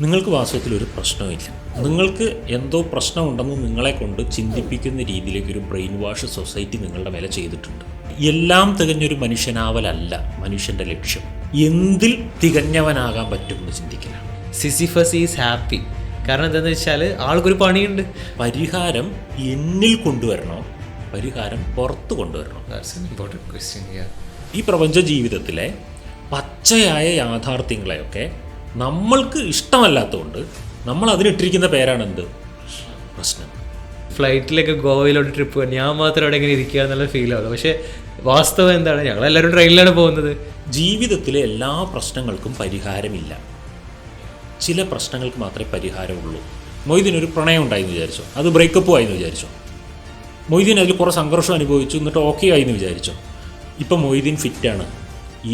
നിങ്ങൾക്ക് വാസ്തവത്തിൽ ഒരു പ്രശ്നമില്ല. നിങ്ങൾക്ക് എന്തോ പ്രശ്നമുണ്ടെന്ന് നിങ്ങളെ കൊണ്ട് ചിന്തിപ്പിക്കുന്ന രീതിയിലേക്ക് ഒരു ബ്രെയിൻ വാഷ് സൊസൈറ്റി നിങ്ങളുടെ മേലെ ചെയ്തിട്ടുണ്ട്. എല്ലാം തികഞ്ഞൊരു മനുഷ്യനാവലല്ല മനുഷ്യൻ്റെ ലക്ഷ്യം. എന്തിൽ തികഞ്ഞവനാകാൻ പറ്റുമെന്ന് ചിന്തിക്കലാണ്. Sisyphus is happy. കാരണം എന്താണെന്ന് വെച്ചാൽ ആൾക്കൊരു പണിയുണ്ട്. പരിഹാരം എന്നിൽ കൊണ്ടുവരണോ, പരിഹാരം പുറത്ത് കൊണ്ടുവരണോ? ഈ പ്രപഞ്ച ജീവിതത്തിലെ പച്ചയായ യാഥാർത്ഥ്യങ്ങളെയൊക്കെ നമ്മൾക്ക് ഇഷ്ടമല്ലാത്തതുകൊണ്ട് നമ്മൾ അതിനിട്ടിരിക്കുന്ന പേരാണെന്ത്? പ്രശ്നം. ഫ്ലൈറ്റിലൊക്കെ ഗോവയിലോട്ട് ട്രിപ്പ് പോകാൻ ഞാൻ മാത്രം അവിടെ ഇങ്ങനെ ഇരിക്കുക എന്നുള്ള ഫീൽ ആവുന്നത്. പക്ഷേ വാസ്തവം എന്താണ്? ഞങ്ങളെല്ലാവരും ട്രെയിനിലാണ് പോകുന്നത്. ജീവിതത്തിലെ എല്ലാ പ്രശ്നങ്ങൾക്കും പരിഹാരമില്ല. ചില പ്രശ്നങ്ങൾക്ക് മാത്രമേ പരിഹാരമുള്ളൂ. മൊയ്തീനൊരു പ്രണയം ഉണ്ടായെന്ന് വിചാരിച്ചോ, അത് ബ്രേക്കപ്പ് ആയെന്ന് വിചാരിച്ചോ. മൊയ്തീൻ അതിൽ കുറേ സംഘർഷം അനുഭവിച്ചു, എന്നിട്ട് ഓക്കെ ആയെന്ന് വിചാരിച്ചോ. ഇപ്പം മൊയ്തീൻ ഫിറ്റാണ്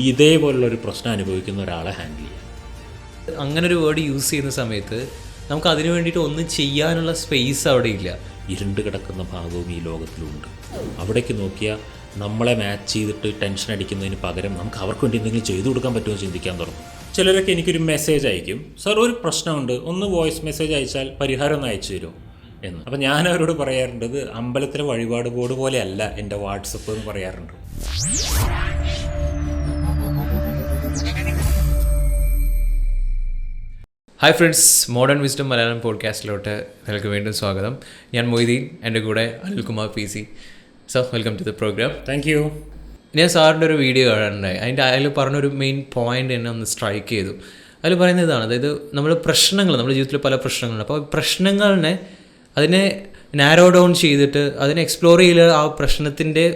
ഇതേപോലുള്ളൊരു പ്രശ്നം അനുഭവിക്കുന്ന ഒരാളെ ഹാൻഡിൽ ചെയ്യാൻ. അങ്ങനെ ഒരു വേർഡ് യൂസ് ചെയ്യുന്ന സമയത്ത് നമുക്ക് അതിന് വേണ്ടിയിട്ട് ഒന്നും ചെയ്യാനുള്ള സ്പേസ് അവിടെ ഇല്ല. ഇരുണ്ട് കിടക്കുന്ന ഭാഗവും ഈ ലോകത്തിലുണ്ട്. അവിടേക്ക് നോക്കിയാൽ നമ്മളെ മാച്ച് ചെയ്തിട്ട് ടെൻഷൻ അടിക്കുന്നതിന് പകരം നമുക്ക് അവർക്ക് വേണ്ടി എന്തെങ്കിലും ചെയ്തു കൊടുക്കാൻ പറ്റുമോ ചിന്തിക്കാൻ തുടങ്ങും. ചിലരൊക്കെ എനിക്കൊരു മെസ്സേജ് അയക്കും, സാർ ഒരു പ്രശ്നമുണ്ട്, ഒന്ന് വോയിസ് മെസ്സേജ് അയച്ചാൽ പരിഹാരം ഒന്ന് അയച്ചു തരുമോ എന്ന്. അപ്പം ഞാൻ അവരോട് പറയാറുണ്ട്, ഇത് അമ്പലത്തിലെ വഴിപാട് ബോർഡ് പോലെയല്ല എൻ്റെ വാട്സപ്പ് എന്ന് പറയാറുണ്ട്. Hi friends, modern wisdom Malayalam പോഡ്കാസ്റ്റിലോട്ട് നിങ്ങൾക്ക് വീണ്ടും സ്വാഗതം. ഞാൻ മൊയ്തീൻ, എൻ്റെ കൂടെ Anilkumar PC. So welcome to the programme. Thank you. ഞാൻ സാറിൻ്റെ ഒരു വീഡിയോ കാണാനുണ്ടായി. അതിൽ പറഞ്ഞൊരു മെയിൻ പോയിൻ്റ് എന്നെ ഒന്ന് സ്ട്രൈക്ക് ചെയ്തു. അതിൽ പറയുന്നത് ഇതാണ്, അതായത് നമ്മുടെ നമ്മുടെ ജീവിതത്തിൽ പല പ്രശ്നങ്ങളുണ്ട്. അപ്പോൾ പ്രശ്നങ്ങളിനെ അതിനെ നാരോ ഡൗൺ ചെയ്തിട്ട് അതിനെ എക്സ്പ്ലോർ ചെയ്ത് ആ പ്രശ്നത്തിൻ്റെ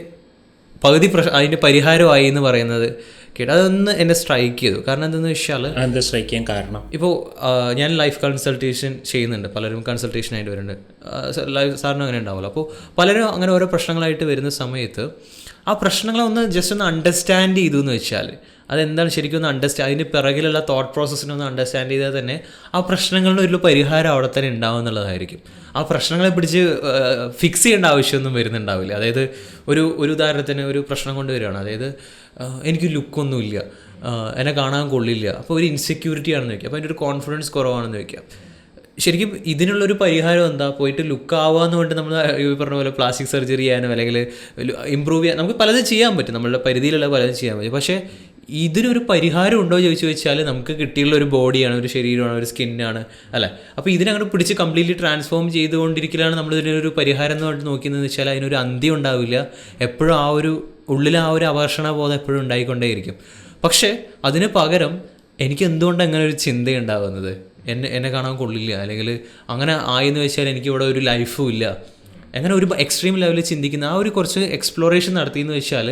പകുതി അതിൻ്റെ പരിഹാരമായി എന്ന് പറയുന്നത് കേട്ടോ. അതൊന്ന് എന്നെ സ്ട്രൈക്ക് ചെയ്തു. കാരണം എന്തെന്ന് വെച്ചാൽ, എന്താ സ്ട്രൈക്ക് ചെയ്യാൻ കാരണം? ഇപ്പോൾ ഞാൻ ലൈഫ് കൺസൾട്ടേഷൻ ചെയ്യുന്നുണ്ട്. പലരും കൺസൾട്ടേഷനായിട്ട് വരുന്നുണ്ട്. സാറിനും അങ്ങനെ ഉണ്ടാവുമല്ലോ. അപ്പോൾ പലരും അങ്ങനെ ഓരോ പ്രശ്നങ്ങളായിട്ട് വരുന്ന സമയത്ത് ആ പ്രശ്നങ്ങളെ ജസ്റ്റ് ഒന്ന് അണ്ടർസ്റ്റാൻഡ് ചെയ്തു എന്ന് വെച്ചാൽ, അതെന്താണ് ശരിക്കും ഒന്ന് അതിന് പിറകിലുള്ള തോട്ട് പ്രോസസ്സിനെ ഒന്ന് അണ്ടർസ്റ്റാൻഡ് ചെയ്താൽ തന്നെ ആ പ്രശ്നങ്ങളുടെ ഒരു പരിഹാരം അവിടെ തന്നെ ഉണ്ടാവും എന്നുള്ളതായിരിക്കും. ആ പ്രശ്നങ്ങളെ പിടിച്ച് ഫിക്സ് ചെയ്യേണ്ട ആവശ്യമൊന്നും വരുന്നുണ്ടാവില്ല. അതായത് ഒരു ഉദാഹരണത്തിന് ഒരു പ്രശ്നം കൊണ്ട് വരികയാണ്. അതായത് എനിക്ക് ലുക്കൊന്നുമില്ല, എന്നെ കാണാൻ കൊള്ളില്ല, അപ്പോൾ ഒരു ഇൻസെക്യൂരിറ്റി ആണെന്ന് വയ്ക്കുക, അപ്പോൾ അതിൻ്റെ ഒരു കോൺഫിഡൻസ് കുറവാണെന്ന് വയ്ക്കുക. ശരിക്കും ഇതിനുള്ളൊരു പരിഹാരം എന്താ? പോയിട്ട് ലുക്ക് ആവാന്ന് കൊണ്ട് നമ്മൾ ഈ പറഞ്ഞ പോലെ പ്ലാസ്റ്റിക് സർജറി ചെയ്യാനോ അല്ലെങ്കിൽ ഇമ്പ്രൂവ് ചെയ്യാൻ നമുക്ക് പലതും ചെയ്യാൻ പറ്റും, നമ്മളുടെ പരിധിയിലുള്ള പലതും ചെയ്യാൻ പറ്റും. പക്ഷേ ഇതിനൊരു പരിഹാരം ഉണ്ടോ ചോദിച്ചു വെച്ചാൽ നമുക്ക് കിട്ടിയുള്ള ഒരു ബോഡിയാണ്, ഒരു ശരീരമാണ്, ഒരു സ്കിന്നാണ് അല്ലേ. അപ്പോൾ ഇതിനങ്ങനെ പിടിച്ച് കംപ്ലീറ്റ്ലി ട്രാൻസ്ഫോം ചെയ്തുകൊണ്ടിരിക്കലാണ് നമ്മൾ ഇതിനൊരു പരിഹാരം എന്ന് പറഞ്ഞിട്ട് നോക്കിയെന്ന് വെച്ചാൽ അതിനൊരു അന്ത്യം ഉണ്ടാവില്ല. എപ്പോഴും ആ ഒരു ഉള്ളിൽ ആ ഒരു അവർഷണബോധം എപ്പോഴും ഉണ്ടായിക്കൊണ്ടേയിരിക്കും. പക്ഷേ അതിന് പകരം എനിക്ക് എന്തുകൊണ്ട് അങ്ങനെ ഒരു ചിന്തയുണ്ടാവുന്നത്? എന്നെ കാണാൻ കൊള്ളില്ല, അല്ലെങ്കിൽ അങ്ങനെ ആയെന്ന് വെച്ചാൽ എനിക്കിവിടെ ഒരു ലൈഫും ഇല്ല, അങ്ങനെ ഒരു എക്സ്ട്രീം ലെവലിൽ ചിന്തിക്കുന്ന ആ ഒരു കുറച്ച് എക്സ്പ്ലോറേഷൻ നടത്തിയെന്ന് വെച്ചാൽ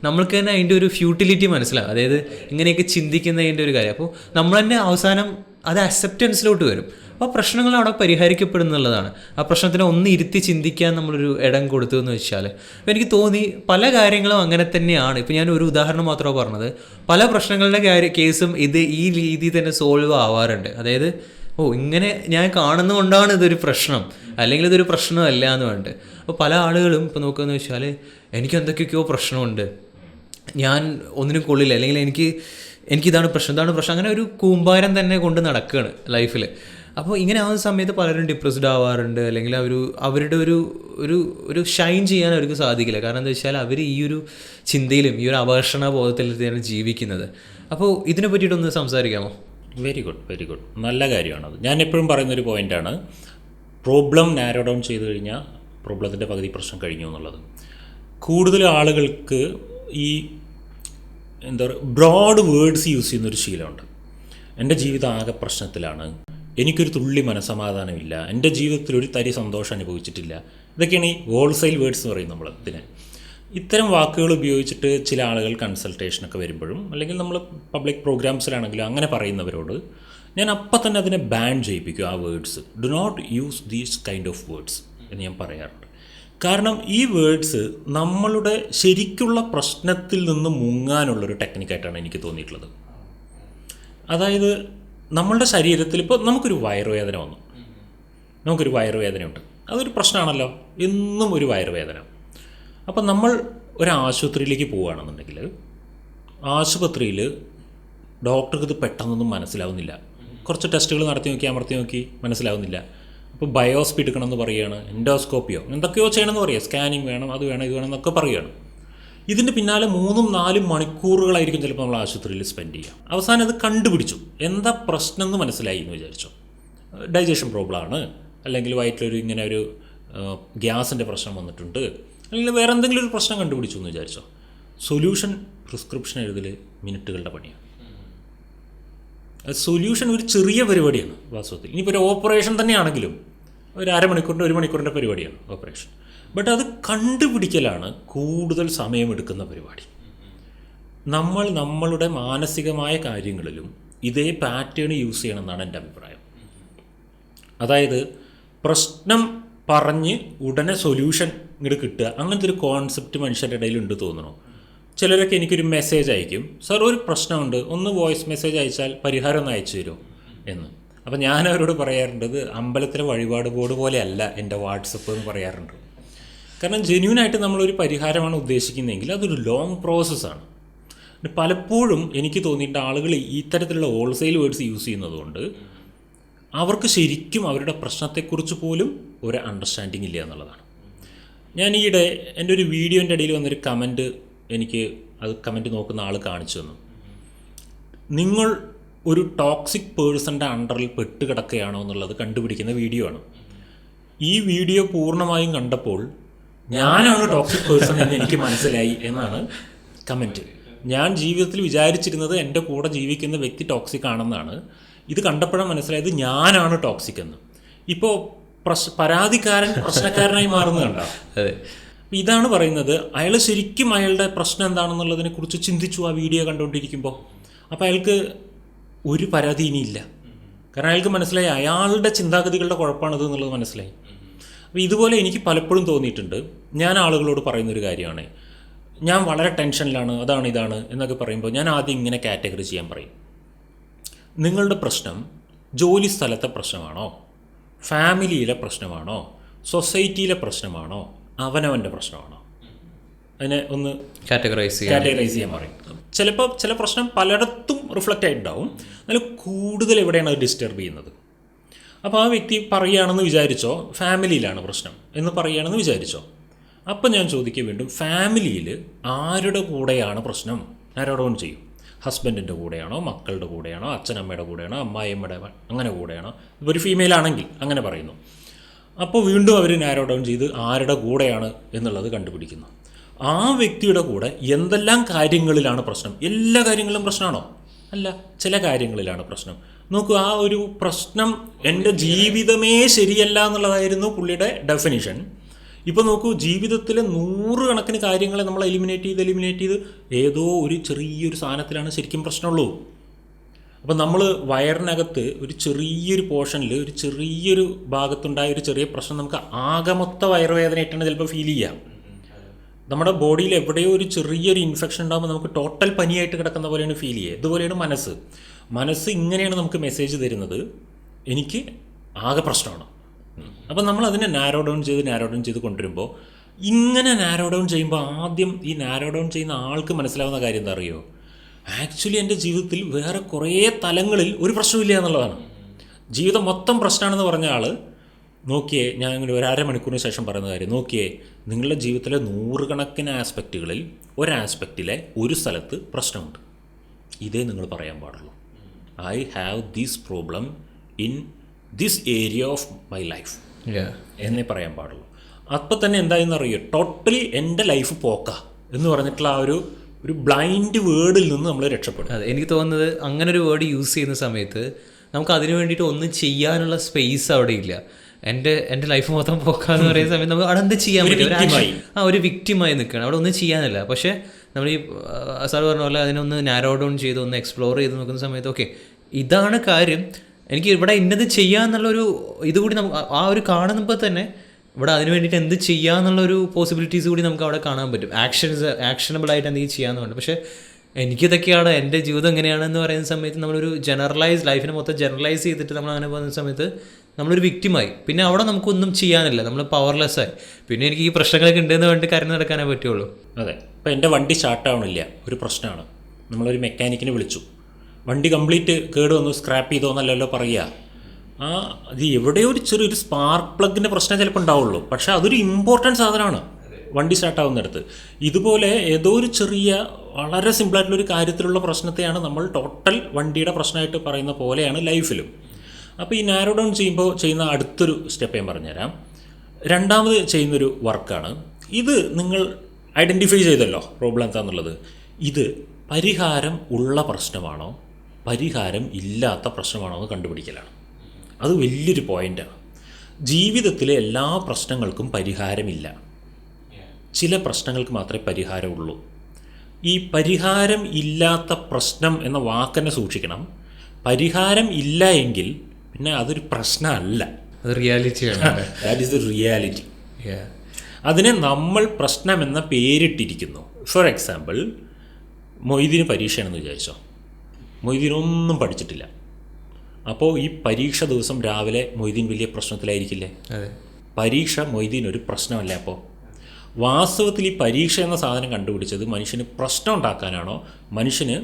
നമ്മൾക്ക് തന്നെ അതിൻ്റെ ഒരു ഫ്യൂട്ടിലിറ്റി മനസ്സിലാകും. അതായത് ഇങ്ങനെയൊക്കെ ചിന്തിക്കുന്നതിൻ്റെ ഒരു കാര്യം. അപ്പോൾ നമ്മൾ തന്നെ അവസാനം അത് അക്സെപ്റ്റൻസിലോട്ട് വരും. അപ്പോൾ പ്രശ്നങ്ങൾ അവിടെ പരിഹരിക്കപ്പെടുന്നുള്ളതാണ്. ആ പ്രശ്നത്തിനെ ഒന്ന് ഇരുത്തി ചിന്തിക്കാൻ നമ്മളൊരു ഇടം കൊടുത്തു എന്ന് വെച്ചാൽ, അപ്പോൾ എനിക്ക് തോന്നി പല കാര്യങ്ങളും അങ്ങനെ തന്നെയാണ്. ഇപ്പോൾ ഞാൻ ഒരു ഉദാഹരണം മാത്രമാണ് പറഞ്ഞത്. പല പ്രശ്നങ്ങളുടെ കേസും ഈ രീതിയിൽ തന്നെ സോൾവ് ആവാറുണ്ട്. അതായത് ഇങ്ങനെ ഞാൻ കാണുന്നതുകൊണ്ടാണ് ഇതൊരു പ്രശ്നം, അല്ലെങ്കിൽ ഇതൊരു പ്രശ്നമല്ല എന്ന് പറഞ്ഞിട്ട്. അപ്പോൾ പല ആളുകളും ഇപ്പോൾ നോക്കുകയെന്ന് വെച്ചാൽ, എനിക്ക് എന്തൊക്കെയൊക്കെയോ പ്രശ്നമുണ്ട്, ഞാൻ ഒന്നിനും കൊള്ളില്ല, അല്ലെങ്കിൽ എനിക്കിതാണ് പ്രശ്നം, അങ്ങനെ ഒരു കൂമ്പാരം തന്നെ കൊണ്ട് നടക്കുകയാണ് ലൈഫിൽ. അപ്പോൾ ഇങ്ങനെ ആവുന്ന സമയത്ത് പലരും ഡിപ്രസ്ഡ് ആവാറുണ്ട്, അല്ലെങ്കിൽ അവരുടെ ഒരു ഷൈൻ ചെയ്യാൻ അവർക്ക് സാധിക്കില്ല. കാരണം എന്താ വെച്ചാൽ അവർ ഈ ഒരു ചിന്തയിലും ഈ ഒരു അപകർഷണ ബോധത്തിലാണ് ജീവിക്കുന്നത്. അപ്പോൾ ഇതിനെ പറ്റിയിട്ടൊന്ന് സംസാരിക്കാമോ? Very good. നല്ല കാര്യമാണത്. ഞാൻ എപ്പോഴും പറയുന്നൊരു പോയിൻ്റാണ്, പ്രോബ്ലം നാരോ ഡൗൺ ചെയ്ത് കഴിഞ്ഞാൽ പ്രോബ്ലത്തിൻ്റെ പകുതി പ്രശ്നം കഴിഞ്ഞു എന്നുള്ളത്. കൂടുതൽ ആളുകൾക്ക് ഈ എന്താ പറയുക, ബ്രോഡ് വേർഡ്സ് യൂസ് ചെയ്യുന്നൊരു ശീലമുണ്ട്. എൻ്റെ ജീവിതം ആകെ പ്രശ്നത്തിലാണ്, എനിക്കൊരു തുള്ളി മനസ്സമാധാനമില്ല, എൻ്റെ ജീവിതത്തിൽ ഒരു തരി സന്തോഷം അനുഭവിച്ചിട്ടില്ല. ഇതൊക്കെയാണ് ഈ ഹോൾസെയിൽ വേർഡ്സ് എന്ന് പറയും നമ്മൾ ഇതിനെ. ഇത്തരം വാക്കുകൾ ഉപയോഗിച്ചിട്ട് ചില ആളുകൾ കൺസൾട്ടേഷനൊക്കെ വരുമ്പോഴും, അല്ലെങ്കിൽ നമ്മൾ പബ്ലിക് പ്രോഗ്രാംസിലാണെങ്കിലും അങ്ങനെ പറയുന്നവരോട് ഞാൻ അപ്പം തന്നെ അതിനെ ബാൻ ചെയ്യിപ്പിക്കും. ആ words, do not use these kind of words എന്ന് ഞാൻ പറയാറുണ്ട്. കാരണം ഈ വേർഡ്സ് നമ്മളുടെ ശരിക്കുള്ള പ്രശ്നത്തിൽ നിന്ന് മുങ്ങാനുള്ളൊരു ടെക്നിക്കായിട്ടാണ് എനിക്ക് തോന്നിയിട്ടുള്ളത്. അതായത് നമ്മളുടെ ശരീരത്തിൽ ഇപ്പോൾ നമുക്കൊരു വയറുവേദന വന്നു, നമുക്കൊരു വയറുവേദനയുണ്ട്, അതൊരു പ്രശ്നമാണല്ലോ, എന്നും ഒരു വയറുവേദന. അപ്പം നമ്മൾ ഒരു ആശുപത്രിയിലേക്ക് പോവുകയാണെന്നുണ്ടെങ്കിൽ ആശുപത്രിയിൽ ഡോക്ടർക്ക് ഇത് പെട്ടെന്നൊന്നും മനസ്സിലാവുന്നില്ല. കുറച്ച് ടെസ്റ്റുകൾ അമർത്തി നോക്കി മനസ്സിലാവുന്നില്ല. അപ്പോൾ ബയോസ്പി എടുക്കണമെന്ന് പറയുകയാണ്, എൻഡോസ്കോപ്പിയോ എന്തൊക്കെയോ ചെയ്യണമെന്ന് പറയുക, സ്കാനിങ് വേണം, അത് വേണം, ഇത് വേണം എന്നൊക്കെ പറയുകയാണ്. ഇതിൻ്റെ പിന്നാലെ 3-4 മണിക്കൂറുകളായിരിക്കും ചിലപ്പോൾ നമ്മൾ ആശുപത്രിയിൽ സ്പെൻഡ് ചെയ്യുക. അവസാനം അത് കണ്ടുപിടിച്ചു, എന്താ പ്രശ്നം എന്ന് മനസ്സിലായി എന്ന് വിചാരിച്ചു. ഡൈജഷൻ പ്രോബ്ലമാണ്, അല്ലെങ്കിൽ വയറ്റിലൊരു ഇങ്ങനെ ഒരു ഗ്യാസിൻ്റെ പ്രശ്നം വന്നിട്ടുണ്ട്, അല്ലെങ്കിൽ വേറെ എന്തെങ്കിലും ഒരു പ്രശ്നം കണ്ടുപിടിച്ചു എന്ന് വിചാരിച്ചോ. സൊല്യൂഷൻ പ്രിസ്ക്രിപ്ഷൻ എഴുതൽ മിനിറ്റുകളുടെ പണിയാണ്. സൊല്യൂഷൻ ഒരു ചെറിയ പരിപാടിയാണ് വാസ്തവത്തിൽ. ഇനിയിപ്പോൾ ഒരു ഓപ്പറേഷൻ തന്നെയാണെങ്കിലും ഒരു 1 മണിക്കൂറിൻ്റെ പരിപാടിയാണ് ഓപ്പറേഷൻ. ബട്ട് അത് കണ്ടുപിടിക്കലാണ് കൂടുതൽ സമയമെടുക്കുന്ന പരിപാടി. നമ്മളുടെ മാനസികമായ കാര്യങ്ങളിലും ഇതേ പാറ്റേൺ യൂസ് ചെയ്യണമെന്നാണ് എൻ്റെ അഭിപ്രായം. അതായത് പ്രശ്നം പറഞ്ഞ് ഉടനെ സൊല്യൂഷൻ ഇങ്ങോട്ട് കിട്ടുക, അങ്ങനത്തെ ഒരു കോൺസെപ്റ്റ് മനുഷ്യരുടെ ഇടയിലുണ്ട് തോന്നണോ. ചിലരൊക്കെ എനിക്കൊരു മെസ്സേജ് അയക്കും, സാർ ഒരു പ്രശ്നമുണ്ട്, ഒന്ന് വോയിസ് മെസ്സേജ് അയച്ചാൽ പരിഹാരം ഒന്ന് അയച്ചു തരുമോ എന്ന്. അപ്പോൾ ഞാൻ അവരോട് പറയാറുണ്ട്, ഇത് അമ്പലത്തിലെ വഴിപാട് ബോർഡ് പോലെയല്ല എൻ്റെ വാട്സപ്പ് എന്ന് പറയാറുണ്ട്. കാരണം ജെന്യൂനായിട്ട് നമ്മളൊരു പരിഹാരമാണ് ഉദ്ദേശിക്കുന്നതെങ്കിൽ അതൊരു ലോങ് പ്രോസസ്സാണ്. പലപ്പോഴും എനിക്ക് തോന്നിയിട്ട് ആളുകൾ ഇത്തരത്തിലുള്ള ഹോൾസെയിൽ വേർഡ്സ് യൂസ് ചെയ്യുന്നതുകൊണ്ട് അവർക്ക് ശരിക്കും അവരുടെ പ്രശ്നത്തെക്കുറിച്ച് പോലും ഒരു അണ്ടർസ്റ്റാൻഡിങ് ഇല്ല എന്നുള്ളതാണ്. ഞാൻ ഈയിടെ എൻ്റെ ഒരു വീഡിയോൻ്റെ ഇടയിൽ വന്നൊരു കമൻറ്റ് എനിക്ക് അത് കമൻറ്റ് നോക്കുന്ന ആൾ കാണിച്ചു തന്നു. നിങ്ങൾ ഒരു ടോക്സിക് പേഴ്സൻ്റെ അണ്ടറിൽ പെട്ട് കിടക്കുകയാണോ എന്നുള്ളത് കണ്ടുപിടിക്കുന്ന വീഡിയോ ആണ്. ഈ വീഡിയോ പൂർണ്ണമായും കണ്ടപ്പോൾ ഞാനാണ് ടോക്സിക് പേഴ്സൺ എന്ന് എനിക്ക് മനസ്സിലായി എന്നാണ് കമൻറ്റ്. ഞാൻ ജീവിതത്തിൽ വിചാരിച്ചിരുന്നത് എൻ്റെ കൂടെ ജീവിക്കുന്ന വ്യക്തി ടോക്സിക് ആണെന്നാണ്. ഇത് കണ്ടപ്പോഴാണ് മനസ്സിലായത് ഞാനാണ് ടോക്സിക് എന്ന്. ഇപ്പോൾ പരാതിക്കാരൻ പ്രശ്നക്കാരനായി മാറുന്നത് കണ്ടോ. ഇതാണ് പറയുന്നത്, അയാൾ ശരിക്കും അയാളുടെ പ്രശ്നം എന്താണെന്നുള്ളതിനെ കുറിച്ച് ചിന്തിച്ചു ആ വീഡിയോ കണ്ടുകൊണ്ടിരിക്കുമ്പോൾ. അപ്പോൾ അയാൾക്ക് ഒരു പരാതി ഇനിയില്ല. കാരണം അയാൾക്ക് മനസ്സിലായി അയാളുടെ ചിന്താഗതികളുടെ കുഴപ്പമാണിത് എന്നുള്ളത് മനസ്സിലായി. അപ്പോൾ ഇതുപോലെ എനിക്ക് പലപ്പോഴും തോന്നിയിട്ടുണ്ട്. ഞാൻ ആളുകളോട് പറയുന്നൊരു കാര്യമാണ്, ഞാൻ വളരെ ടെൻഷനിലാണ്, അതാണ് ഇതാണ് എന്നൊക്കെ പറയുമ്പോൾ ഞാൻ ആദ്യം ഇങ്ങനെ കാറ്റഗറി ചെയ്യാൻ പറയും. നിങ്ങളുടെ പ്രശ്നം ജോലി സ്ഥലത്തെ പ്രശ്നമാണോ, ഫാമിലിയിലെ പ്രശ്നമാണോ, സൊസൈറ്റിയിലെ പ്രശ്നമാണോ, അവനവൻ്റെ പ്രശ്നമാണോ? അതിനെ ഒന്ന് കാറ്റഗറൈസ് ചെയ്യാൻ പറയും. ചിലപ്പോൾ ചില പ്രശ്നം പലയിടത്തും റിഫ്ലക്റ്റ് ആയിട്ടുണ്ടാവും, എന്നാലും കൂടുതൽ എവിടെയാണ് അത് ഡിസ്റ്റർബ് ചെയ്യുന്നത്. അപ്പോൾ ആ വ്യക്തി പറയുകയാണെന്ന് വിചാരിച്ചോ, ഫാമിലിയിലാണ് പ്രശ്നം എന്ന് പറയുകയാണെന്ന് വിചാരിച്ചോ. അപ്പം ഞാൻ ചോദിക്കുക വീണ്ടും, ഫാമിലിയിൽ ആരുടെ കൂടെയാണ് പ്രശ്നം? ആരോടോൺ ചെയ്യും. ഹസ്ബൻഡിൻ്റെ കൂടെയാണോ, മക്കളുടെ കൂടെയാണോ, അച്ഛനമ്മയുടെ കൂടെയാണോ, അമ്മായിയമ്മയുടെ അങ്ങനെ കൂടെയാണോ? ഇപ്പോൾ ഒരു ഫീമെയിൽ ആണെങ്കിൽ അങ്ങനെ പറയുന്നു. അപ്പോൾ വീണ്ടും അവർ നാരോ ഡൗൺ ചെയ്ത് ആരുടെ കൂടെയാണ് എന്നുള്ളത് കണ്ടുപിടിക്കുന്നു. ആ വ്യക്തിയുടെ കൂടെ എന്തെല്ലാം കാര്യങ്ങളിലാണ് പ്രശ്നം? എല്ലാ കാര്യങ്ങളിലും പ്രശ്നമാണോ? അല്ല, ചില കാര്യങ്ങളിലാണ് പ്രശ്നം. നോക്കൂ, ആ ഒരു പ്രശ്നം എൻ്റെ ജീവിതമേ ശരിയല്ല എന്നുള്ളതായിരുന്നു പുള്ളിയുടെ ഡെഫിനിഷൻ. ഇപ്പോൾ നോക്കൂ, ജീവിതത്തിലെ 100 കണക്കിന് കാര്യങ്ങളെ നമ്മൾ എലിമിനേറ്റ് ചെയ്ത് ഏതോ ഒരു ചെറിയൊരു സാധനത്തിലാണ് ശരിക്കും പ്രശ്നമുള്ളൂ. അപ്പോൾ നമ്മൾ വയറിനകത്ത് ഒരു ചെറിയൊരു പോർഷനിൽ ഒരു ചെറിയൊരു ഭാഗത്തുണ്ടായ ഒരു ചെറിയ പ്രശ്നം നമുക്ക് ആകമൊത്ത വയറുവേദനയായിട്ടാണ് ചിലപ്പോൾ ഫീൽ ചെയ്യുക. നമ്മുടെ ബോഡിയിൽ എവിടെയോ ഒരു ചെറിയൊരു ഇൻഫെക്ഷൻ ഉണ്ടാകുമ്പോൾ നമുക്ക് ടോട്ടൽ പനിയായിട്ട് കിടക്കുന്ന പോലെയാണ് ഫീൽ ചെയ്യുക. ഇതുപോലെയാണ് മനസ്സ് ഇങ്ങനെയാണ് നമുക്ക് മെസ്സേജ് തരുന്നത്, എനിക്ക് ആകെ പ്രശ്നമാണ്. അപ്പോൾ നമ്മൾ അതിനെ നാരോ ഡൗൺ ചെയ്ത് കൊണ്ടുവരുമ്പോൾ, ഇങ്ങനെ നാരോ ഡൗൺ ചെയ്യുമ്പോൾ ആദ്യം ഈ നാരോ ഡൗൺ ചെയ്യുന്ന ആൾക്ക് മനസ്സിലാവുന്ന കാര്യം എന്താ അറിയോ? ആക്ച്വലി എൻ്റെ ജീവിതത്തിൽ വേറെ കുറേ തലങ്ങളിൽ ഒരു പ്രശ്നമില്ല എന്നുള്ളതാണ്. ജീവിതം മൊത്തം പ്രശ്നമാണെന്ന് പറഞ്ഞ ആൾ നോക്കിയേ, ഞാൻ ഇങ്ങനെ ഒരു അരമണിക്കൂറിന് ശേഷം പറയുന്ന കാര്യം നോക്കിയേ, നിങ്ങളുടെ ജീവിതത്തിലെ 100 കണക്കിന് ആസ്പെക്റ്റുകളിൽ ഒരു സ്ഥലത്ത് പ്രശ്നമുണ്ട്. ഇതേ നിങ്ങൾ പറയാൻ പാടുള്ളൂ. I have this problem in this area of my life എന്നേ പറയാൻ പാടുള്ളൂ. അപ്പം തന്നെ എന്തായെന്ന് അറിയോ, ടോട്ടലി എൻ്റെ ലൈഫ് പോക്ക എന്ന് പറഞ്ഞിട്ടുള്ള ആ ഒരു ബ്ലൈൻഡ് വേർഡിൽ നിന്ന് നമ്മൾ രക്ഷപ്പെടും. അതെ, എനിക്ക് തോന്നുന്നത് അങ്ങനെ ഒരു വേർഡ് യൂസ് ചെയ്യുന്ന സമയത്ത് നമുക്ക് അതിന് വേണ്ടിയിട്ട് ഒന്നും ചെയ്യാനുള്ള സ്പേസ് അവിടെ ഇല്ല. എൻ്റെ ലൈഫ് മൊത്തം പോക്കാന്ന് പറയുന്ന സമയത്ത് നമുക്ക് അവിടെ എന്ത് ചെയ്യാൻ പറ്റും? ഒരു വിക്റ്റിമായി നിൽക്കുകയാണ്, അവിടെ ഒന്നും ചെയ്യാനില്ല. പക്ഷേ നമ്മൾ ഈ സാർ പറഞ്ഞ പോലെ അതിനൊന്ന് നാരോ ഡൗൺ ചെയ്ത് ഒന്ന് എക്സ്പ്ലോർ ചെയ്ത് നോക്കുന്ന സമയത്ത് ഓക്കെ, ഇതാണ് കാര്യം, എനിക്ക് ഇവിടെ ഇന്നത് ചെയ്യാന്നുള്ളൊരു ഇതുകൂടി നമുക്ക് ആ ഒരു കാണുമ്പോൾ തന്നെ ഇവിടെ അതിന് വേണ്ടിയിട്ട് എന്ത് ചെയ്യാന്നുള്ളൊരു പോസിബിലിറ്റീസ് കൂടി നമുക്ക് അവിടെ കാണാൻ പറ്റും. ആക്ഷനബിൾ ആയിട്ട് എന്തെങ്കിലും ചെയ്യാമെന്നുണ്ട്. പക്ഷേ എനിക്കിതൊക്കെയാണ് എൻ്റെ ജീവിതം എങ്ങനെയാണെന്ന് പറയുന്ന സമയത്ത് നമ്മളൊരു ലൈഫിനെ മൊത്തം ജനറലൈസ് ചെയ്തിട്ട് നമ്മൾ അങ്ങനെ പോകുന്ന സമയത്ത് നമ്മളൊരു വിക്റ്റിമായി. പിന്നെ അവിടെ നമുക്കൊന്നും ചെയ്യാനില്ല, നമ്മൾ പവർലെസ്സായി. പിന്നെ എനിക്ക് ഈ പ്രശ്നങ്ങളൊക്കെ ഉണ്ടെന്ന് വേണ്ടി കരഞ്ഞ് നടക്കാനേ പറ്റുള്ളൂ. അതെ, ഇപ്പോൾ എൻ്റെ വണ്ടി സ്റ്റാർട്ടാവണില്ല, ഒരു പ്രശ്നമാണ്. നമ്മളൊരു മെക്കാനിക്കിനെ വിളിച്ചു, വണ്ടി കംപ്ലീറ്റ് കേട് വന്നു സ്ക്രാപ്പ് ചെയ്തോ എന്നല്ലല്ലോ പറയുക. അത് എവിടെയോ ഒരു ചെറിയൊരു സ്പാർക്ക് പ്ലഗിൻ്റെ പ്രശ്നം ചിലപ്പോൾ ഉണ്ടാവുള്ളൂ, പക്ഷേ അതൊരു ഇമ്പോർട്ടൻറ്റ് സാധനമാണ് വണ്ടി സ്റ്റാർട്ടാവുന്നിടത്ത്. ഇതുപോലെ ഏതോ ഒരു ചെറിയ വളരെ സിമ്പിളായിട്ടുള്ളൊരു കാര്യത്തിലുള്ള പ്രശ്നത്തെയാണ് നമ്മൾ ടോട്ടൽ വണ്ടിയുടെ പ്രശ്നമായിട്ട് പറയുന്ന പോലെയാണ് ലൈഫിലും. അപ്പോൾ ഈ നാരോ ഡൗൺ ചെയ്യുന്ന അടുത്തൊരു സ്റ്റെപ്പ് ഞാൻ പറഞ്ഞുതരാം. രണ്ടാമത് ചെയ്യുന്നൊരു വർക്കാണ് ഇത്. നിങ്ങൾ ഐഡൻറ്റിഫൈ ചെയ്തല്ലോ പ്രോബ്ലം എന്താണെന്നുള്ളത്. ഇത് പരിഹാരം ഉള്ള പ്രശ്നമാണോ പരിഹാരം ഇല്ലാത്ത പ്രശ്നമാണോ എന്ന് കണ്ടുപിടിക്കലാണ്. അത് വലിയൊരു പോയിൻ്റാണ്. ജീവിതത്തിലെ എല്ലാ പ്രശ്നങ്ങൾക്കും പരിഹാരമില്ല. ചില പ്രശ്നങ്ങൾക്ക് മാത്രമേ പരിഹാരമുള്ളൂ. ഈ പരിഹാരം ഇല്ലാത്ത പ്രശ്നം എന്ന വാക്കെന്നെ സൂക്ഷിക്കണം. പരിഹാരം ഇല്ല എങ്കിൽ പിന്നെ അതൊരു പ്രശ്നമല്ല, അത് റിയാലിറ്റിയാണ്. That is the reality. അതിനെ നമ്മൾ പ്രശ്നമെന്ന പേരിട്ടിരിക്കുന്നു. ഫോർ എക്സാമ്പിൾ, മൊയ്തീന് പരീക്ഷയാണെന്ന് വിചാരിച്ചോ. മൊയ്തീനൊന്നും പഠിച്ചിട്ടില്ല. അപ്പോൾ ഈ പരീക്ഷ ദിവസം രാവിലെ മൊയ്തീൻ വലിയ പ്രശ്നത്തിലായിരിക്കില്ലേ? പരീക്ഷ മൊയ്തീൻ ഒരു പ്രശ്നമല്ല. അപ്പോൾ വാസ്തവത്തിൽ ഈ പരീക്ഷ എന്ന സാധനം കണ്ടുപിടിച്ചത് മനുഷ്യന് പ്രശ്നം ഉണ്ടാക്കാനാണോ മനുഷ്യന്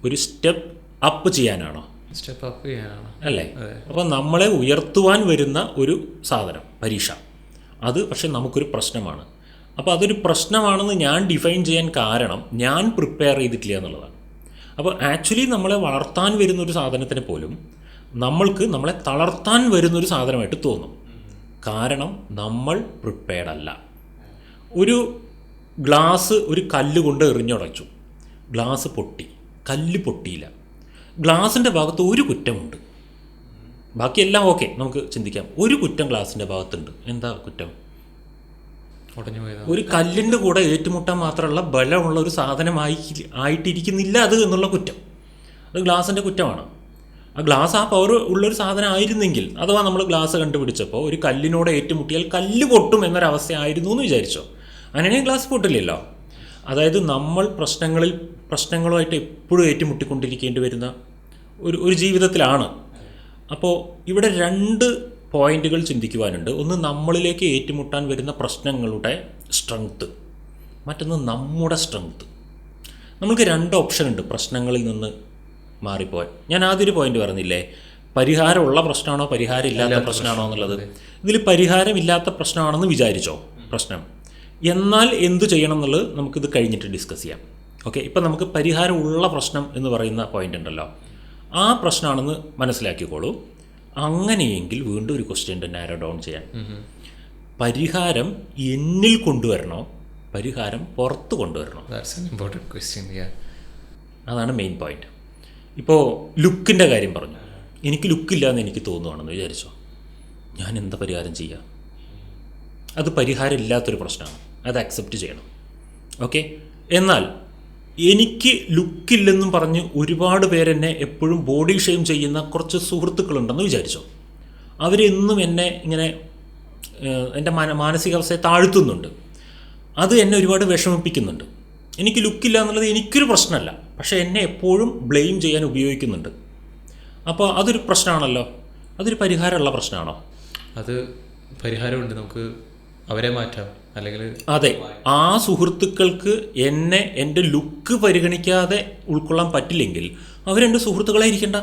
ഒരു സ്റ്റെപ്പ് അപ്പ് ചെയ്യാനാണോ? സ്റ്റെപ്പ് അപ്പ് ചെയ്യാനാണോ അല്ലേ? അപ്പോൾ നമ്മളെ ഉയർത്തുവാൻ വരുന്ന ഒരു സാധനം പരീക്ഷ, അത് പക്ഷെ നമുക്കൊരു പ്രശ്നമാണ്. അപ്പോൾ അതൊരു പ്രശ്നമാണെന്ന് ഞാൻ ഡിഫൈൻ ചെയ്യാൻ കാരണം ഞാൻ പ്രിപ്പയർ ചെയ്തിട്ടില്ല എന്നുള്ളതാണ്. അപ്പോൾ ആക്ച്വലി നമ്മളെ വളർത്താൻ വരുന്നൊരു സാധനത്തിന് പോലും നമ്മളെ തളർത്താൻ വരുന്നൊരു സാധനമായിട്ട് തോന്നും. കാരണം നമ്മൾ പ്രിപ്പയർഡ് അല്ല. ഒരു ഗ്ലാസ് ഒരു കല്ല് കൊണ്ട് എറിഞ്ഞുടച്ചു, ഗ്ലാസ് പൊട്ടി, കല്ല് പൊട്ടിയില്ല. ഗ്ലാസിൻ്റെ ഭാഗത്ത് ഒരു കുറ്റമുണ്ട്, ബാക്കിയെല്ലാം ഓക്കെ, നമുക്ക് ചിന്തിക്കാം. ഒരു കുറ്റം ഗ്ലാസിൻ്റെ ഭാഗത്തുണ്ട്. എന്താ കുറ്റം? ഒരു കല്ലിൻ്റെ കൂടെ ഏറ്റുമുട്ടാൻ മാത്രമുള്ള ബലമുള്ള ഒരു ആയിട്ടിരിക്കുന്നില്ല അത് എന്നുള്ള കുറ്റം. അത് ഗ്ലാസിൻ്റെ കുറ്റമാണ്. ആ ഗ്ലാസ് ആ പവർ ഉള്ളൊരു സാധനം ആയിരുന്നെങ്കിൽ, അഥവാ നമ്മൾ ഗ്ലാസ് കണ്ടുപിടിച്ചപ്പോൾ ഒരു കല്ലിനോട് ഏറ്റുമുട്ടിയാൽ കല്ല് പൊട്ടും എന്നൊരവസ്ഥ ആയിരുന്നു എന്ന് വിചാരിച്ചോ. അങ്ങനെയാണെങ്കിൽ ഗ്ലാസ് പൊട്ടില്ലല്ലോ. അതായത് നമ്മൾ പ്രശ്നങ്ങളുമായിട്ട് എപ്പോഴും ഏറ്റുമുട്ടിക്കൊണ്ടിരിക്കേണ്ടി വരുന്ന ഒരു ജീവിതത്തിലാണ്. അപ്പോൾ ഇവിടെ രണ്ട് പോയിന്റുകൾ ചിന്തിക്കുവാനുണ്ട്. ഒന്ന്, നമ്മളിലേക്ക് ഏറ്റുമുട്ടാൻ വരുന്ന പ്രശ്നങ്ങളുടെ സ്ട്രെങ്ത്ത്, മറ്റൊന്ന് നമ്മുടെ സ്ട്രെങ്ത്ത്. നമുക്ക് രണ്ട് ഓപ്ഷൻ ഉണ്ട് പ്രശ്നങ്ങളിൽ നിന്ന് മാറിപ്പോയി. ഞാൻ ആദ്യൊരു പോയിന്റ് പറഞ്ഞില്ലേ, പരിഹാരമുള്ള പ്രശ്നമാണോ പരിഹാരം ഇല്ലാത്ത പ്രശ്നമാണോ എന്നുള്ളത്. ഇതിൽ പരിഹാരമില്ലാത്ത പ്രശ്നമാണെന്ന് വിചാരിച്ചോ പ്രശ്നം. എന്നാൽ എന്തു ചെയ്യണം എന്നുള്ളത് നമുക്കിത് കഴിഞ്ഞിട്ട് ഡിസ്കസ് ചെയ്യാം. ഓക്കെ, ഇപ്പം നമുക്ക് പരിഹാരമുള്ള പ്രശ്നം എന്ന് പറയുന്ന പോയിന്റ് ഉണ്ടല്ലോ, ആ പ്രശ്നമാണെന്ന് മനസ്സിലാക്കിക്കോളൂ. അങ്ങനെയെങ്കിൽ വീണ്ടും ഒരു ക്വസ്റ്റ്യൻ നാരോ ഡൗൺ ചെയ്യാൻ. പരിഹാരം എന്നിൽ കൊണ്ടുവരണോ പരിഹാരം പുറത്ത് കൊണ്ടുവരണോ? അതാണ് മെയിൻ പോയിന്റ്. ഇപ്പോൾ ലുക്കിൻ്റെ കാര്യം പറഞ്ഞു. എനിക്ക് ലുക്കില്ല എന്ന് എനിക്ക് തോന്നുവാണെന്ന് വിചാരിച്ചോ, ഞാൻ എന്താ പരിഹാരം ചെയ്യുക? അത് പരിഹാരം ഇല്ലാത്തൊരു പ്രശ്നമാണ്, അത് അക്സെപ്റ്റ് ചെയ്യണം. ഓക്കെ, എന്നാൽ എനിക്ക് ലുക്കില്ലെന്നും പറഞ്ഞ് ഒരുപാട് പേരെന്നെ എപ്പോഴും ബോഡി ഷെയിം ചെയ്യുന്ന കുറച്ച് സുഹൃത്തുക്കളുണ്ടെന്ന് വിചാരിച്ചോ. അവരെന്നും എന്നെ ഇങ്ങനെ എൻ്റെ മാനസികാവസ്ഥയെ താഴ്ത്തുന്നുണ്ട്. അത് എന്നെ ഒരുപാട് വിഷമിപ്പിക്കുന്നുണ്ട്. എനിക്ക് ലുക്കില്ല എന്നുള്ളത് എനിക്കൊരു പ്രശ്നമല്ല, പക്ഷേ എന്നെ എപ്പോഴും ബ്ലെയിം ചെയ്യാൻ ഉപയോഗിക്കുന്നുണ്ട്. അപ്പോൾ അതൊരു പ്രശ്നമാണല്ലോ. അതൊരു പരിഹാരമുള്ള പ്രശ്നമാണോ? അത് പരിഹാരമുണ്ട്, നമുക്ക് അവരെ മാറ്റാം. അല്ലെങ്കിൽ അതെ, ആ സുഹൃത്തുക്കൾക്ക് എൻ്റെ ലുക്ക് പരിഗണിക്കാതെ ഉൾക്കൊള്ളാൻ പറ്റില്ലെങ്കിൽ അവരെൻ്റെ സുഹൃത്തുക്കളായിരിക്കണ്ട.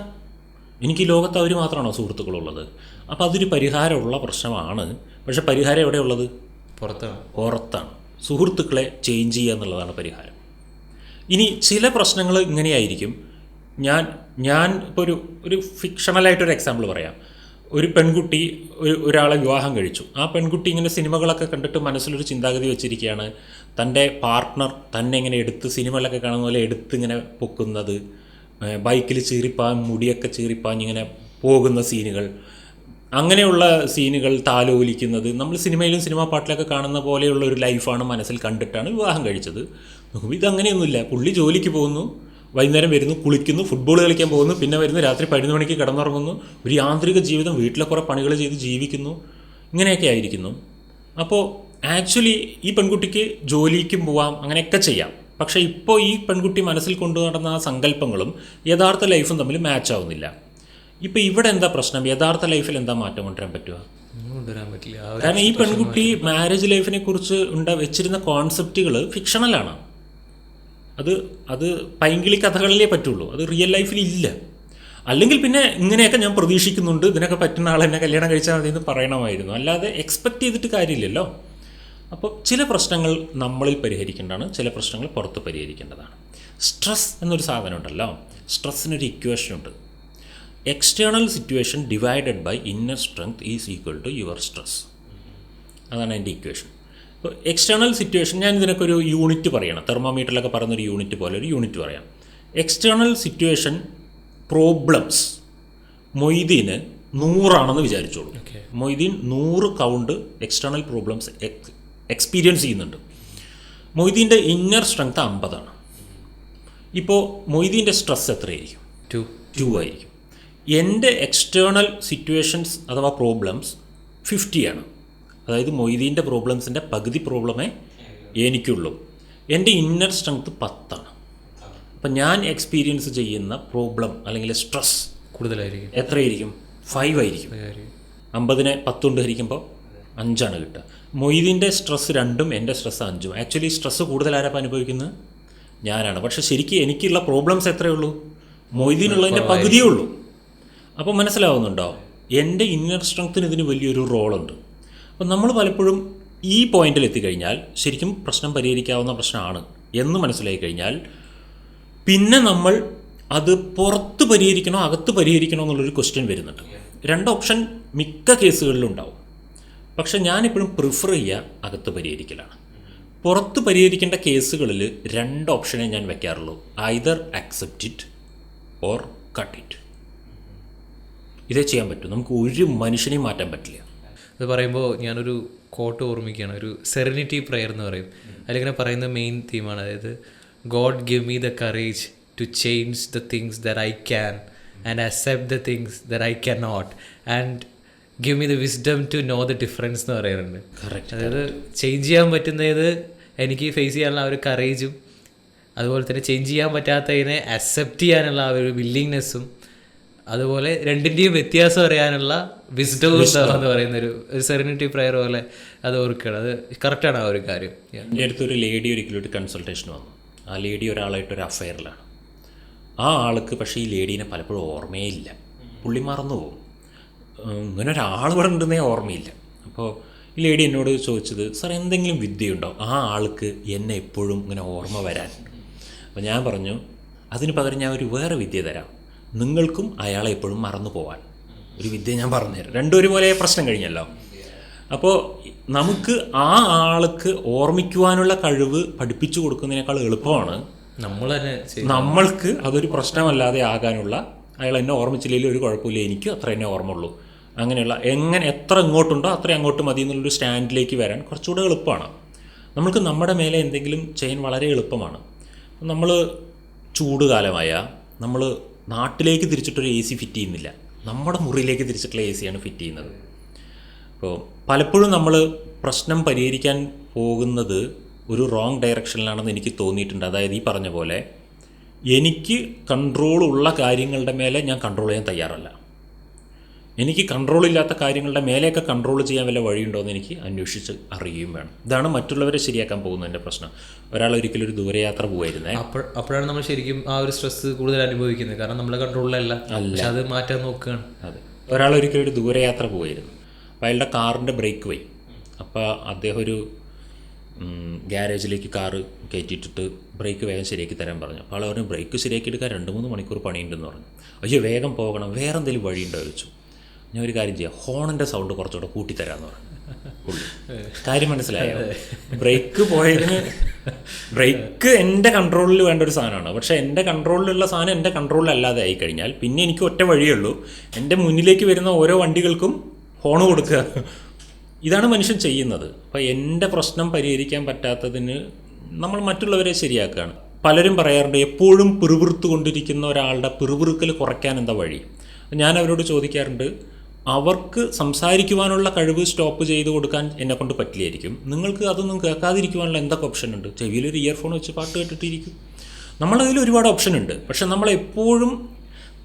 എനിക്ക് ഈ ലോകത്ത് അവർ മാത്രമാണോ സുഹൃത്തുക്കളുള്ളത്? അപ്പോൾ അതൊരു പരിഹാരമുള്ള പ്രശ്നമാണ്. പക്ഷെ പരിഹാരം എവിടെയുള്ളത്? പുറത്താണ്. സുഹൃത്തുക്കളെ ചേഞ്ച് ചെയ്യുക എന്നുള്ളതാണ് പരിഹാരം. ഇനി ചില പ്രശ്നങ്ങൾ ഇങ്ങനെയായിരിക്കും. ഞാൻ ഇപ്പോൾ ഒരു ഫിക്ഷണലായിട്ടൊരു എക്സാമ്പിൾ പറയാം. ഒരു പെൺകുട്ടി ഒരാളെ വിവാഹം കഴിച്ചു. ആ പെൺകുട്ടി ഇങ്ങനെ സിനിമകളൊക്കെ കണ്ടിട്ട് മനസ്സിലൊരു ചിന്താഗതി വെച്ചിരിക്കുകയാണ്, തൻ്റെ പാർട്ട്ണർ തന്നെ ഇങ്ങനെ എടുത്ത് സിനിമകളൊക്കെ കാണുന്ന പോലെ എടുത്ത് ഇങ്ങനെ പൊക്കുന്നത്, ബൈക്കിൽ മുടിയൊക്കെ ചീറിപ്പാഞ്ഞിങ്ങനെ പോകുന്ന സീനുകൾ, അങ്ങനെയുള്ള സീനുകൾ താലോലിക്കുന്നത് നമ്മൾ സിനിമയിലും സിനിമാ പാട്ടിലൊക്കെ കാണുന്ന പോലെയുള്ള ഒരു ലൈഫാണ് മനസ്സിൽ കണ്ടിട്ടാണ് വിവാഹം കഴിച്ചത്. ഇതങ്ങനെയൊന്നുമില്ല. പുള്ളി ജോലിക്ക് പോകുന്നു, വൈകുന്നേരം വരുന്നു, കുളിക്കുന്നു, ഫുട്ബോൾ കളിക്കാൻ പോകുന്നു, പിന്നെ വരുന്നു, രാത്രി 11 മണിക്ക് കിടന്നുറങ്ങുന്നു, ഒരു യാന്ത്രിക ജീവിതം, വീട്ടിലെ കുറേ പണികൾ ചെയ്ത് ജീവിക്കുന്നു, ഇങ്ങനെയൊക്കെ ആയിരിക്കുന്നു. അപ്പോൾ ആക്ച്വലി ഈ പെൺകുട്ടിക്ക് ജോലിക്കും പോവാം, അങ്ങനെയൊക്കെ ചെയ്യാം. പക്ഷേ ഇപ്പോൾ ഈ പെൺകുട്ടി മനസ്സിൽ കൊണ്ടു നടന്ന ആ സങ്കല്പങ്ങളും യഥാർത്ഥ ലൈഫും തമ്മിൽ മാച്ച് ആവുന്നില്ല. ഇപ്പോൾ ഇവിടെ എന്താ പ്രശ്നം? യഥാർത്ഥ ലൈഫിൽ എന്താ മാറ്റം കൊണ്ടുവരാൻ പറ്റുക? പറ്റില്ല. കാരണം ഈ പെൺകുട്ടി മാരേജ് ലൈഫിനെ കുറിച്ച് വെച്ചിരുന്ന കോൺസെപ്റ്റുകൾ ഫിക്ഷണലാണ്. അത് പൈങ്കിളി കഥകളിലേ പറ്റുള്ളൂ, അത് റിയൽ ലൈഫിൽ ഇല്ല. അല്ലെങ്കിൽ പിന്നെ ഇങ്ങനെയൊക്കെ ഞാൻ പ്രതീക്ഷിക്കുന്നുണ്ട്, ഇതിനൊക്കെ പറ്റുന്ന ആൾ എന്നെ കല്യാണം കഴിച്ചാൽ മതി എന്ന് പറയണമായിരുന്നു, അല്ലാതെ എക്സ്പെക്റ്റ് ചെയ്തിട്ട് കാര്യമില്ലല്ലോ. അപ്പോൾ ചില പ്രശ്നങ്ങൾ നമ്മളിൽ പരിഹരിക്കേണ്ടതാണ്, ചില പ്രശ്നങ്ങൾ പുറത്ത് പരിഹരിക്കേണ്ടതാണ്. സ്ട്രെസ് എന്നൊരു സാധനം ഉണ്ടല്ലോ, സ്ട്രെസ്സിനൊരു ഇക്വേഷനുണ്ട്. External situation divided by inner strength is equal to your stress. അതാണ് എൻ്റെ ഇക്വേഷൻ. ഇപ്പോൾ എക്സ്റ്റേണൽ സിറ്റുവേഷൻ, ഞാൻ ഇതിനൊക്കെ ഒരു യൂണിറ്റ് പറയണം, തെർമോമീറ്ററിലൊക്കെ പറയുന്നൊരു യൂണിറ്റ് പോലെ ഒരു യൂണിറ്റ് പറയാം. എക്സ്റ്റേണൽ സിറ്റുവേഷൻ പ്രോബ്ലംസ് മൊയ്തീന് 100 വിചാരിച്ചോളൂ. Moideen 100 count external problems experience ചെയ്യുന്നുണ്ട്. മൊയ്തീൻ്റെ ഇന്നർ സ്ട്രെങ്ത് 50. ഇപ്പോൾ മൊയ്തീൻ്റെ സ്ട്രെസ് എത്രയായിരിക്കും? 2 ആയിരിക്കും. എൻ്റെ എക്സ്റ്റേണൽ സിറ്റുവേഷൻസ് അഥവാ പ്രോബ്ലംസ് 50. അതായത് മൊയ്തീൻ്റെ പ്രോബ്ലംസിൻ്റെ പകുതി പ്രോബ്ലമേ എനിക്കുള്ളൂ. എൻ്റെ ഇന്നർ സ്ട്രെങ്ത് 10. അപ്പം ഞാൻ എക്സ്പീരിയൻസ് ചെയ്യുന്ന പ്രോബ്ലം അല്ലെങ്കിൽ സ്ട്രെസ് കൂടുതലായിരിക്കും. എത്രയായിരിക്കും? 5 ആയിരിക്കും. 50നെ 10 കൊണ്ട് ഹരിക്കുമ്പോൾ 5 കിട്ടുക. മൊയ്തീൻ്റെ സ്ട്രെസ് 2ഉം എൻ്റെ സ്ട്രെസ് 5ഉം. ആക്ച്വലി സ്ട്രെസ് കൂടുതൽ ആരപ്പം അനുഭവിക്കുന്നത്? ഞാനാണ്. പക്ഷേ ശരിക്കും എനിക്കുള്ള പ്രോബ്ലംസ് എത്രയേ ഉള്ളൂ? മൊയ്തീനുള്ളതിൻ്റെ പകുതിയേ ഉള്ളൂ. അപ്പോൾ മനസ്സിലാവുന്നുണ്ടോ? എൻ്റെ ഇന്നർ സ്ട്രെങ്ത്തിന് ഇതിന് വലിയൊരു റോളുണ്ട്. അപ്പം നമ്മൾ പലപ്പോഴും ഈ പോയിന്റിൽ എത്തിക്കഴിഞ്ഞാൽ ശരിക്കും പ്രശ്നം പരിഹരിക്കാവുന്ന പ്രശ്നമാണ് എന്ന് മനസ്സിലായി കഴിഞ്ഞാൽ പിന്നെ നമ്മൾ അത് പുറത്ത് പരിഹരിക്കണോ അകത്ത് പരിഹരിക്കണോ എന്നുള്ളൊരു ക്വസ്റ്റ്യൻ വരുന്നുണ്ട്. 2 ഓപ്ഷൻ മിക്ക കേസുകളിലും ഉണ്ടാവും. പക്ഷെ ഞാനിപ്പോഴും പ്രിഫർ ചെയ്യുക അകത്ത് പരിഹരിക്കലാണ്. പുറത്ത് പരിഹരിക്കേണ്ട കേസുകളിൽ 2 ഓപ്ഷനേ ഞാൻ വെക്കാറുള്ളൂ. Either accept it or cut it. ഇതേ ചെയ്യാൻ പറ്റും. നമുക്ക് ഒരു മനുഷ്യനെയും മാറ്റാൻ പറ്റില്ല. അത് പറയുമ്പോൾ ഞാനൊരു കോട്ട് ഓർമ്മിക്കുകയാണ്, ഒരു സെറനിറ്റി പ്രെയർ എന്ന് പറയും. അതിലിങ്ങനെ പറയുന്ന മെയിൻ തീമാണ്, അതായത് God give me the courage to change the things that I can and accept the things that I can not and give me the wisdom to know the difference എന്ന് പറയാറുണ്ട്. അതായത് change ചെയ്യാൻ പറ്റുന്നത് എനിക്ക് face ചെയ്യാനുള്ള ആ ഒരു കറേജും അതുപോലെ തന്നെ ചേഞ്ച് ചെയ്യാൻ പറ്റാത്തതിനെ അക്സെപ്റ്റ് ചെയ്യാനുള്ള ആ ഒരു വില്ലിങ്നെസ്സും അതുപോലെ രണ്ടിൻ്റെയും വ്യത്യാസം അറിയാനുള്ള വിസ്ഡവും എന്ന് പറയുന്ന ഒരു സെറനിറ്റി പ്രെയർ പോലെ അത് ഓർക്കുകയാണ്. അത് കറക്റ്റാണ് ആ ഒരു കാര്യം. എൻ്റെ അടുത്തൊരു ലേഡി ഒരിക്കലും ഒരു കൺസൾട്ടേഷൻ വന്നു. ആ ലേഡി ഒരാളായിട്ടൊരു അഫെയറിലാണ്. ആ ആൾക്ക് പക്ഷേ ഈ ലേഡീനെ പലപ്പോഴും ഓർമ്മയേ ഇല്ല. പുള്ളി മറന്നു പോകും. ഇങ്ങനെ ഒരാൾ ഇവിടെ ഉണ്ടെന്നേ ഓർമ്മയില്ല. അപ്പോൾ ഈ ലേഡി എന്നോട് ചോദിച്ചത്, സാർ എന്തെങ്കിലും വിദ്യയുണ്ടോ ആ ആൾക്ക് എന്നെ എപ്പോഴും ഇങ്ങനെ ഓർമ്മ വരാൻ? അപ്പോൾ ഞാൻ പറഞ്ഞു, അതിന് പകരം ഞാൻ ഒരു വേറെ വിദ്യ തരാം, നിങ്ങൾക്കും അയാളെ എപ്പോഴും മറന്നു പോകാൻ ഒരു വിദ്യ ഞാൻ പറഞ്ഞുതരാം. രണ്ടും ഒരുപോലെ പ്രശ്നം കഴിഞ്ഞല്ലോ. അപ്പോൾ നമുക്ക് ആ ആൾക്ക് ഓർമ്മിക്കുവാനുള്ള കഴിവ് പഠിപ്പിച്ചു കൊടുക്കുന്നതിനേക്കാൾ എളുപ്പമാണ് നമ്മൾക്ക് അതൊരു പ്രശ്നമല്ലാതെ ആകാനുള്ള, അയാൾ എന്നെ ഓർമ്മിച്ചില്ലെങ്കിൽ ഒരു കുഴപ്പമില്ല, എനിക്ക് അത്ര എന്നെ ഓർമ്മയുള്ളൂ, അങ്ങനെയുള്ള എത്ര ഇങ്ങോട്ടുണ്ടോ അത്ര അങ്ങോട്ട് മതി എന്നുള്ളൊരു സ്റ്റാൻഡിലേക്ക് വരാൻ കുറച്ചുകൂടെ എളുപ്പമാണ്. നമ്മൾക്ക് നമ്മുടെ മേലെ എന്തെങ്കിലും ചെയ്യാൻ വളരെ എളുപ്പമാണ്. നമ്മൾ ചൂട് കാലമായാൽ നമ്മൾ നാട്ടിലേക്ക് തിരിച്ചിട്ടൊരു AC ഫിറ്റ് ചെയ്യുന്നില്ല, നമ്മുടെ മുറിയിലേക്ക് തിരിച്ചിട്ടുള്ള AC ആണ് ഫിറ്റ് ചെയ്യുന്നത്. അപ്പോൾ പലപ്പോഴും നമ്മൾ പ്രശ്നം പരിഹരിക്കാൻ പോകുന്നത് ഒരു റോങ് ഡയറക്ഷനിലാണെന്ന് എനിക്ക് തോന്നിയിട്ടുണ്ട്. അതായത് ഈ പറഞ്ഞ പോലെ എനിക്ക് കൺട്രോളുള്ള കാര്യങ്ങളുടെ മേലെ ഞാൻ കൺട്രോൾ ചെയ്യാൻ തയ്യാറല്ല. എനിക്ക് കൺട്രോളില്ലാത്ത കാര്യങ്ങളുടെ മേലെയൊക്കെ കൺട്രോൾ ചെയ്യാൻ വല്ല വഴിയുണ്ടോ എന്ന് എനിക്ക് അന്വേഷിച്ച് അറിയുകയും വേണം. ഇതാണ് മറ്റുള്ളവരെ ശരിയാക്കാൻ പോകുന്നതിൻ്റെ പ്രശ്നം. ഒരാൾ ഒരിക്കലും ഒരു ദൂരയാത്ര പോകുമായിരുന്നേ, അപ്പോഴാണ് നമ്മൾ ശരിക്കും ആ ഒരു സ്ട്രെസ് കൂടുതൽ അനുഭവിക്കുന്നത്. കാരണം നമ്മുടെ കൺട്രോളിലല്ല, അത് മാറ്റാൻ നോക്കുകയാണ്. അതെ, ഒരാൾ ഒരിക്കലും ഒരു ദൂരയാത്ര പോകുമായിരുന്നു. അപ്പോൾ അയാളുടെ കാറിൻ്റെ ബ്രേക്ക് പോയി. അപ്പോൾ അദ്ദേഹം ഒരു ഗ്യാരേജിലേക്ക് കാറ് കയറ്റിയിട്ടിട്ട് ബ്രേക്ക് വേഗം ശരിയാക്കി തരാൻ പറഞ്ഞു. അപ്പോൾ ആൾ പറഞ്ഞു, ബ്രേക്ക് ശരിയാക്കി എടുക്കാൻ 2-3 മണിക്കൂർ പണിയുണ്ടെന്ന് പറഞ്ഞു. അയ്യോ വേഗം പോകണം, വേറെ എന്തെങ്കിലും വഴിയുണ്ടോ ചോദിച്ചു. ഞാൻ ഒരു കാര്യം ചെയ്യാം, ഹോണിൻ്റെ സൗണ്ട് കുറച്ചുകൂടെ കൂട്ടിത്തരാമെന്ന് പറഞ്ഞു. കാര്യം മനസ്സിലായോ? ബ്രേക്ക് പോയതിന് ബ്രേക്ക് എൻ്റെ കൺട്രോളിൽ വേണ്ട ഒരു സാധനമാണ്. പക്ഷേ എൻ്റെ കൺട്രോളിലുള്ള സാധനം എൻ്റെ കൺട്രോളിലല്ലാതെ ആയിക്കഴിഞ്ഞാൽ പിന്നെ എനിക്ക് ഒറ്റ വഴിയുള്ളൂ, എൻ്റെ മുന്നിലേക്ക് വരുന്ന ഓരോ വണ്ടികൾക്കും ഹോൺ കൊടുക്കുക. ഇതാണ് മനുഷ്യൻ ചെയ്യുന്നത്. അപ്പോൾ എൻ്റെ പ്രശ്നം പരിഹരിക്കാൻ പറ്റാത്തതിന് നമ്മൾ മറ്റുള്ളവരെ ശരിയാക്കുകയാണ്. പലരും പറയാറുണ്ട്, എപ്പോഴും പിറുപിറുത്തു കൊണ്ടിരിക്കുന്ന ഒരാളുടെ പിറുപിറുക്കൽ കുറയ്ക്കാൻ എന്താ വഴി? ഞാൻ അവരോട് ചോദിക്കാറുണ്ട്, അവർക്ക് സംസാരിക്കുവാനുള്ള കഴിവ് സ്റ്റോപ്പ് ചെയ്ത് കൊടുക്കാൻ എന്നെക്കൊണ്ട് പറ്റില്ലായിരിക്കും, നിങ്ങൾക്ക് അതൊന്നും കേൾക്കാതിരിക്കുവാനുള്ള എന്തൊക്കെ ഓപ്ഷൻ ഉണ്ട്? ചെവിയിലൊരു ഇയർഫോൺ വെച്ച് പാട്ട് കേട്ടിട്ടിരിക്കും. നമ്മളതിൽ ഒരുപാട് ഓപ്ഷൻ ഉണ്ട്. പക്ഷെ നമ്മളെപ്പോഴും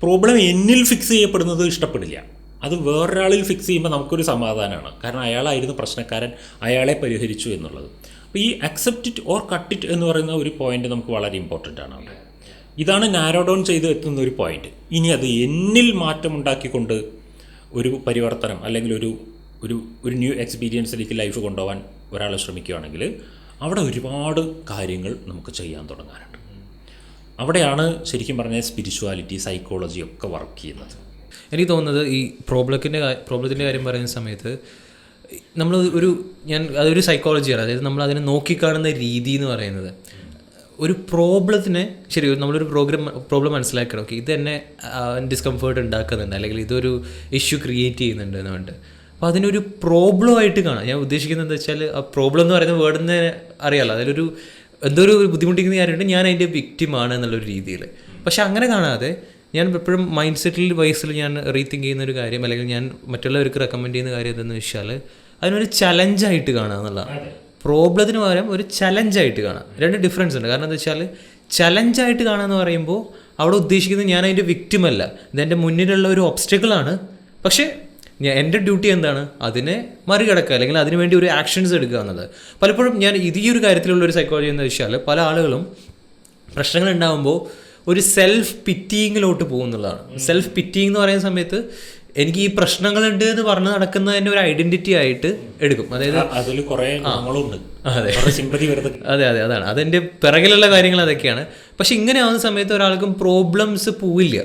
പ്രോബ്ലം എന്നിൽ ഫിക്സ് ചെയ്യപ്പെടുന്നത് ഇഷ്ടപ്പെടില്ല. അത് വേറൊരാളിൽ ഫിക്സ് ചെയ്യുമ്പോൾ നമുക്കൊരു സമാധാനമാണ്. കാരണം അയാളായിരുന്നു പ്രശ്നക്കാരൻ, അയാളെ പരിഹരിച്ചു എന്നുള്ളത്. അപ്പോൾ ഈ accept it or cut it എന്ന് പറയുന്ന ഒരു പോയിന്റ് നമുക്ക് വളരെ ഇമ്പോർട്ടൻ്റ് ആണ് അവിടെ. ഇതാണ് നാരോ ഡൗൺ ചെയ്ത് എത്തുന്ന ഒരു പോയിന്റ്. ഇനി അത് എന്നിൽ മാറ്റമുണ്ടാക്കിക്കൊണ്ട് ഒരു പരിവർത്തനം അല്ലെങ്കിൽ ഒരു ഒരു ഒരു ന്യൂ എക്സ്പീരിയൻസിലേക്ക് ലൈഫ് കൊണ്ടുപോകാൻ ഒരാൾ ശ്രമിക്കുകയാണെങ്കിൽ അവിടെ ഒരുപാട് കാര്യങ്ങൾ നമുക്ക് ചെയ്യാൻ തുടങ്ങാനുണ്ട്. അവിടെയാണ് ശരിക്കും പറഞ്ഞാൽ സ്പിരിച്വാലിറ്റി, സൈക്കോളജി ഒക്കെ വർക്ക് ചെയ്യുന്നത്. എനിക്ക് തോന്നുന്നത് ഈ പ്രോബ്ലത്തിൻ്റെ കാര്യം പറയുന്ന സമയത്ത് നമ്മൾ അതൊരു സൈക്കോളജിയാണ്. അതായത് നമ്മൾ അതിനെ നോക്കിക്കാണുന്ന രീതി എന്ന് പറയുന്നത് ഒരു പ്രോബ്ലത്തിനെ ശരി നമ്മളൊരു പ്രോബ്ലം മനസ്സിലാക്കണം. ഓക്കെ, ഇത് തന്നെ ഡിസ്കംഫേർട്ട് ഉണ്ടാക്കുന്നുണ്ട് അല്ലെങ്കിൽ ഇതൊരു ഇഷ്യൂ ക്രിയേറ്റ് ചെയ്യുന്നുണ്ട് എന്ന് പറഞ്ഞിട്ട് അപ്പോൾ അതിനൊരു പ്രോബ്ലമായിട്ട് കാണാം. ഞാൻ ഉദ്ദേശിക്കുന്നത് എന്താ വെച്ചാൽ ആ പ്രോബ്ലം എന്ന് പറയുന്ന വേർഡിന് അറിയാമല്ലോ, അതിലൊരു എന്തോ ഒരു ബുദ്ധിമുട്ടിക്കുന്ന കാര്യമുണ്ട്, ഞാൻ അതിൻ്റെ വിക്റ്റിമാണ് എന്നുള്ളൊരു രീതിയിൽ. പക്ഷെ അങ്ങനെ കാണാതെ ഞാൻ എപ്പോഴും മൈൻഡ് സെറ്റിൽ വൈസിൽ ഞാൻ റീതിങ്ക് ചെയ്യുന്ന ഒരു കാര്യം അല്ലെങ്കിൽ ഞാൻ മറ്റുള്ളവർക്ക് റെക്കമെൻഡ് ചെയ്യുന്ന കാര്യം എന്തെന്ന് വെച്ചാൽ അതിനൊരു ചലഞ്ചായിട്ട് കാണുക എന്നുള്ളതാണ്. പ്രോബ്ലത്തിന് പകരം ഒരു ചലഞ്ചായിട്ട് കാണാം. രണ്ട് ഡിഫറൻസ് ഉണ്ട്. കാരണം എന്താ വെച്ചാൽ ചലഞ്ചായിട്ട് കാണുക എന്ന് പറയുമ്പോൾ അവിടെ ഉദ്ദേശിക്കുന്നത് ഞാൻ അതിൻ്റെ വിക്റ്റിമല്ല, ഇതെൻ്റെ മുന്നിലുള്ള ഒരു ഒബ്സ്റ്റക്കിളാണ്. പക്ഷേ എൻ്റെ ഡ്യൂട്ടി എന്താണ്, അതിനെ മറികടക്കുക അല്ലെങ്കിൽ അതിനു വേണ്ടി ഒരു ആക്ഷൻസ് എടുക്കുക എന്നത്. പലപ്പോഴും ഞാൻ ഈ ഒരു കാര്യത്തിലുള്ള ഒരു സൈക്കോളജി എന്ന് വെച്ചാൽ പല ആളുകളും പ്രശ്നങ്ങൾ ഉണ്ടാകുമ്പോൾ ഒരു സെൽഫ് പിറ്റിയിങ്ങിലോട്ട് പോകുന്നുള്ളതാണ്. സെൽഫ് പിറ്റിയിങ് എന്ന് പറയുന്ന സമയത്ത് എനിക്ക് ഈ പ്രശ്നങ്ങളുണ്ട് എന്ന് പറഞ്ഞ് നടക്കുന്നതിൻ്റെ ഒരു ഐഡന്റിറ്റി ആയിട്ട് എടുക്കും. അതായത് അതിൽ കുറേ അതെ അതാണ് അതിൻ്റെ പിറകിലുള്ള കാര്യങ്ങൾ അതൊക്കെയാണ്. പക്ഷെ ഇങ്ങനെ ആവുന്ന സമയത്ത് ഒരാൾക്കും പ്രോബ്ലംസ് പോവില്ല.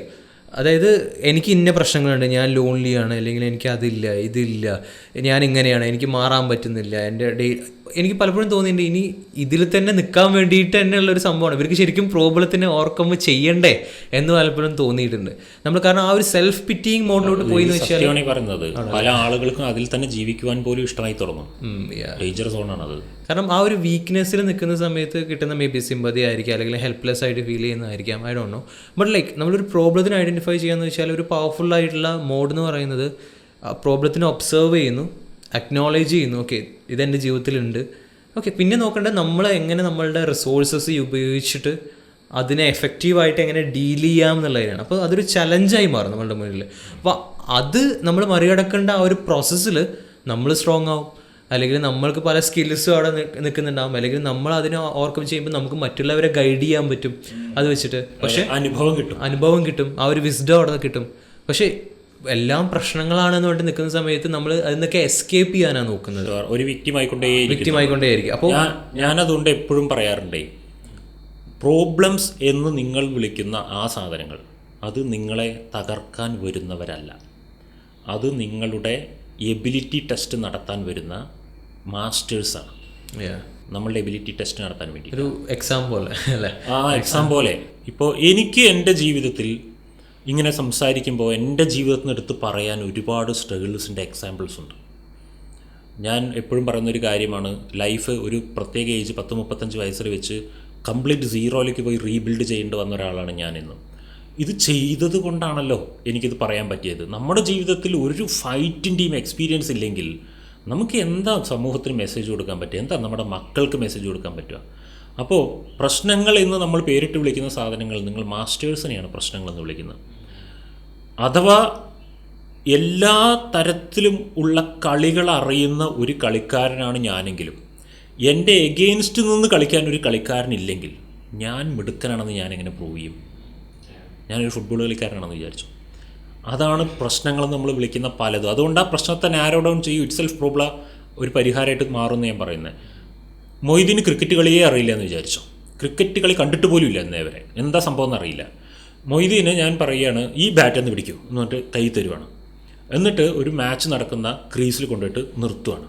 അതായത് എനിക്ക് ഇന്ന പ്രശ്നങ്ങളുണ്ട്, ഞാൻ ലോൺലിയാണ്, അല്ലെങ്കിൽ എനിക്ക് അതില്ല ഇതില്ല, ഞാൻ ഇങ്ങനെയാണ്, എനിക്ക് മാറാൻ പറ്റുന്നില്ല, എനിക്ക് പലപ്പോഴും തോന്നിയിട്ടുണ്ട് ഇനി ഇതിൽ തന്നെ നിൽക്കാൻ വേണ്ടിയിട്ട് തന്നെ ഉള്ളൊരു സംഭവമാണ്. ഇവർക്ക് ശരിക്കും പ്രോബ്ലത്തിനെ ഓവർകം ചെയ്യണ്ടേ എന്ന് പലപ്പോഴും തോന്നിയിട്ടുണ്ട് നമ്മൾ. കാരണം ആ ഒരു സെൽഫ് പിറ്റിയിങ് മോഡിലോട്ട് പോയി എന്ന് വെച്ചാൽ പറയുന്നത് പല ആളുകൾക്കും അതിൽ തന്നെ ജീവിക്കുവാൻ പോലും ഇഷ്ടമായി തുടങ്ങും. ഡേഞ്ചർ സോണാണത്. കാരണം ആ ഒരു വീക്ക്നെസ്സിൽ നിൽക്കുന്ന സമയത്ത് കിട്ടുന്ന മേ ബി സിമ്പതി ആയിരിക്കും അല്ലെങ്കിൽ ഹെൽപ്ലെസ് ആയിട്ട് ഫീൽ ചെയ്യുന്നതായിരിക്കാം, I don't know. But like നമ്മളൊരു പ്രോബ്ലത്തിന് ഐഡൻറ്റിഫൈ ചെയ്യാന്ന് വെച്ചാൽ ഒരു പവർഫുൾ ആയിട്ടുള്ള മോഡ് എന്ന് പറയുന്നത് ആ പ്രോബ്ലത്തിനെ ഒബ്സർവ് ചെയ്യുന്നു, അക്നോളേജ് ചെയ്യുന്നു, ഓക്കെ ഇതെൻ്റെ ജീവിതത്തിലുണ്ട്, ഓക്കെ പിന്നെ നോക്കേണ്ടത് നമ്മൾ എങ്ങനെ നമ്മളുടെ റിസോഴ്സസ് ഉപയോഗിച്ചിട്ട് അതിനെ എഫക്റ്റീവായിട്ട് എങ്ങനെ ഡീൽ ചെയ്യാം എന്നുള്ളതിനാണ്. അപ്പോൾ അതൊരു ചലഞ്ചായി മാറും നമ്മളുടെ മുന്നിൽ. അപ്പോൾ അത് നമ്മൾ മറികടക്കേണ്ട ആ ഒരു പ്രോസസ്സിൽ നമ്മൾ സ്ട്രോങ് ആവും, അല്ലെങ്കിൽ നമ്മൾക്ക് പല സ്കിൽസും അവിടെ നിൽക്കുന്നുണ്ടാവും, അല്ലെങ്കിൽ നമ്മൾ അതിനെ ഓവർകം ചെയ്യുമ്പോൾ നമുക്ക് മറ്റുള്ളവരെ ഗൈഡ് ചെയ്യാൻ പറ്റും അത് വെച്ചിട്ട്. പക്ഷേ അനുഭവം കിട്ടും, ആ ഒരു വിസ്ഡം അവിടെ കിട്ടും. പക്ഷേ എല്ലാം പ്രശ്നങ്ങളാണെന്ന് പറഞ്ഞിട്ട് നിൽക്കുന്ന സമയത്ത് നമ്മൾ അതിനൊക്കെ എസ്കേപ്പ് ചെയ്യാനാണ് നോക്കുന്നത്, ഒരു വിക്റ്റിമായിക്കൊണ്ടേയിരിക്കും. അപ്പോൾ ഞാനതുകൊണ്ട് എപ്പോഴും പറയാറുണ്ടേ, പ്രോബ്ലംസ് എന്ന് നിങ്ങൾ വിളിക്കുന്ന ആ സാധനങ്ങൾ അത് നിങ്ങളെ തകർക്കാൻ വരുന്നവരല്ല, അത് നിങ്ങളുടെ എബിലിറ്റി ടെസ്റ്റ് നടത്താൻ വരുന്ന മാസ്റ്റേഴ്സാണ്. നമ്മളുടെ എബിലിറ്റി ടെസ്റ്റ് നടത്താൻ വേണ്ടി ഒരു എക്സാം പോലെ അല്ലേ? ആ എക്സാം പോലെ. ഇപ്പോൾ എനിക്ക് എൻ്റെ ജീവിതത്തിൽ ഇങ്ങനെ സംസാരിക്കുമ്പോൾ എൻ്റെ ജീവിതത്തിൽ നിന്ന് എടുത്ത് പറയാൻ ഒരുപാട് സ്ട്രഗിൾസിൻ്റെ എക്സാമ്പിൾസ് ഉണ്ട്. ഞാൻ എപ്പോഴും പറയുന്നൊരു കാര്യമാണ്, ലൈഫ് ഒരു പ്രത്യേക ഏജ് 10-35 വയസ്സിൽ വെച്ച് കംപ്ലീറ്റ് സീറോയിലേക്ക് പോയി റീബിൽഡ് ചെയ്യേണ്ടി വന്ന ഒരാളാണ് ഞാനിന്നും. ഇത് ചെയ്തത് കൊണ്ടാണല്ലോ എനിക്കിത് പറയാൻ പറ്റിയത്. നമ്മുടെ ജീവിതത്തിൽ ഒരു ഫൈറ്റിൻ്റെയും എക്സ്പീരിയൻസ് ഇല്ലെങ്കിൽ നമുക്ക് എന്താ സമൂഹത്തിന് മെസ്സേജ് കൊടുക്കാൻ പറ്റുക, എന്താ നമ്മുടെ മക്കൾക്ക് മെസ്സേജ് കൊടുക്കാൻ പറ്റുക? അപ്പോൾ പ്രശ്നങ്ങൾ എന്ന് നമ്മൾ പേരിട്ട് വിളിക്കുന്ന സാധനങ്ങൾ, നിങ്ങൾ മാസ്റ്റേഴ്സിനെയാണ് പ്രശ്നങ്ങളെന്ന് വിളിക്കുന്നത്. അഥവാ എല്ലാ തരത്തിലും ഉള്ള കളികൾ അറിയുന്ന ഒരു കളിക്കാരനാണ് ഞാനെങ്കിലും എൻ്റെ എഗെയിൻസ്റ്റ് നിന്ന് കളിക്കാൻ ഒരു കളിക്കാരനില്ലെങ്കിൽ ഞാൻ മിടുക്കനാണെന്ന് ഞാനെങ്ങനെ പ്രൂവ് ചെയ്യും? ഞാനൊരു ഫുട്ബോൾ കളിക്കാരനാണെന്ന് വിചാരിച്ചു. അതാണ് പ്രശ്നങ്ങളെന്ന് നമ്മൾ വിളിക്കുന്ന പലതും. അതുകൊണ്ട് ആ പ്രശ്നത്തെ നാരോ ഡൗൺ ചെയ്യും, ഇറ്റ് സെൽഫ് പ്രോബ്ലം ഒരു പരിഹാരമായിട്ട് മാറുമെന്ന് ഞാൻ പറയുന്നത്. മൊയ്തീന് ക്രിക്കറ്റ് കളിയേ അറിയില്ല എന്ന് വിചാരിച്ചു. ക്രിക്കറ്റ് കളി കണ്ടിട്ട് പോലും ഇല്ല എന്നേ വരെ, എന്താ സംഭവം എന്നറിയില്ല. മൊയ്തീന് ഞാൻ പറയുകയാണ് ഈ ബാറ്റ് ഒന്ന് പിടിക്കൂ എന്ന് പറഞ്ഞിട്ട് കൈ തരുവാണ്. എന്നിട്ട് ഒരു മാച്ച് നടക്കുന്ന ക്രീസിൽ കൊണ്ടുപോയിട്ട് നിർത്തുവാണ്.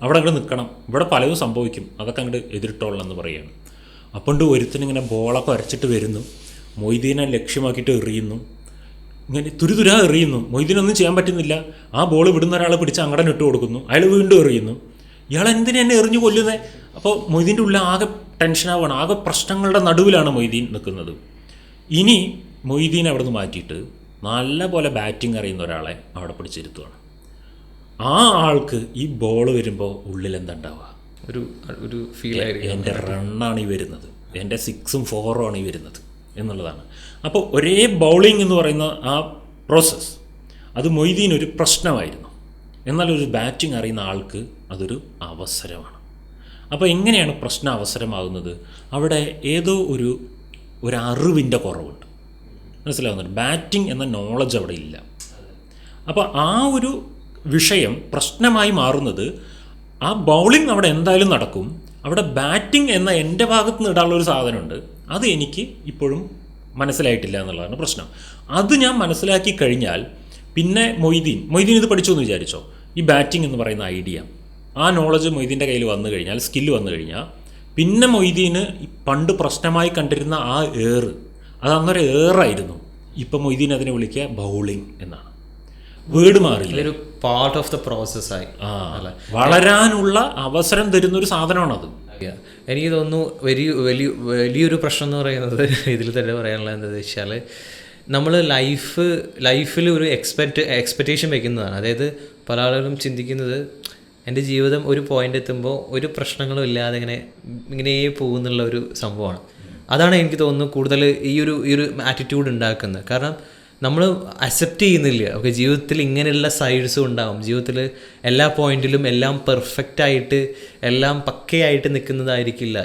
അവിടെ അങ്ങോട്ട് നിൽക്കണം, ഇവിടെ പലതും സംഭവിക്കും, അതൊക്കെ അങ്ങോട്ട് എതിരിട്ടോളണം എന്ന് പറയുകയാണ്. അപ്പോണ്ട് ഒരുത്തനിങ്ങനെ ബോളൊക്കെ വരച്ചിട്ട് വരുന്നു, മൊയ്തീനെ ലക്ഷ്യമാക്കിയിട്ട് എറിയുന്നു, ഇങ്ങനെ തുരുതുരാ എറിയുന്നു. മൊയ്തീനൊന്നും ചെയ്യാൻ പറ്റുന്നില്ല. ആ ബോൾ വിടുന്ന ഒരാളെ പിടിച്ച് അങ്ങടൻ ഇട്ട് കൊടുക്കുന്നു, അയാൾ വീണ്ടും എറിയുന്നു. ഇയാൾ എന്തിനാ എന്നെ എറിഞ്ഞു കൊല്ലുന്നത്? അപ്പോൾ മൊയ്തീൻ്റെ ഉള്ളിൽ ആകെ ടെൻഷനാവുകയാണ്, ആകെ പ്രശ്നങ്ങളുടെ നടുവിലാണ് മൊയ്തീൻ നിൽക്കുന്നത്. ഇനി മൊയ്തീൻ അവിടെ നിന്ന് മാറ്റിയിട്ട് നല്ല പോലെ ബാറ്റിംഗ് അറിയുന്ന ഒരാളെ അവിടെ പിടിച്ചിരുത്തുകയാണ്. ആ ആൾക്ക് ഈ ബോൾ വരുമ്പോൾ ഉള്ളിൽ എന്താ ഉണ്ടാവുക? ഒരു ഫീൽ ആയിരിക്കും, എൻ്റെ റണ്ണാണ് ഈ വരുന്നത്, എൻ്റെ 6ഉം 4ഉം ആണ് ഈ വരുന്നത് എന്നുള്ളതാണ്. അപ്പോൾ ഒരേ ബൗളിംഗ് എന്ന് പറയുന്ന ആ പ്രോസസ്സ് അത് മൊയ്തീനൊരു പ്രശ്നമായിരുന്നു. എന്നാൽ ഒരു ബാറ്റിംഗ് അറിയുന്ന ആൾക്ക് അതൊരു അവസരമാണ്. അപ്പോൾ എങ്ങനെയാണ് പ്രശ്നം അവസരമാകുന്നത്? അവിടെ ഏതോ ഒരു അറിവിൻ്റെ കുറവുണ്ട്, മനസ്സിലാവുന്നുണ്ട്. ബാറ്റിംഗ് എന്ന നോളജ് അവിടെ ഇല്ല. അപ്പോൾ ആ ഒരു വിഷയം പ്രശ്നമായി മാറുന്നത്, ആ ബൗളിംഗ് അവിടെ എന്തായാലും നടക്കും, അവിടെ ബാറ്റിംഗ് എന്ന എൻ്റെ ഭാഗത്ത് നിന്ന് ഇടാനുള്ളൊരു സാധനമുണ്ട്, അത് എനിക്ക് ഇപ്പോഴും മനസ്സിലായിട്ടില്ല എന്നുള്ളതാണ് പ്രശ്നം. അത് ഞാൻ മനസ്സിലാക്കി കഴിഞ്ഞാൽ പിന്നെ മൊയ്തീൻ ഇത് പഠിച്ചു എന്ന് വിചാരിച്ചോ, ഈ ബാറ്റിംഗ് എന്ന് പറയുന്ന ഐഡിയ, ആ നോളജ് മൊയ്തീൻ്റെ കയ്യിൽ വന്നു കഴിഞ്ഞാൽ, സ്കില്ല് വന്നു കഴിഞ്ഞാൽ, പിന്നെ മൊയ്തീന് പണ്ട് പ്രശ്നമായി കണ്ടിരുന്ന ആ അത് അന്നൊരു ഏറായിരുന്നു. ഇപ്പം മൊയ്തീൻ അതിനെ വിളിക്കുക ബൗളിംഗ് എന്നാണ്. വേർഡ് മാറില്ല, ഒരു പാർട്ട് ഓഫ് ദ പ്രോസസ്സായി വളരാനുള്ള അവസരം തരുന്നൊരു സാധനമാണത്. എനിക്ക് തോന്നുന്നു വലിയൊരു പ്രശ്നം എന്ന് പറയുന്നത് ഇതിൽ തന്നെ പറയാനുള്ളത് എന്താണെന്ന് വെച്ചാൽ, നമ്മൾ ലൈഫിൽ ഒരു എക്സ്പെക്റ്റേഷൻ വയ്ക്കുന്നതാണ്. അതായത് പല ആളുകളും ചിന്തിക്കുന്നത്, എൻ്റെ ജീവിതം ഒരു പോയിന്റ് എത്തുമ്പോൾ ഒരു പ്രശ്നങ്ങളും ഇല്ലാതെ ഇങ്ങനെ പോകുന്നുള്ള ഒരു സംഭവമാണ്. അതാണ് എനിക്ക് തോന്നുന്നു കൂടുതൽ ഈ ഒരു ആറ്റിറ്റ്യൂഡ് ഉണ്ടാക്കുന്നത്. കാരണം നമ്മൾ അക്സെപ്റ്റ് ചെയ്യുന്നില്ല, ഓക്കെ, ജീവിതത്തിൽ ഇങ്ങനെയുള്ള സൈഡ്സും ഉണ്ടാവും. ജീവിതത്തിൽ എല്ലാ പോയിന്റിലും എല്ലാം പെർഫെക്റ്റായിട്ട് എല്ലാം പക്കയായിട്ട് നിൽക്കുന്നതായിരിക്കില്ല.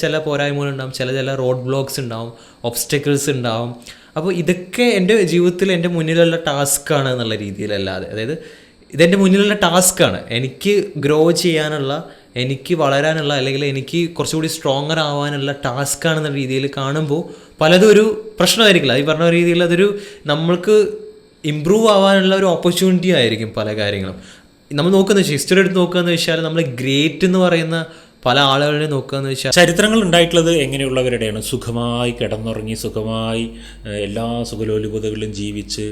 ചില പോരായ്മകളുണ്ടാവും, ചില റോഡ് ബ്ലോക്സ് ഉണ്ടാവും, ഒബ്സ്റ്റക്കിൾസ് ഉണ്ടാവും. അപ്പോൾ ഇതൊക്കെ എൻ്റെ ജീവിതത്തിൽ എൻ്റെ മുന്നിലുള്ള ടാസ്ക്കാണ് എന്നുള്ള രീതിയിലല്ലാതെ, അതായത് ഇതെൻ്റെ മുന്നിലുള്ള ടാസ്ക്കാണ്, എനിക്ക് ഗ്രോ ചെയ്യാനുള്ള, എനിക്ക് വളരാനുള്ള, അല്ലെങ്കിൽ എനിക്ക് കുറച്ചുകൂടി സ്ട്രോങ്ങർ ആവാനുള്ള ടാസ്ക്കാണെന്ന രീതിയിൽ കാണുമ്പോൾ പലതും ഒരു പ്രശ്നമായിരിക്കില്ല. ഈ പറഞ്ഞ രീതിയിൽ അതൊരു നമ്മൾക്ക് ഇമ്പ്രൂവ് ആവാനുള്ള ഒരു ഓപ്പർച്യൂണിറ്റി ആയിരിക്കും പല കാര്യങ്ങളും. നമ്മൾ നോക്കുന്ന ഹിസ്റ്ററി എടുത്ത് നോക്കുകയെന്ന് വെച്ചാൽ, നമ്മൾ ഗ്രേറ്റ് എന്ന് പറയുന്ന പല ആളുകളെ നോക്കുകയെന്ന് വെച്ചാൽ, ചരിത്രങ്ങൾ ഉണ്ടായിട്ടുള്ളത് എങ്ങനെയുള്ളവരുടെയാണ്? സുഖമായി കിടന്നുറങ്ങി, സുഖമായി എല്ലാ സുഖലോലുപതകളിലും ജീവിച്ച്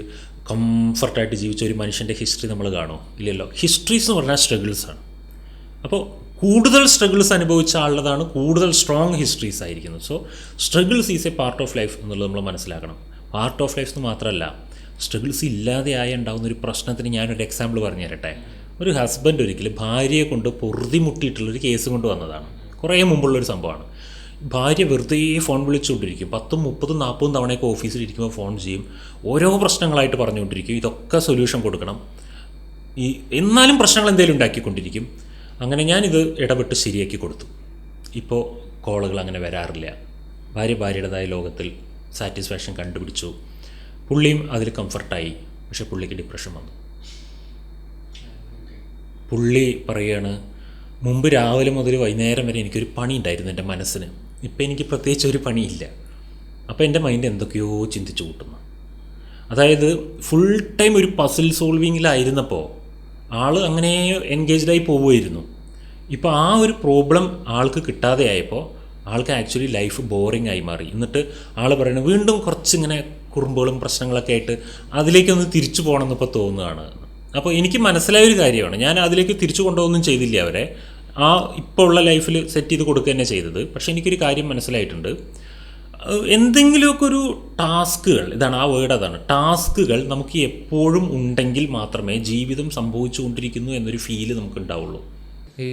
കംഫർട്ടായിട്ട് ജീവിച്ച ഒരു മനുഷ്യൻ്റെ ഹിസ്റ്ററി നമ്മൾ കാണുമോ? ഇല്ലല്ലോ. ഹിസ്റ്ററീസ് എന്ന് പറഞ്ഞാൽ സ്ട്രഗിൾസാണ്. അപ്പോൾ കൂടുതൽ സ്ട്രഗിൾസ് അനുഭവിച്ച ആളുള്ളതാണ് കൂടുതൽ സ്ട്രോങ് ഹിസ്റ്ററീസ് ആയിരിക്കുന്നത്. So struggles is A part of life എന്നുള്ളത് നമ്മൾ മനസ്സിലാക്കണം. പാർട്ട് ഓഫ് ലൈഫ് എന്ന് മാത്രമല്ല, സ്ട്രഗിൾസ് ഇല്ലാതെയായി ഉണ്ടാകുന്ന ഒരു പ്രശ്നത്തിന് ഞാനൊരു എക്സാമ്പിൾ പറഞ്ഞു തരട്ടെ. ഒരു ഹസ്ബൻഡ് ഒരിക്കലും ഭാര്യയെ കൊണ്ട് പൊറുതിമുട്ടിയിട്ടുള്ളൊരു കേസ് കൊണ്ട് വന്നതാണ്. കുറേ മുമ്പുള്ളൊരു സംഭവമാണ്. ഭാര്യ വെറുതെ ഫോൺ വിളിച്ചുകൊണ്ടിരിക്കും. 10, 30, 40 തവണയൊക്കെ ഓഫീസിലിരിക്കുമ്പോൾ ഫോൺ ചെയ്യും. ഓരോ പ്രശ്നങ്ങളായിട്ട് പറഞ്ഞുകൊണ്ടിരിക്കും. ഇതൊക്കെ സൊല്യൂഷൻ കൊടുക്കണം. എന്നാലും പ്രശ്നങ്ങൾ എന്തെങ്കിലും ഉണ്ടാക്കിക്കൊണ്ടിരിക്കും. അങ്ങനെ ഞാനിത് ഇടപെട്ട് ശരിയാക്കി കൊടുത്തു. ഇപ്പോൾ കോളുകൾ അങ്ങനെ വരാറില്ല. ഭാര്യയുടേതായ ലോകത്തിൽ സാറ്റിസ്ഫാക്ഷൻ കണ്ടുപിടിച്ചു. പുള്ളിയും അതിൽ കംഫർട്ടായി. പക്ഷേ പുള്ളിക്ക് ഡിപ്രഷൻ വന്നു. പുള്ളി പറയുകയാണ്, മുമ്പ് രാവിലെ മുതൽ വൈകുന്നേരം വരെ എനിക്കൊരു പണി ഉണ്ടായിരുന്നു എൻ്റെ മനസ്സിന്. ഇപ്പം എനിക്ക് പ്രത്യേകിച്ച് ഒരു പണിയില്ല. അപ്പോൾ എൻ്റെ മൈൻഡ് എന്തൊക്കെയോ ചിന്തിച്ചു കൂട്ടുന്നു. അതായത് ഫുൾ ടൈം ഒരു പസിൽ സോൾവിങ്ങിലായിരുന്നപ്പോൾ ആൾ അങ്ങനെ എൻഗേജ്ഡായി പോവുമായിരുന്നു. ഇപ്പോൾ ആ ഒരു പ്രോബ്ലം ആൾക്ക് കിട്ടാതെ ആയപ്പോൾ ആൾക്ക് ആക്ച്വലി ലൈഫ് ബോറിംഗ് ആയി മാറി. എന്നിട്ട് ആൾ പറയുന്നത് വീണ്ടും കുറച്ചിങ്ങനെ കുറുമ്പുകളും പ്രശ്നങ്ങളൊക്കെ ആയിട്ട് അതിലേക്കൊന്ന് തിരിച്ചു പോകണമെന്നിപ്പോൾ തോന്നുകയാണ്. അപ്പോൾ എനിക്ക് മനസ്സിലായൊരു കാര്യമാണ്, ഞാൻ അതിലേക്ക് തിരിച്ചു കൊണ്ടുപോകുന്നും ചെയ്തില്ല അവരെ. ആ ഇപ്പോൾ ഉള്ള ലൈഫിൽ സെറ്റ് ചെയ്ത് കൊടുക്കുക തന്നെ ചെയ്തത്. പക്ഷേ എനിക്കൊരു കാര്യം മനസ്സിലായിട്ടുണ്ട്, എന്തെങ്കിലുമൊക്കെ ഒരു ടാസ്കുകൾ, ഇതാണ് ആ വേർഡ്, അതാണ് ടാസ്കുകൾ നമുക്ക് എപ്പോഴും ഉണ്ടെങ്കിൽ മാത്രമേ ജീവിതം സംഭവിച്ചുകൊണ്ടിരിക്കുന്നു എന്നൊരു ഫീല് നമുക്ക് ഉണ്ടാവുള്ളൂ. ഈ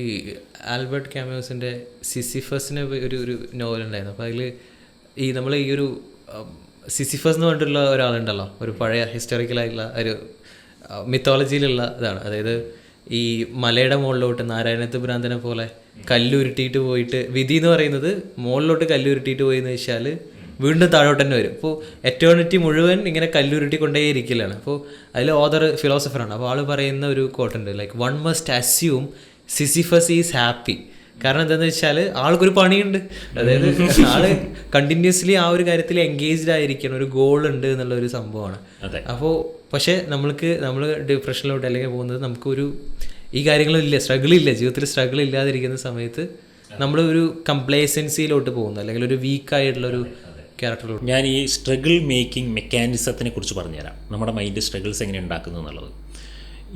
ആൽബർട്ട് ക്യാമ്യൂസിൻ്റെ സിസിഫസിന് ഒരു നോവലുണ്ടായിരുന്നു. അപ്പോൾ അതിൽ നമ്മൾ ഈ ഒരു സിസിഫസ് എന്ന് പറഞ്ഞിട്ടുള്ള ഒരാളുണ്ടല്ലോ, ഒരു പഴയ ഹിസ്റ്റോറിക്കലായിട്ടുള്ള ഒരു മിത്തോളജിയിലുള്ള ഇതാണ്. അതായത് ഈ മലയുടെ മുകളിലോട്ട് നാരായണത്ത് ഭ്രാന്തനെ പോലെ കല്ലുരുട്ടിയിട്ട് പോയിട്ട്, വിധി എന്ന് പറയുന്നത് മുകളിലോട്ട് കല്ലുരുട്ടിയിട്ട് പോയി എന്ന് വെച്ചാൽ വീണ്ടും താഴോട്ട് തന്നെ വരും. അപ്പോൾ എറ്റേണിറ്റി മുഴുവൻ ഇങ്ങനെ കല്ലുരുട്ടി കൊണ്ടേ ഇരിക്കലാണ്. അപ്പോൾ അതിൽ ഓതർ ഫിലോസഫറാണ്. അപ്പോൾ ആൾ പറയുന്ന ഒരു കോട്ടുണ്ട്, like one must assume Sisyphus is happy. കാരണം എന്താണെന്ന് വെച്ചാൽ ആൾക്കൊരു പണിയുണ്ട്. അതായത് ആള് കണ്ടിന്യൂസ്ലി ആ ഒരു കാര്യത്തിൽ എൻഗേജ്ഡ് ആയിരിക്കണം, ഒരു ഗോൾ ഉണ്ട് എന്നുള്ള ഒരു സംഭവമാണ്. അപ്പോൾ പക്ഷേ നമ്മൾ ഡിപ്രഷനിലോട്ട് അല്ലെങ്കിൽ പോകുന്നത് നമുക്കൊരു ഈ കാര്യങ്ങളില്ല, സ്ട്രഗിളില്ല, ജീവിതത്തിൽ സ്ട്രഗിൾ ഇല്ലാതിരിക്കുന്ന സമയത്ത് നമ്മൾ ഒരു കംപ്ലേസൻസിയിലോട്ട് പോകുന്നു, അല്ലെങ്കിൽ ഒരു വീക്കായിട്ടുള്ളൊരു ക്യാരക്ടറിലോട്ട്. ഞാൻ ഈ സ്ട്രഗിൾ മേക്കിംഗ് മെക്കാനിസത്തിനെ കുറിച്ച് പറഞ്ഞുതരാം, നമ്മുടെ മൈൻഡ് സ്ട്രഗിൾസ് എങ്ങനെ ഉണ്ടാക്കുന്നു എന്നുള്ളത്.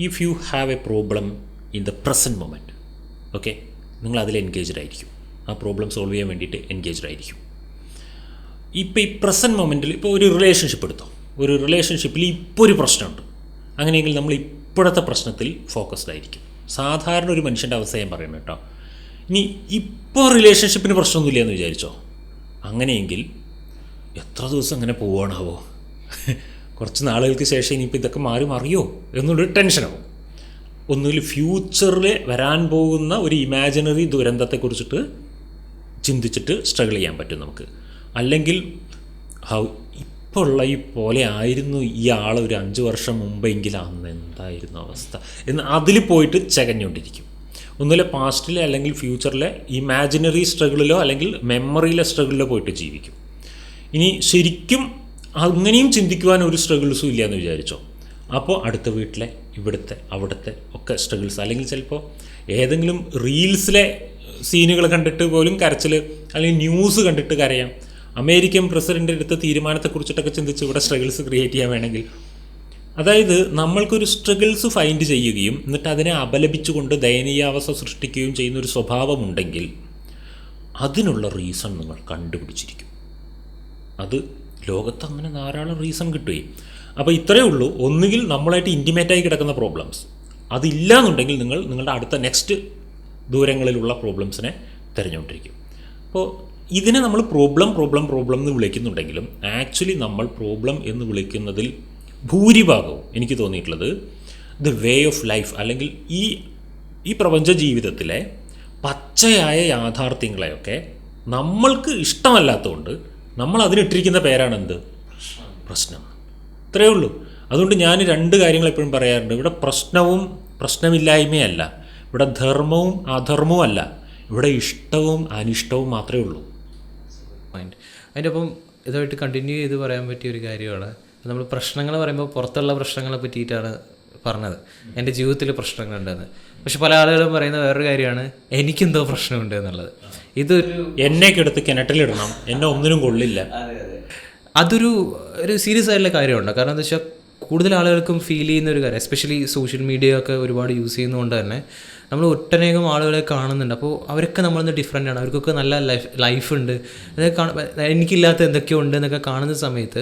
If you have A problem in the present moment, okay, നിങ്ങൾ അതിൽ എൻഗേജ്ഡ് ആയിരിക്കും, ആ പ്രോബ്ലം സോൾവ് ചെയ്യാൻ വേണ്ടിയിട്ട് എൻഗേജ്ഡ് ആയിരിക്കും. ഇപ്പോൾ ഈ പ്രസൻറ്റ് മൊമെൻറ്റിൽ ഇപ്പോൾ ഒരു റിലേഷൻഷിപ്പ് എടുത്തോ, ഒരു റിലേഷൻഷിപ്പിൽ ഇപ്പോൾ ഒരു പ്രശ്നമുണ്ട്, അങ്ങനെയെങ്കിൽ നമ്മൾ ഇപ്പോഴത്തെ പ്രശ്നത്തിൽ ഫോക്കസ്ഡ് ആയിരിക്കും. സാധാരണ ഒരു മനുഷ്യൻ്റെ അവസ്ഥ ഞാൻ പറയുന്നത് കേട്ടോ. ഇനി ഇപ്പോൾ റിലേഷൻഷിപ്പിന് പ്രശ്നമൊന്നുമില്ല എന്ന് വിചാരിച്ചോ, അങ്ങനെയെങ്കിൽ എത്ര ദിവസം അങ്ങനെ പോവുകയാണാവോ, കുറച്ച് നാളുകൾക്ക് ശേഷം ഇനിയിപ്പോൾ ഇതൊക്കെ മാറി മറിയോ എന്നുള്ളൊരു ടെൻഷനാവും. ഒന്നുകിൽ ഫ്യൂച്ചറിൽ വരാൻ പോകുന്ന ഒരു ഇമാജിനറി ദുരന്തത്തെക്കുറിച്ചിട്ട് ചിന്തിച്ചിട്ട് സ്ട്രഗിൾ ചെയ്യാൻ പറ്റും നമുക്ക്. അല്ലെങ്കിൽ ഇപ്പോൾ ഉള്ള ഈ പോലെ ആയിരുന്നു ഈ ആൾ ഒരു 5 വർഷം മുമ്പെങ്കിൽ അന്ന് എന്തായിരുന്നു അവസ്ഥ എന്ന് അതിൽ പോയിട്ട് ചകഞ്ഞുകൊണ്ടിരിക്കും. ഒന്നുമില്ല പാസ്റ്റിലെ അല്ലെങ്കിൽ ഫ്യൂച്ചറിലെ ഇമാജിനറി സ്ട്രഗിളിലോ അല്ലെങ്കിൽ മെമ്മറിയിലെ സ്ട്രഗിളിലോ പോയിട്ട് ജീവിക്കും. ഇനി ശരിക്കും അങ്ങനെയും ചിന്തിക്കുവാൻ ഒരു സ്ട്രഗിൾസും ഇല്ലയെന്ന് വിചാരിച്ചോ, അപ്പോൾ അടുത്ത വീട്ടിലെ ഇവിടുത്തെ അവിടുത്തെ ഒക്കെ സ്ട്രഗിൾസ്, അല്ലെങ്കിൽ ചിലപ്പോൾ ഏതെങ്കിലും റീൽസിലെ സീനുകൾ കണ്ടിട്ട് പോലും കരച്ചിൽ, അല്ലെങ്കിൽ ന്യൂസ് കണ്ടിട്ട് കരയാം. അമേരിക്കൻ പ്രസിഡൻ്റ് എടുത്ത തീരുമാനത്തെക്കുറിച്ചിട്ടൊക്കെ ചിന്തിച്ച് ഇവിടെ സ്ട്രഗിൾസ് ക്രിയേറ്റ് ചെയ്യാൻ വേണമെങ്കിൽ. അതായത് നമ്മൾക്കൊരു സ്ട്രഗിൾസ് ഫൈൻഡ് ചെയ്യുകയും എന്നിട്ട് അതിനെ അപലപിച്ചുകൊണ്ട് ദയനീയാവസ്ഥ സൃഷ്ടിക്കുകയും ചെയ്യുന്ന ഒരു സ്വഭാവമുണ്ടെങ്കിൽ അതിനുള്ള റീസൺ നിങ്ങൾ കണ്ടുപിടിച്ചിരിക്കും. അത് ലോകത്ത് അങ്ങനെ ധാരാളം റീസൺ കിട്ടുകയും. അപ്പോൾ ഇത്രയേ ഉള്ളൂ. ഒന്നുകിൽ നമ്മളായിട്ട് ഇൻറ്റിമേറ്റായി കിടക്കുന്ന പ്രോബ്ലംസ്, അതില്ല എന്നുണ്ടെങ്കിൽ നിങ്ങൾ നിങ്ങളുടെ അടുത്ത നെക്സ്റ്റ് ദൂരങ്ങളിലുള്ള പ്രോബ്ലംസിനെ തിരഞ്ഞുകൊണ്ടിരിക്കും. അപ്പോൾ ഇതിനെ നമ്മൾ പ്രോബ്ലം എന്ന് വിളിക്കുന്നുണ്ടെങ്കിലും ആക്ച്വലി നമ്മൾ പ്രോബ്ലം എന്ന് വിളിക്കുന്നതിൽ ഭൂരിഭാഗവും എനിക്ക് തോന്നിയിട്ടുള്ളത് ദ വേ ഓഫ് ലൈഫ്, അല്ലെങ്കിൽ ഈ പ്രപഞ്ച ജീവിതത്തിലെ പച്ചയായ യാഥാർത്ഥ്യങ്ങളെയൊക്കെ നമ്മൾക്ക് ഇഷ്ടമല്ലാത്തതുകൊണ്ട് നമ്മൾ അതിനിട്ടിരിക്കുന്ന പേരാണെന്ത്? പ്രശ്നം. ഇത്രയേ ഉള്ളൂ. അതുകൊണ്ട് ഞാൻ 2 കാര്യങ്ങൾ എപ്പോഴും പറയാറുണ്ട്. ഇവിടെ പ്രശ്നവും പ്രശ്നമില്ലായ്മയല്ല, ഇവിടെ ധർമ്മവും അധർമ്മവും അല്ല, ഇവിടെ ഇഷ്ടവും അനിഷ്ടവും മാത്രമേ ഉള്ളൂ. അതിൻ്റെ ഒപ്പം ഇതായിട്ട് കണ്ടിന്യൂ ചെയ്ത് പറയാൻ പറ്റിയ ഒരു കാര്യമാണ്, നമ്മൾ പ്രശ്നങ്ങൾ പറയുമ്പോൾ പുറത്തുള്ള പ്രശ്നങ്ങളെ പറ്റിയിട്ടാണ് പറഞ്ഞത്, എൻ്റെ ജീവിതത്തിൽ പ്രശ്നങ്ങളുണ്ടെന്ന്. പക്ഷെ പല ആളുകളും പറയുന്ന വേറൊരു കാര്യമാണ് എനിക്കെന്തോ പ്രശ്നമുണ്ട് എന്നുള്ളത്. ഇതൊരു എന്നെ എടുത്ത് കിണറ്റിലിടണം, എന്നെ ഒന്നിനും കൊള്ളില്ല. അതൊരു സീരിയസ് ആയിട്ടുള്ള കാര്യമുണ്ട്. കാരണം എന്താ വെച്ചാൽ കൂടുതൽ ആളുകൾക്കും ഫീൽ ചെയ്യുന്ന ഒരു കാര്യം, എസ്പെഷ്യലി സോഷ്യൽ മീഡിയ ഒക്കെ ഒരുപാട് യൂസ് ചെയ്യുന്നതുകൊണ്ട് തന്നെ നമ്മൾ ഒട്ടനേകം ആളുകളെ കാണുന്നുണ്ട്. അപ്പോൾ അവരൊക്കെ നമ്മളിന്ന് ഡിഫറെൻ്റ് ആണ്, അവർക്കൊക്കെ നല്ല ലൈഫുണ്ട്, അതൊക്കെ എനിക്കില്ലാത്ത എന്തൊക്കെയോ ഉണ്ട് എന്നൊക്കെ കാണുന്ന സമയത്ത്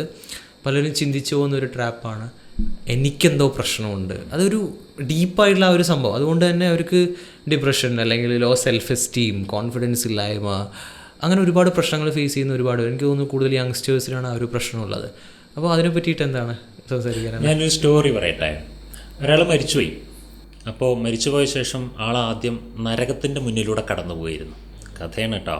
പലരും ചിന്തിച്ചു പോകുന്നൊരു ട്രാപ്പാണ് എനിക്കെന്തോ പ്രശ്നമുണ്ട്. അതൊരു ഡീപ്പായിട്ടുള്ള ആ ഒരു സംഭവം. അതുകൊണ്ട് തന്നെ അവർക്ക് ഡിപ്രഷൻ, അല്ലെങ്കിൽ ലോ സെൽഫ് എസ്റ്റീം, കോൺഫിഡൻസ് ഇല്ലായ്മ, അങ്ങനെ ഒരുപാട് പ്രശ്നങ്ങൾ ഫേസ് ചെയ്യുന്ന ഒരുപാട്, എനിക്ക് തോന്നുന്നു കൂടുതൽ യങ്സ്റ്റേഴ്സിലാണ് ആ ഒരു പ്രശ്നമുള്ളത്. അപ്പോൾ അതിനെ പറ്റിയിട്ട് എന്താണ് സംസാരിക്കാൻ? ഞാനൊരു സ്റ്റോറി പറയട്ടെ. ഒരാൾ മരിച്ചുപോയി. അപ്പോൾ മരിച്ചുപോയ ശേഷം ആളാദ്യം നരകത്തിൻ്റെ മുന്നിലൂടെ കടന്നു പോയിരുന്നു. കഥയാണ് കേട്ടോ.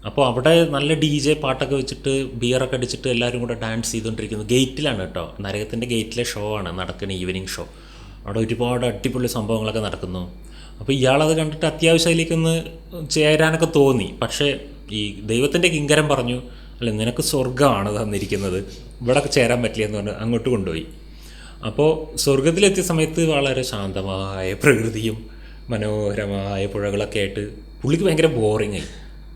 അപ്പോൾ അവിടെ നല്ല DJ പാട്ടൊക്കെ വെച്ചിട്ട് ബിയറൊക്കെ അടിച്ചിട്ട് എല്ലാവരും കൂടെ ഡാൻസ് ചെയ്തുകൊണ്ടിരിക്കുന്നു. ഗേറ്റിലാണ് കേട്ടോ, നരകത്തിൻ്റെ ഗേറ്റിലെ ഷോ ആണ് നടക്കുന്ന, ഈവനിങ് ഷോ. അവിടെ ഒരുപാട് അടിപൊളി സംഭവങ്ങളൊക്കെ നടക്കുന്നു. അപ്പോൾ ഇയാളത് കണ്ടിട്ട് അത്യാവശ്യം അതിലേക്കൊന്ന് ചേരാനൊക്കെ തോന്നി. പക്ഷേ ഈ ദൈവത്തിൻ്റെ കിങ്കരം പറഞ്ഞു, അല്ല നിനക്ക് സ്വർഗ്ഗമാണ് തന്നിരിക്കുന്നത്, ഇവിടെ ചേരാൻ പറ്റില്ലെന്ന് പറഞ്ഞ് അങ്ങോട്ട് കൊണ്ടുപോയി. അപ്പോൾ സ്വർഗത്തിലെത്തിയ സമയത്ത് വളരെ ശാന്തമായ പ്രകൃതിയും മനോഹരമായ പുഴകളൊക്കെ ആയിട്ട് പുള്ളിക്ക് ഭയങ്കര ബോറിങ്ങായി.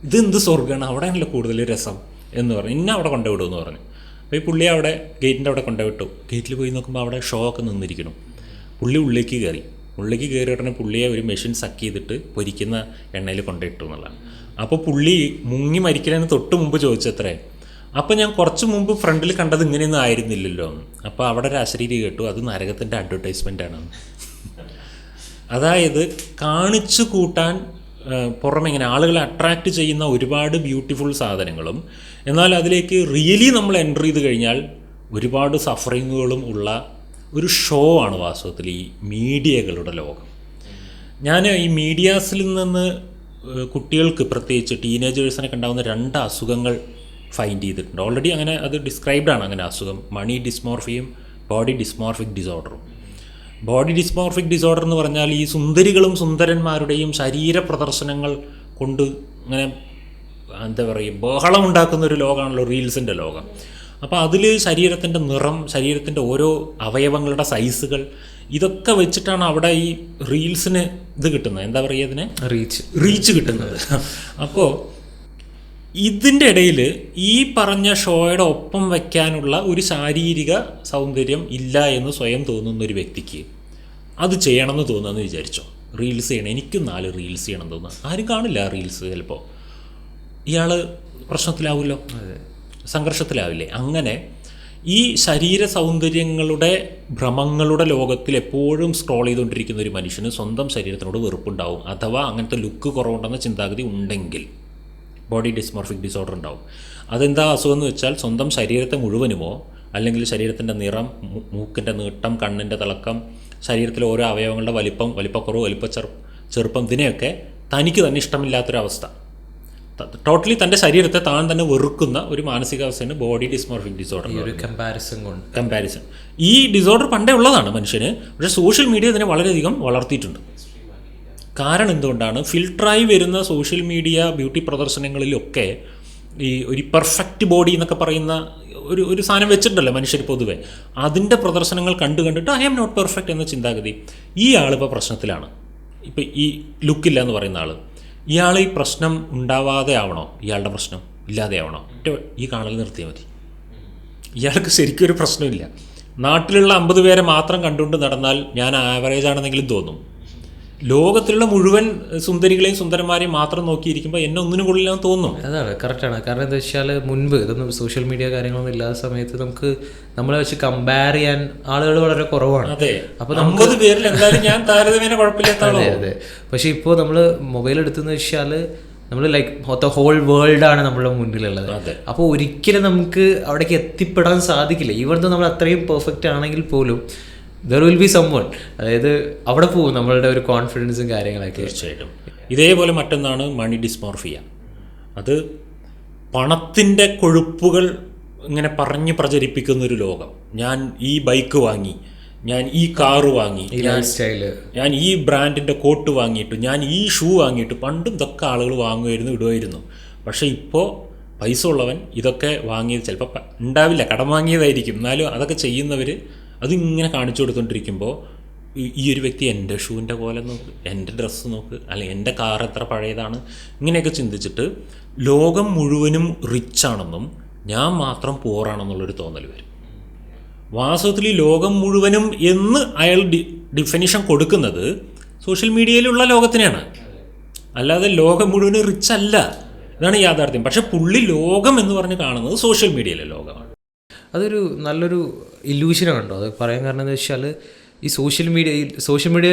ഇതെന്ത് സ്വർഗ്ഗമാണ്, അവിടെയാണല്ലോ കൂടുതൽ രസം എന്ന് പറഞ്ഞു. ഇന്ന അവിടെ കൊണ്ടുവിടുമെന്ന് പറഞ്ഞു. അപ്പോൾ ഈ പുള്ളി അവിടെ ഗേറ്റിൻ്റെ അവിടെ കൊണ്ടുവിട്ടു. ഗേറ്റിൽ പോയി നോക്കുമ്പോൾ അവിടെ ഷോ ഒക്കെ നിന്നിരിക്കണം. പുള്ളി ഉള്ളിലേക്ക് കയറി ഉടനെ പുള്ളിയെ ഒരു മെഷീൻ സക്ക് ചെയ്തിട്ട് പൊരിക്കുന്ന എണ്ണയിൽ കൊണ്ടിട്ടു എന്നുള്ളതാണ്. അപ്പോൾ പുള്ളി മുങ്ങി മരിക്കലിന് തൊട്ട് മുമ്പ് ചോദിച്ചത്രേ, അപ്പോൾ ഞാൻ കുറച്ച് മുമ്പ് ഫ്രണ്ടിൽ കണ്ടത് ഇങ്ങനെയൊന്നും ആയിരുന്നില്ലല്ലോ. അപ്പോൾ അവിടെ ഒരു അശരീരി കേട്ടു, അത് നരകത്തിൻ്റെ അഡ്വർടൈസ്മെൻ്റാണ്. അതായത് കാണിച്ചു കൂട്ടാൻ പുറമെ ഇങ്ങനെ ആളുകളെ അട്രാക്റ്റ് ചെയ്യുന്ന ഒരുപാട് ബ്യൂട്ടിഫുൾ സാധനങ്ങളും, എന്നാൽ അതിലേക്ക് റിയലി നമ്മൾ എൻ്റർ ചെയ്ത് കഴിഞ്ഞാൽ ഒരുപാട് സഫറിങ്ങുകളും ഉള്ള ഒരു ഷോ ആണ് വാസ്തവത്തിൽ ഈ മീഡിയകളുടെ ലോകം. ഞാൻ ഈ മീഡിയാസിൽ നിന്ന് കുട്ടികൾക്ക് പ്രത്യേകിച്ച് ടീനേജേഴ്സിനൊക്കെ ഉണ്ടാകുന്ന 2 അസുഖങ്ങൾ ഫൈൻഡ് ചെയ്തിട്ടുണ്ട്. ഓൾറെഡി അങ്ങനെ അത് ഡിസ്ക്രൈബ്ഡാണ്. അങ്ങനെ അസുഖം മണി ഡിസ്മോർഫിയും ബോഡി ഡിസ്മോർഫിക് ഡിസോർഡറും. ബോഡി ഡിസ്മോർഫിക് ഡിസോർഡർ എന്ന് പറഞ്ഞാൽ ഈ സുന്ദരികളും സുന്ദരന്മാരുടെയും ശരീര പ്രദർശനങ്ങൾ കൊണ്ട് അങ്ങനെ എന്താ പറയുക ബഹളമുണ്ടാക്കുന്ന ഒരു ലോകമാണല്ലോ റീൽസിൻ്റെ ലോകം. അപ്പോൾ അതിൽ ശരീരത്തിൻ്റെ നിറം, ശരീരത്തിൻ്റെ ഓരോ അവയവങ്ങളുടെ സൈസുകൾ, ഇതൊക്കെ വെച്ചിട്ടാണ് അവിടെ ഈ റീൽസിന് ഇത് കിട്ടുന്നത്. എന്താ പറയുക ഇതിനെ റീച്ച് കിട്ടുന്നത്. അപ്പോൾ ഇതിൻ്റെ ഇടയിൽ ഈ പറഞ്ഞ ഷോയുടെ ഒപ്പം വയ്ക്കാനുള്ള ഒരു ശാരീരിക സൗന്ദര്യം ഇല്ല എന്ന് സ്വയം തോന്നുന്ന ഒരു വ്യക്തിക്ക് അത് ചെയ്യണമെന്ന് തോന്നുമെന്ന് വിചാരിച്ചോ. റീൽസ് ചെയ്യണം, എനിക്കും 4 റീൽസ് ചെയ്യണം തോന്നുക. ആരും കാണില്ല ആ റീൽസ്. ചിലപ്പോൾ ഇയാൾ പ്രശ്നത്തിലാവുമല്ലോ, സംഘർഷത്തിലാവില്ലേ. അങ്ങനെ ഈ ശരീര സൗന്ദര്യങ്ങളുടെ ഭ്രമങ്ങളുടെ ലോകത്തിൽ എപ്പോഴും സ്ക്രോൾ ചെയ്തുകൊണ്ടിരിക്കുന്ന ഒരു മനുഷ്യന് സ്വന്തം ശരീരത്തിനോട് വെറുപ്പുണ്ടാവും, അഥവാ അങ്ങനത്തെ ലുക്ക് കുറവുണ്ടെന്ന ചിന്താഗതി ഉണ്ടെങ്കിൽ ബോഡി ഡിസ്മോർഫിക് ഡിസോർഡർ ഉണ്ടാവും. അതെന്താ അസുഖം എന്ന് വെച്ചാൽ സ്വന്തം ശരീരത്തെ മുഴുവനുമോ, അല്ലെങ്കിൽ ശരീരത്തിൻ്റെ നിറം, മൂക്കിൻ്റെ നീട്ടം, കണ്ണിൻ്റെ തിളക്കം, ശരീരത്തിലെ ഓരോ അവയവങ്ങളുടെ വലിപ്പക്കുറവ്, ചെറുപ്പം ഇതിനെയൊക്കെ തനിക്ക് തന്നെ ഇഷ്ടമില്ലാത്തൊരവസ്ഥ. ടോട്ടലി തൻ്റെ ശരീരത്തെ താൻ തന്നെ വെറുക്കുന്ന ഒരു മാനസികാവസ്ഥയാണ് ബോഡി ഡിസ്മോർഫിക് ഡിസോർഡർ. കമ്പാരിസൺ ഈ ഡിസോർഡർ പണ്ടേ ഉള്ളതാണ് മനുഷ്യന്. പക്ഷേ സോഷ്യൽ മീഡിയ ഇതിനെ വളരെയധികം വളർത്തിയിട്ടുണ്ട്. കാരണം എന്തുകൊണ്ടാണ്? ഫിൽട്ടറായി വരുന്ന സോഷ്യൽ മീഡിയ ബ്യൂട്ടി പ്രദർശനങ്ങളിലൊക്കെ ഈ ഒരു പെർഫെക്റ്റ് ബോഡി എന്നൊക്കെ പറയുന്ന ഒരു സാധനം വെച്ചിട്ടുണ്ടല്ലോ മനുഷ്യർ പൊതുവെ. അതിൻ്റെ പ്രദർശനങ്ങൾ കണ്ടിട്ട് ഐ ആം നോട്ട് പെർഫെക്റ്റ് എന്ന ചിന്താഗതി. ഈ ആളിപ്പോൾ പ്രശ്നത്തിലാണ്. ഇപ്പോൾ ഈ ലുക്കില്ല എന്ന് പറയുന്ന ആൾ, ഇയാൾ ഈ പ്രശ്നം ഉണ്ടാവാതെ ആവണോ? ഇയാളുടെ പ്രശ്നം ഇല്ലാതെ ആവണോ? ഈ കാണൽ നിർത്തിയാൽ മതി. ഇയാൾക്ക് ശരിക്കും ഒരു പ്രശ്നമില്ല. നാട്ടിലുള്ള 50 പേരെ മാത്രം കണ്ടുകൊണ്ട് നടന്നാൽ ഞാൻ ആവറേജ് ആണെന്നെങ്കിലും തോന്നും. ലോകത്തിലുള്ള മുഴുവൻ സുന്ദരികളെയും സുന്ദരന്മാരെയും മാത്രം നോക്കിയിരിക്കുമ്പോൾ എന്നെ ഒന്നിനും കൊള്ളില്ലാന്ന് തോന്നും. അതാണ് കറക്റ്റാണ്. കാരണം എന്താ വെച്ചാൽ മുൻപ് ഇതൊന്നും സോഷ്യൽ മീഡിയ കാര്യങ്ങളൊന്നും ഇല്ലാത്ത സമയത്ത് നമുക്ക് നമ്മളെ വെച്ച് കമ്പയർ ചെയ്യാൻ ആളുകൾ വളരെ കുറവാണ്. അതെ, അപ്പോൾ 50 പേരിൽ എന്തായാലും ഞാൻ താരതമ്യേന കുഴപ്പമില്ലാത്ത ആളോ. അതെ. പക്ഷേ ഇപ്പോൾ നമ്മൾ മൊബൈൽ എടുത്തെന്ന് വെച്ചാൽ നമ്മൾ ലൈക്ക് ഹോൾ വേൾഡാണ് നമ്മളുടെ മുന്നിലുള്ളത്. അപ്പോൾ ഒരിക്കലും നമുക്ക് അവിടേക്ക് എത്തിപ്പെടാൻ സാധിക്കില്ല. ഈവൻ നമ്മൾ അത്രയും പെർഫെക്റ്റ് ആണെങ്കിൽ പോലും ദർ വിൽ ബി സംവൺ, അതായത് അവിടെ പോകും നമ്മളുടെ ഒരു കോൺഫിഡൻസും കാര്യങ്ങളൊക്കെ. തീർച്ചയായിട്ടും. ഇതേപോലെ മറ്റൊന്നാണ് മണി ഡിസ്മോർഫിയ. അത് പണത്തിൻ്റെ കൊഴുപ്പുകൾ ഇങ്ങനെ പറഞ്ഞ് പ്രചരിപ്പിക്കുന്നൊരു ലോകം. ഞാൻ ഈ ബൈക്ക് വാങ്ങി, ഞാൻ ഈ കാറ് വാങ്ങി, ഞാൻ ഈ ബ്രാൻഡിൻ്റെ കോട്ട് വാങ്ങിയിട്ടു, ഞാൻ ഈ ഷൂ വാങ്ങിയിട്ടു. പണ്ടും ഇതൊക്കെ ആളുകൾ വാങ്ങുമായിരുന്നു, ഇടുമായിരുന്നു. പക്ഷേ ഇപ്പോൾ പൈസ ഉള്ളവൻ ഇതൊക്കെ വാങ്ങിയത് ചിലപ്പോൾ ഉണ്ടാവില്ല, കടം വാങ്ങിയതായിരിക്കും. എന്നാലും അതൊക്കെ ചെയ്യുന്നവർ അതിങ്ങനെ കാണിച്ചു കൊടുത്തുകൊണ്ടിരിക്കുമ്പോൾ ഈ ഒരു വ്യക്തി എൻ്റെ ഷൂവിൻ്റെ പോലെ നോക്ക്, എൻ്റെ ഡ്രസ്സ് നോക്ക്, അല്ലെങ്കിൽ എൻ്റെ കാർ എത്ര പഴയതാണ്, ഇങ്ങനെയൊക്കെ ചിന്തിച്ചിട്ട് ലോകം മുഴുവനും റിച്ചാണെന്നും ഞാൻ മാത്രം പോറാണെന്നുള്ളൊരു തോന്നൽ വരും. വാസ്തവത്തിൽ ഈ ലോകം മുഴുവനും എന്ന് അയാൾ ഡിഫിനിഷൻ കൊടുക്കുന്നത് സോഷ്യൽ മീഡിയയിലുള്ള ലോകത്തിനെയാണ്, അല്ലാതെ ലോകം മുഴുവനും റിച്ച് അല്ല. ഇതാണ് യാഥാർത്ഥ്യം. പക്ഷെ പുള്ളി ലോകം എന്ന് പറഞ്ഞ് കാണുന്നത് സോഷ്യൽ മീഡിയയിലെ ലോകമാണ്. അതൊരു നല്ലൊരു ഇല്യൂഷനാണല്ലോ അത് പറയാൻ. കാരണം എന്താ വെച്ചാൽ ഈ സോഷ്യൽ മീഡിയ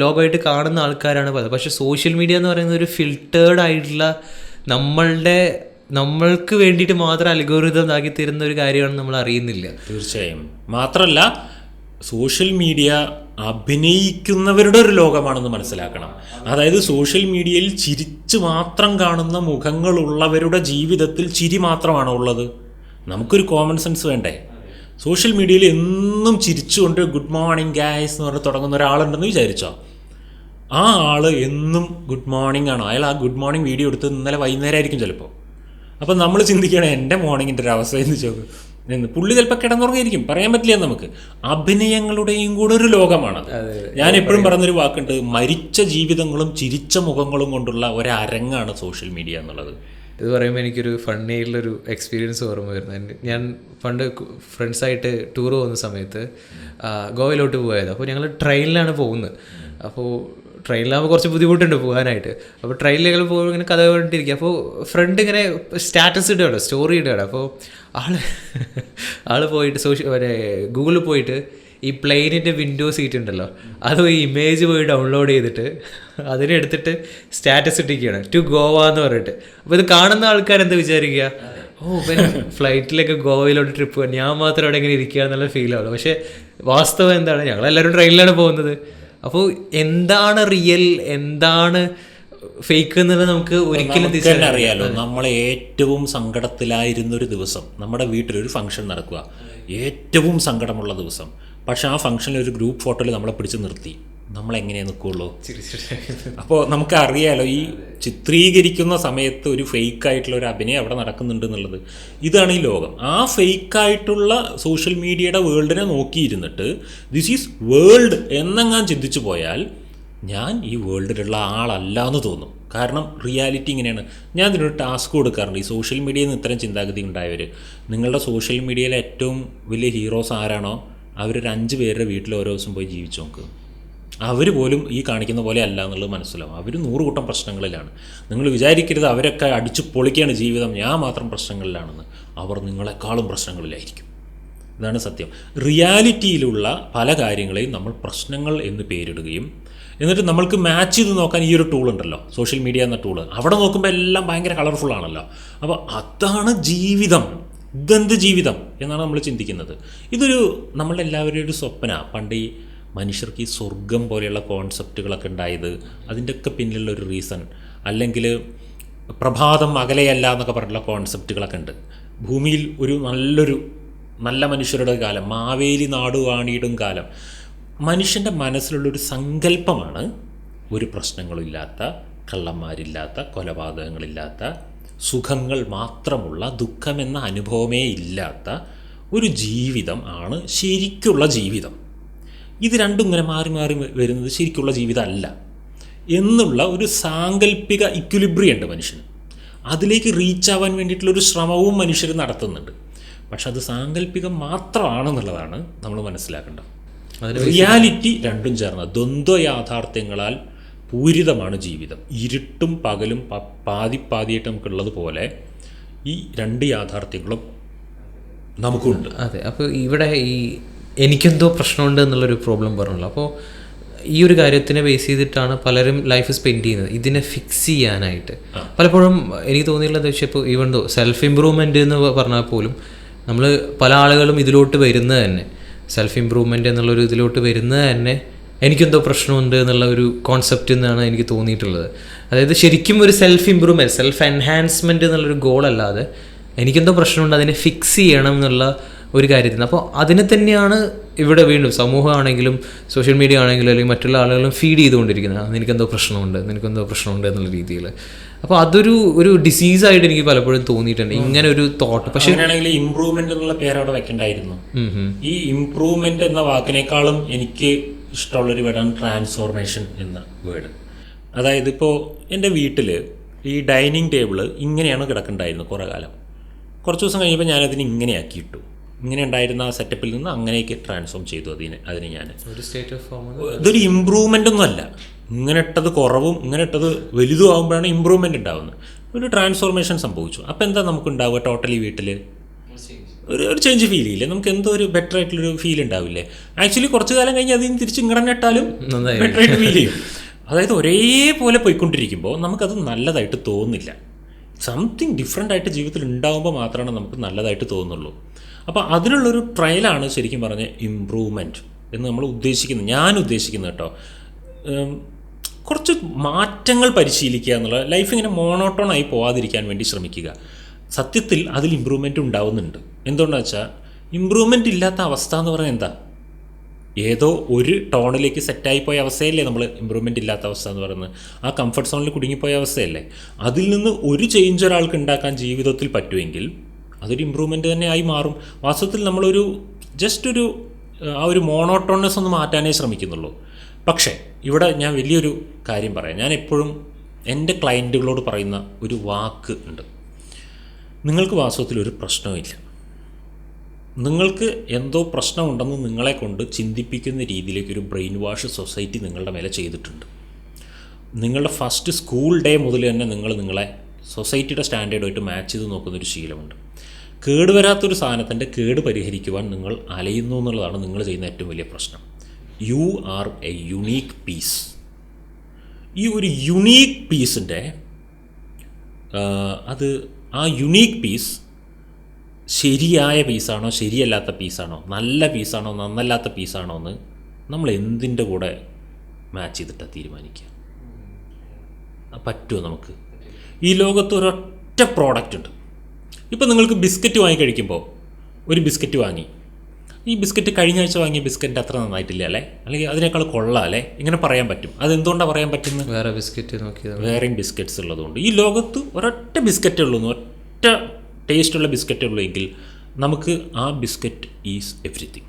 ലോകമായിട്ട് കാണുന്ന ആൾക്കാരാണ് പല. പക്ഷെ സോഷ്യൽ മീഡിയ എന്ന് പറയുന്നത് ഒരു ഫിൽറ്റേർഡ് ആയിട്ടുള്ള നമ്മൾക്ക് വേണ്ടിയിട്ട് മാത്രം അൽഗോരിതം ആക്കി തരുന്ന ഒരു കാര്യമാണ് നമ്മൾ അറിയുന്നില്ല. തീർച്ചയായും. മാത്രമല്ല സോഷ്യൽ മീഡിയ അഭിനയിക്കുന്നവരുടെ ഒരു ലോകമാണെന്ന് മനസ്സിലാക്കണം. അതായത് സോഷ്യൽ മീഡിയയിൽ ചിരിച്ച് മാത്രം കാണുന്ന മുഖങ്ങളുള്ളവരുടെ ജീവിതത്തിൽ ചിരി മാത്രമാണോ ഉള്ളത്? നമുക്കൊരു കോമൺ സെൻസ് വേണ്ടേ? സോഷ്യൽ മീഡിയയിൽ എന്നും ചിരിച്ചുകൊണ്ട് ഗുഡ് മോർണിംഗ് ഗായ്സ് എന്ന് പറഞ്ഞ് തുടങ്ങുന്ന ഒരാളുണ്ടെന്ന് വിചാരിച്ചോ? ആ ആൾ എന്നും ഗുഡ് മോർണിംഗ് ആണോ? അയാൾ ആ ഗുഡ് മോർണിംഗ് വീഡിയോ എടുത്ത് ഇന്നലെ വൈകുന്നേരം ആയിരിക്കും ചിലപ്പോൾ. അപ്പം നമ്മൾ ചിന്തിക്കുകയാണ് എൻ്റെ മോർണിംഗിൻ്റെ ഒരു അവസ്ഥ എന്ന് ചോദിക്കും എന്ന്. പുള്ളി ചിലപ്പോൾ കിടന്നുറങ്ങിയിരിക്കും, പറയാൻ പറ്റില്ല നമുക്ക്. അഭിനയങ്ങളുടെയും കൂടെ ഒരു ലോകമാണത്. ഞാൻ എപ്പോഴും പറയുന്നൊരു വാക്കുണ്ട്, മരിച്ച ജീവിതങ്ങളും ചിരിച്ച മുഖങ്ങളും കൊണ്ടുള്ള ഒരരങ്ങാണ് സോഷ്യൽ മീഡിയ എന്നുള്ളത്. ഇത് പറയുമ്പോൾ എനിക്കൊരു ഫണ്ണിയുള്ളൊരു എക്സ്പീരിയൻസ് ഓർമ്മ വരുന്നത്. ഞാൻ പണ്ട് ഫ്രണ്ട്സായിട്ട് ടൂർ പോകുന്ന സമയത്ത് ഗോവയിലോട്ട് പോയത്. അപ്പോൾ ഞങ്ങൾ ട്രെയിനിലാണ് പോകുന്നത്. അപ്പോൾ ട്രെയിനിലാകുമ്പോൾ കുറച്ച് ബുദ്ധിമുട്ടുണ്ട് പോകാനായിട്ട്. അപ്പോൾ ട്രെയിനിൽ പോകുമ്പോൾ ഇങ്ങനെ കഥ കൊണ്ടിരിക്കുക. അപ്പോൾ ഫ്രണ്ട് ഇങ്ങനെ സ്റ്റാറ്റസ് ഇടുകയാണ്, സ്റ്റോറി ഇടുകയാണ്. അപ്പോൾ ആള് പോയിട്ട് ഗൂഗിളിൽ പോയിട്ട് ഈ പ്ലെയിനിൻ്റെ വിൻഡോ സീറ്റ് ഉണ്ടല്ലോ, അത് ഈ ഇമേജ് പോയി ഡൗൺലോഡ് ചെയ്തിട്ട് അതിനെടുത്തിട്ട് സ്റ്റാറ്റസ് ഇട്ടിരിക്കുകയാണ് ടു ഗോവ എന്ന് പറഞ്ഞിട്ട്. അപ്പോൾ ഇത് കാണുന്ന ആൾക്കാർ എന്താ വിചാരിക്കുക? ഫ്ലൈറ്റിലൊക്കെ ഗോവയിലോട്ട് ട്രിപ്പ് പോകാൻ ഞാൻ മാത്രം അവിടെ ഇങ്ങനെ ഇരിക്കുക എന്നുള്ള ഫീൽ ആവുള്ളൂ. പക്ഷേ വാസ്തവം എന്താണ്? ഞങ്ങളെല്ലാവരും ട്രെയിനിലാണ് പോകുന്നത്. അപ്പോൾ എന്താണ് റിയൽ, എന്താണ് ഫേക്ക് എന്നുള്ളത് നമുക്ക് ഒരിക്കലും അറിയാലോ. നമ്മളെ ഏറ്റവും സങ്കടത്തിലായിരുന്നൊരു ദിവസം നമ്മുടെ വീട്ടിലൊരു ഫംഗ്ഷൻ നടക്കുക, ഏറ്റവും സങ്കടമുള്ള ദിവസം. പക്ഷെ ആ ഫംഗ്ഷനിൽ ഒരു ഗ്രൂപ്പ് ഫോട്ടോയിൽ നമ്മളെ പിടിച്ച് നിർത്തി. നമ്മളെങ്ങനെയാണ് നിൽക്കുകയുള്ളൂ? അപ്പോൾ നമുക്കറിയാലോ ഈ ചിത്രീകരിക്കുന്ന സമയത്ത് ഒരു ഫേക്കായിട്ടുള്ള ഒരു അഭിനയം അവിടെ നടക്കുന്നുണ്ട് എന്നുള്ളത്. ഇതാണ് ഈ ലോകം. ആ ഫേക്കായിട്ടുള്ള സോഷ്യൽ മീഡിയയുടെ വേൾഡിനെ നോക്കിയിരുന്നിട്ട് ദിസ് ഈസ് വേൾഡ് എന്നെങ്ങാൻ ചിന്തിച്ചു പോയാൽ ഞാൻ ഈ വേൾഡിലുള്ള ആളല്ല എന്ന് തോന്നും. കാരണം റിയാലിറ്റി ഇങ്ങനെയാണ്. ഞാൻ ഇതിനൊരു ടാസ്ക് കൊടുക്കാറുണ്ട്. ഈ സോഷ്യൽ മീഡിയയിൽ നിന്ന് ഇത്തരം ചിന്താഗതി ഉണ്ടായവർ, നിങ്ങളുടെ സോഷ്യൽ മീഡിയയിലെ ഏറ്റവും വലിയ ഹീറോസ് ആരാണോ അവരൊരു 5 പേരുടെ വീട്ടിൽ ഓരോ ദിവസം പോയി ജീവിച്ചു നോക്ക്. അവർ പോലും ഈ കാണിക്കുന്ന പോലെ അല്ല എന്നുള്ളത് മനസ്സിലാവും. അവർ 100 കൂട്ടം പ്രശ്നങ്ങളിലാണ്. നിങ്ങൾ വിചാരിക്കരുത് അവരൊക്കെ അടിച്ചു പൊളിക്കുകയാണ് ജീവിതം, ഞാൻ മാത്രം പ്രശ്നങ്ങളിലാണെന്ന്. അവർ നിങ്ങളെക്കാളും പ്രശ്നങ്ങളിലായിരിക്കും. ഇതാണ് സത്യം. റിയാലിറ്റിയിലുള്ള പല കാര്യങ്ങളെയും നമ്മൾ പ്രശ്നങ്ങൾ എന്ന് പേരിടുകയും എന്നിട്ട് നമ്മൾക്ക് മാച്ച് ചെയ്ത് നോക്കാൻ ഈ ഒരു ടൂൾ ഉണ്ടല്ലോ, സോഷ്യൽ മീഡിയ എന്ന ടൂള്. അവിടെ നോക്കുമ്പോൾ എല്ലാം ഭയങ്കര കളർഫുള്ളാണല്ലോ. അപ്പോൾ അതാണ് ജീവിതം. ഇതെന്ത് ജീവിതം എന്നാണ് നമ്മൾ ചിന്തിക്കുന്നത്. ഇതൊരു നമ്മളെല്ലാവരും ഒരു സ്വപ്ന. പണ്ട് ഈ മനുഷ്യർക്ക് ഈ സ്വർഗം പോലെയുള്ള കോൺസെപ്റ്റുകളൊക്കെ ഉണ്ടായത് അതിൻ്റെയൊക്കെ പിന്നിലുള്ള ഒരു റീസൺ, അല്ലെങ്കിൽ പ്രഭാതം അകലെയല്ല എന്നൊക്കെ പറഞ്ഞുള്ള കോൺസെപ്റ്റുകളൊക്കെ ഉണ്ട്. ഭൂമിയിൽ ഒരു നല്ല മനുഷ്യരുടെ കാലം, മാവേലി നാടുവാണിയിടും കാലം. മനുഷ്യൻ്റെ മനസ്സിലുള്ളൊരു സങ്കല്പമാണ് ഒരു പ്രശ്നങ്ങളില്ലാത്ത, കള്ളന്മാരില്ലാത്ത, കൊലപാതകങ്ങളില്ലാത്ത, സുഖങ്ങൾ മാത്രമുള്ള, ദുഃഖമെന്ന അനുഭവമേ ഇല്ലാത്ത ഒരു ജീവിതം ആണ് ശരിക്കുള്ള ജീവിതം. ഇത് രണ്ടും ഇങ്ങനെ മാറി മാറി വരുന്നത് ശരിക്കുള്ള ജീവിതമല്ല എന്നുള്ള ഒരു സാങ്കല്പിക ഇക്വിലിബ്രിയം ഉണ്ട് മനുഷ്യന്. അതിലേക്ക് റീച്ച് ആവാൻ വേണ്ടിയിട്ടുള്ളൊരു ശ്രമവും മനുഷ്യർ നടത്തുന്നുണ്ട്. പക്ഷെ അത് സാങ്കല്പികം മാത്രമാണെന്നുള്ളതാണ് നമ്മൾ മനസ്സിലാക്കേണ്ടത്. റിയാലിറ്റി രണ്ടും ചേർന്ന ദ്വന്ദ്വ യാഥാർത്ഥ്യങ്ങളാൽ പൂരിതമാണ് ജീവിതം. ഇരുട്ടും പകലും പാതിപ്പാതിയായിട്ട് നമുക്കുള്ളത് പോലെ ഈ രണ്ട് യാഥാർത്ഥ്യങ്ങളും നമുക്കുണ്ട്. അതെ. അപ്പോൾ ഇവിടെ ഈ എനിക്കെന്തോ പ്രശ്നമുണ്ട് എന്നുള്ളൊരു പ്രോബ്ലം പറഞ്ഞല്ലോ. അപ്പോൾ ഈ ഒരു കാര്യത്തിനെ ബേസ് ചെയ്തിട്ടാണ് പലരും ലൈഫ് സ്പെൻഡ് ചെയ്യുന്നത്, ഇതിനെ ഫിക്സ് ചെയ്യാനായിട്ട്. പലപ്പോഴും എനിക്ക് തോന്നിയിട്ടുള്ളത് വെച്ചാൽ ഇപ്പോൾ ഈവൻ ദോ സെൽഫ് ഇമ്പ്രൂവ്മെൻ്റ് എന്ന് പറഞ്ഞാൽ പോലും നമ്മൾ പല ആളുകളും ഇതിലോട്ട് വരുന്നത് തന്നെ, സെൽഫ് ഇമ്പ്രൂവ്മെൻ്റ് എന്നുള്ളൊരു ഇതിലോട്ട് വരുന്നത് തന്നെ എനിക്കെന്തോ പ്രശ്നമുണ്ട് എന്നുള്ള ഒരു കോൺസെപ്റ്റ് എന്നാണ് എനിക്ക് തോന്നിയിട്ടുള്ളത്. അതായത് ശരിക്കും ഒരു സെൽഫ് ഇമ്പ്രൂവ്മെൻറ്റ്, സെൽഫ് എൻഹാൻസ്മെൻറ്റ് എന്നുള്ളൊരു ഗോൾ അല്ലാതെ എനിക്കെന്തോ പ്രശ്നമുണ്ട് അതിനെ ഫിക്സ് ചെയ്യണം എന്നുള്ള ഒരു കാര്യത്തിന്. അപ്പോൾ അതിനെ തന്നെയാണ് ഇവിടെ വീണ്ടും സമൂഹമാണെങ്കിലും സോഷ്യൽ മീഡിയ ആണെങ്കിലും അല്ലെങ്കിൽ മറ്റുള്ള ആളുകളും ഫീഡ് ചെയ്തുകൊണ്ടിരിക്കുന്നത്. നിനക്കെന്തോ പ്രശ്നമുണ്ട് എന്നുള്ള രീതിയിൽ. അപ്പോൾ ഒരു ഡിസീസായിട്ട് എനിക്ക് പലപ്പോഴും തോന്നിയിട്ടുണ്ട് ഇങ്ങനെ ഒരു തോട്ട്. പക്ഷേ ഇംപ്രൂവ്മെന്റ് എന്നുള്ള പേര് അവിടെ വെക്കണ്ടായിരുന്നു. ഈ ഇംപ്രൂവ്മെന്റ് എന്ന വാക്കിനേക്കാളും എനിക്ക് ഇഷ്ടമുള്ളൊരു വേർഡാണ് ട്രാൻസ്ഫോർമേഷൻ എന്ന വേർഡ്. അതായത് ഇപ്പോൾ എൻ്റെ വീട്ടിൽ ഈ ഡൈനിങ് ടേബിള് ഇങ്ങനെയാണ് കിടക്കുന്നുണ്ടായിരുന്നത് കുറേ കാലം. കുറച്ച് ദിവസം കഴിഞ്ഞപ്പോൾ ഞാനതിന് ഇങ്ങനെയാക്കി ഇട്ടു. ഇങ്ങനെ ഉണ്ടായിരുന്ന ആ സെറ്റപ്പിൽ നിന്ന് അങ്ങനെയൊക്കെ ട്രാൻസ്ഫോം ചെയ്തു അതിനെ ഞാൻ. ഇതൊരു ഇമ്പ്രൂവ്മെൻ്റ് ഒന്നും അല്ല. ഇങ്ങനെ ഇട്ടത് കുറവും ഇങ്ങനെ ഇട്ടത് വലുതും ആകുമ്പോഴാണ് ഇമ്പ്രൂവ്മെൻ്റ് ഉണ്ടാകുന്നത്. ഒരു ട്രാൻസ്ഫോർമേഷൻ സംഭവിച്ചു. അപ്പോൾ എന്താ നമുക്ക് ഉണ്ടാവുക? ടോട്ടലി വീട്ടിൽ ഒരു ചേഞ്ച് ഫീൽ ചെയ്യില്ലേ? നമുക്ക് എന്തോ ഒരു ബെറ്റർ ആയിട്ടുള്ളൊരു ഫീൽ ഉണ്ടാവില്ലേ? ആക്ച്വലി കുറച്ച് കാലം കഴിഞ്ഞ് അതിന് തിരിച്ച് ഇങ്ങനെ ഇട്ടാലും ബെറ്റർ ആയിട്ട് ഫീൽ ചെയ്യും. അതായത് ഒരേപോലെ പോയിക്കൊണ്ടിരിക്കുമ്പോൾ നമുക്കത് നല്ലതായിട്ട് തോന്നില്ല. സംതിങ് ഡിഫറെൻ്റ് ആയിട്ട് ജീവിതത്തിൽ ഉണ്ടാകുമ്പോൾ മാത്രമാണ് നമുക്ക് നല്ലതായിട്ട് തോന്നുള്ളൂ. അപ്പോൾ അതിനുള്ളൊരു ട്രയലാണ് ശരിക്കും പറഞ്ഞ ഇമ്പ്രൂവ്മെൻറ്റ് എന്ന് നമ്മൾ ഉദ്ദേശിക്കുന്നത്. ഞാൻ ഉദ്ദേശിക്കുന്നത് കേട്ടോ, കുറച്ച് മാറ്റങ്ങൾ പരിശീലിക്കുക എന്നുള്ള, ലൈഫ് ഇങ്ങനെ മോണോട്ടോണായി പോകാതിരിക്കാൻ വേണ്ടി ശ്രമിക്കുക. സത്യത്തിൽ അതിൽ ഇമ്പ്രൂവ്മെൻറ്റ് ഉണ്ടാവുന്നുണ്ട്. എന്തുകൊണ്ടാണെന്ന് വെച്ചാൽ ഇമ്പ്രൂവ്മെൻറ്റ് ഇല്ലാത്ത അവസ്ഥ എന്ന് പറയുന്നത് എന്താ? ഏതോ ഒരു ടോണിലേക്ക് സെറ്റായിപ്പോയ അവസ്ഥയല്ലേ നമ്മൾ ഇമ്പ്രൂവ്മെൻ്റ് ഇല്ലാത്ത അവസ്ഥ എന്ന് പറയുന്നത്. ആ കംഫർട്ട് സോണിൽ കുടുങ്ങിപ്പോയ അവസ്ഥയല്ലേ. അതിൽ നിന്ന് ഒരു ചേഞ്ച് ഒരാൾക്ക് ഉണ്ടാക്കാൻ ജീവിതത്തിൽ പറ്റുമെങ്കിൽ അതൊരു ഇമ്പ്രൂവ്മെൻറ്റ് തന്നെ ആയി മാറും. വാസ്തവത്തിൽ നമ്മളൊരു ജസ്റ്റ് ആ ഒരു മോണോട്ടോണസ് ഒന്ന് മാറ്റാനേ ശ്രമിക്കുന്നുള്ളൂ. പക്ഷേ ഇവിടെ ഞാൻ വലിയൊരു കാര്യം പറയാം. ഞാൻ എപ്പോഴും എൻ്റെ ക്ലയൻറ്റുകളോട് പറയുന്ന ഒരു വാക്ക് ഉണ്ട്. നിങ്ങൾക്ക് വാസ്തവത്തിൽ ഒരു പ്രശ്നവുമില്ല. നിങ്ങൾക്ക് എന്തോ പ്രശ്നമുണ്ടെന്ന് നിങ്ങളെ കൊണ്ട് ചിന്തിപ്പിക്കുന്ന രീതിയിലേക്കൊരു ബ്രെയിൻ വാഷ് സൊസൈറ്റി നിങ്ങളുടെ മേലെ ചെയ്തിട്ടുണ്ട്. നിങ്ങളുടെ ഫസ്റ്റ് സ്കൂൾ ഡേ മുതൽ തന്നെ നിങ്ങളെ സൊസൈറ്റിയുടെ സ്റ്റാൻഡേർഡുമായിട്ട് മാച്ച് ചെയ്ത് നോക്കുന്നൊരു ശീലമുണ്ട്. കേടുവരാത്തൊരു സാധനത്തിൻ്റെ കേട് പരിഹരിക്കുവാൻ നിങ്ങൾ അലയുന്നു എന്നുള്ളതാണ് നിങ്ങൾ ചെയ്യുന്ന ഏറ്റവും വലിയ പ്രശ്നം. You are a unique piece. ഈ ഒരു യുണീക്ക് പീസിൻ്റെ ആ യുണീക്ക് പീസ് ശരിയായ പീസാണോ ശരിയല്ലാത്ത പീസാണോ, നല്ല പീസാണോ നന്നല്ലാത്ത പീസാണോ എന്ന് നമ്മൾ എന്തിൻ്റെ കൂടെ മാച്ച് ചെയ്തിട്ടാണ് തീരുമാനിക്കുക. പറ്റുമോ നമുക്ക്? ഈ ലോകത്ത് ഒരൊറ്റ പ്രോഡക്റ്റ് ഉണ്ട്. ഇപ്പോൾ നിങ്ങൾക്ക് ബിസ്ക്കറ്റ് വാങ്ങി കഴിക്കുമ്പോൾ ഒരു ബിസ്ക്കറ്റ് വാങ്ങി, ഈ ബിസ്ക്കറ്റ് കഴിഞ്ഞ ആഴ്ച വാങ്ങിയ ബിസ്ക്കറ്റ് അത്ര നന്നായിട്ടില്ല അല്ലേ, അല്ലെങ്കിൽ അതിനേക്കാൾ കൊള്ളാം അല്ലേ, ഇങ്ങനെ പറയാൻ പറ്റും. അതെന്തുകൊണ്ടാണ് പറയാൻ പറ്റുന്നത്? വേറെ ബിസ്ക്കറ്റ് നോക്കിയത്, വേറെയും ബിസ്ക്കറ്റ്സ് ഉള്ളതുകൊണ്ട്. ഈ ലോകത്ത് ഒരൊറ്റ ബിസ്ക്കറ്റേ ഉള്ളൂ, ഒറ്റ ടേസ്റ്റുള്ള ബിസ്ക്കറ്റേ ഉള്ളൂ എങ്കിൽ നമുക്ക് ആ ബിസ്ക്കറ്റ് ഈസ് എവ്രിതിങ്.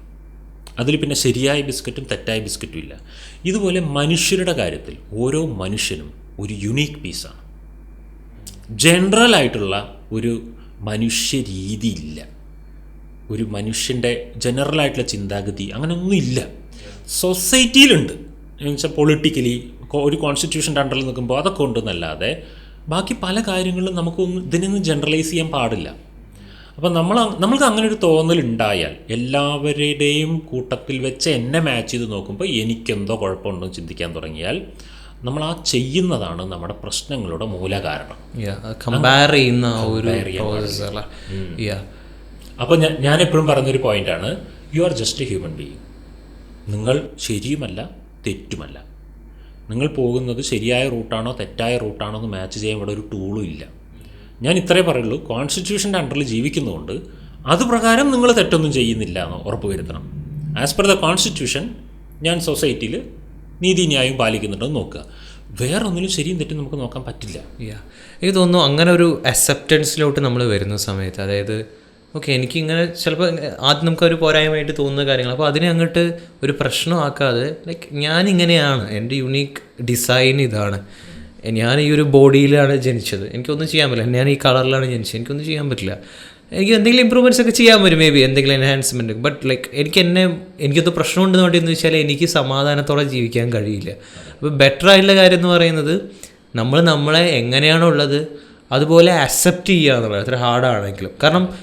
അതിൽ പിന്നെ ശരിയായ ബിസ്ക്കറ്റും തെറ്റായ ബിസ്ക്കറ്റും ഇല്ല. ഇതുപോലെ മനുഷ്യരുടെ കാര്യത്തിൽ ഓരോ മനുഷ്യനും ഒരു യുണീക്ക് പീസാണ്. ജനറലായിട്ടുള്ള ഒരു മനുഷ്യ രീതിയില്ല, ഒരു മനുഷ്യൻ്റെ ജനറലായിട്ടുള്ള ചിന്താഗതി അങ്ങനെയൊന്നും ഇല്ല. സൊസൈറ്റിയിലുണ്ട് എന്ന് വെച്ചാൽ പൊളിറ്റിക്കലി ഒരു കോൺസ്റ്റിറ്റ്യൂഷൻ്റെ അണ്ടറിൽ നിൽക്കുമ്പോൾ അതൊക്കെ ഉണ്ടെന്നല്ലാതെ ബാക്കി പല കാര്യങ്ങളിലും നമുക്കൊന്നും ഇതിനൊന്നും ജനറലൈസ് ചെയ്യാൻ പാടില്ല. അപ്പം നമ്മൾക്ക് അങ്ങനെ ഒരു തോന്നലുണ്ടായാൽ, എല്ലാവരുടെയും കൂട്ടത്തിൽ വെച്ച് എന്നെ മാച്ച് ചെയ്ത് നോക്കുമ്പോൾ എനിക്കെന്തോ കുഴപ്പമുണ്ടെന്ന് ചിന്തിക്കാൻ തുടങ്ങിയാൽ നമ്മൾ ആ ചെയ്യുന്നതാണ് നമ്മുടെ പ്രശ്നങ്ങളുടെ മൂലകാരണം. കമ്പയർ ചെയ്യുന്ന ഒരു അപ്പോൾ ഞാൻ എപ്പോഴും പറയുന്നൊരു പോയിൻ്റാണ്, you are just A human being. നിങ്ങൾ ശരിയുമല്ല തെറ്റുമല്ല. നിങ്ങൾ പോകുന്നത് ശരിയായ റൂട്ടാണോ തെറ്റായ റൂട്ടാണോ എന്ന് മാച്ച് ചെയ്യാൻ ഇവിടെ ഒരു ടൂളും ഇല്ല. ഞാൻ ഇത്രേ പറയുള്ളൂ, കോൺസ്റ്റിറ്റ്യൂഷൻ്റെ അണ്ടറിൽ ജീവിക്കുന്നതുകൊണ്ട് അതുപ്രകാരം നിങ്ങൾ തെറ്റൊന്നും ചെയ്യുന്നില്ല എന്ന് ഉറപ്പ് വരുത്തണം. ആസ് പെർ ദ കോൺസ്റ്റിറ്റ്യൂഷൻ ഞാൻ സൊസൈറ്റിയിൽ നീതിന്യായം പാലിക്കുന്നുണ്ടെന്ന് നോക്കുക. വേറെ ഒന്നിലും ശരിയും തെറ്റും നമുക്ക് നോക്കാൻ പറ്റില്ല. എനിക്ക് തോന്നുന്നു അങ്ങനെ ഒരു അക്സെപ്റ്റൻസിലോട്ട് നമ്മൾ വരുന്ന സമയത്ത്, അതായത് ഓക്കെ എനിക്കിങ്ങനെ ചിലപ്പോൾ ആദ്യം നമുക്കൊരു പോരായ്മയായിട്ട് തോന്നുന്ന കാര്യങ്ങൾ, അപ്പോൾ അതിനെ അങ്ങോട്ട് ഒരു പ്രശ്നമാക്കാതെ ലൈക്ക് ഞാനിങ്ങനെയാണ്, എൻ്റെ യുണീക്ക് ഡിസൈൻ ഇതാണ്, ഞാൻ ഈ ഒരു ബോഡിയിലാണ് ജനിച്ചത്, എനിക്കൊന്നും ചെയ്യാൻ പറ്റില്ല, ഞാൻ ഈ കളറിലാണ് ജനിച്ചത്, എനിക്കൊന്നും ചെയ്യാൻ പറ്റില്ല, എനിക്ക് എന്തെങ്കിലും ഇമ്പ്രൂവ്മെൻറ്റ്സ് ഒക്കെ ചെയ്യാൻ പറ്റും, മേ ബി എന്തെങ്കിലും എൻഹാൻസ്മെൻറ്റ്, ബട്ട് ലൈക്ക് എനിക്കത് പ്രശ്നമുണ്ടെന്ന് വേണ്ടിയെന്ന് വെച്ചാൽ എനിക്ക് സമാധാനത്തോടെ ജീവിക്കാൻ കഴിയില്ല. അപ്പോൾ ബെറ്റർ ആയിട്ടുള്ള കാര്യം എന്ന് പറയുന്നത് നമ്മളെ എങ്ങനെയാണോ ഉള്ളത് അതുപോലെ അക്സെപ്റ്റ് ചെയ്യുക എന്നുള്ളത്, അത്ര ഹാർഡാണെങ്കിലും.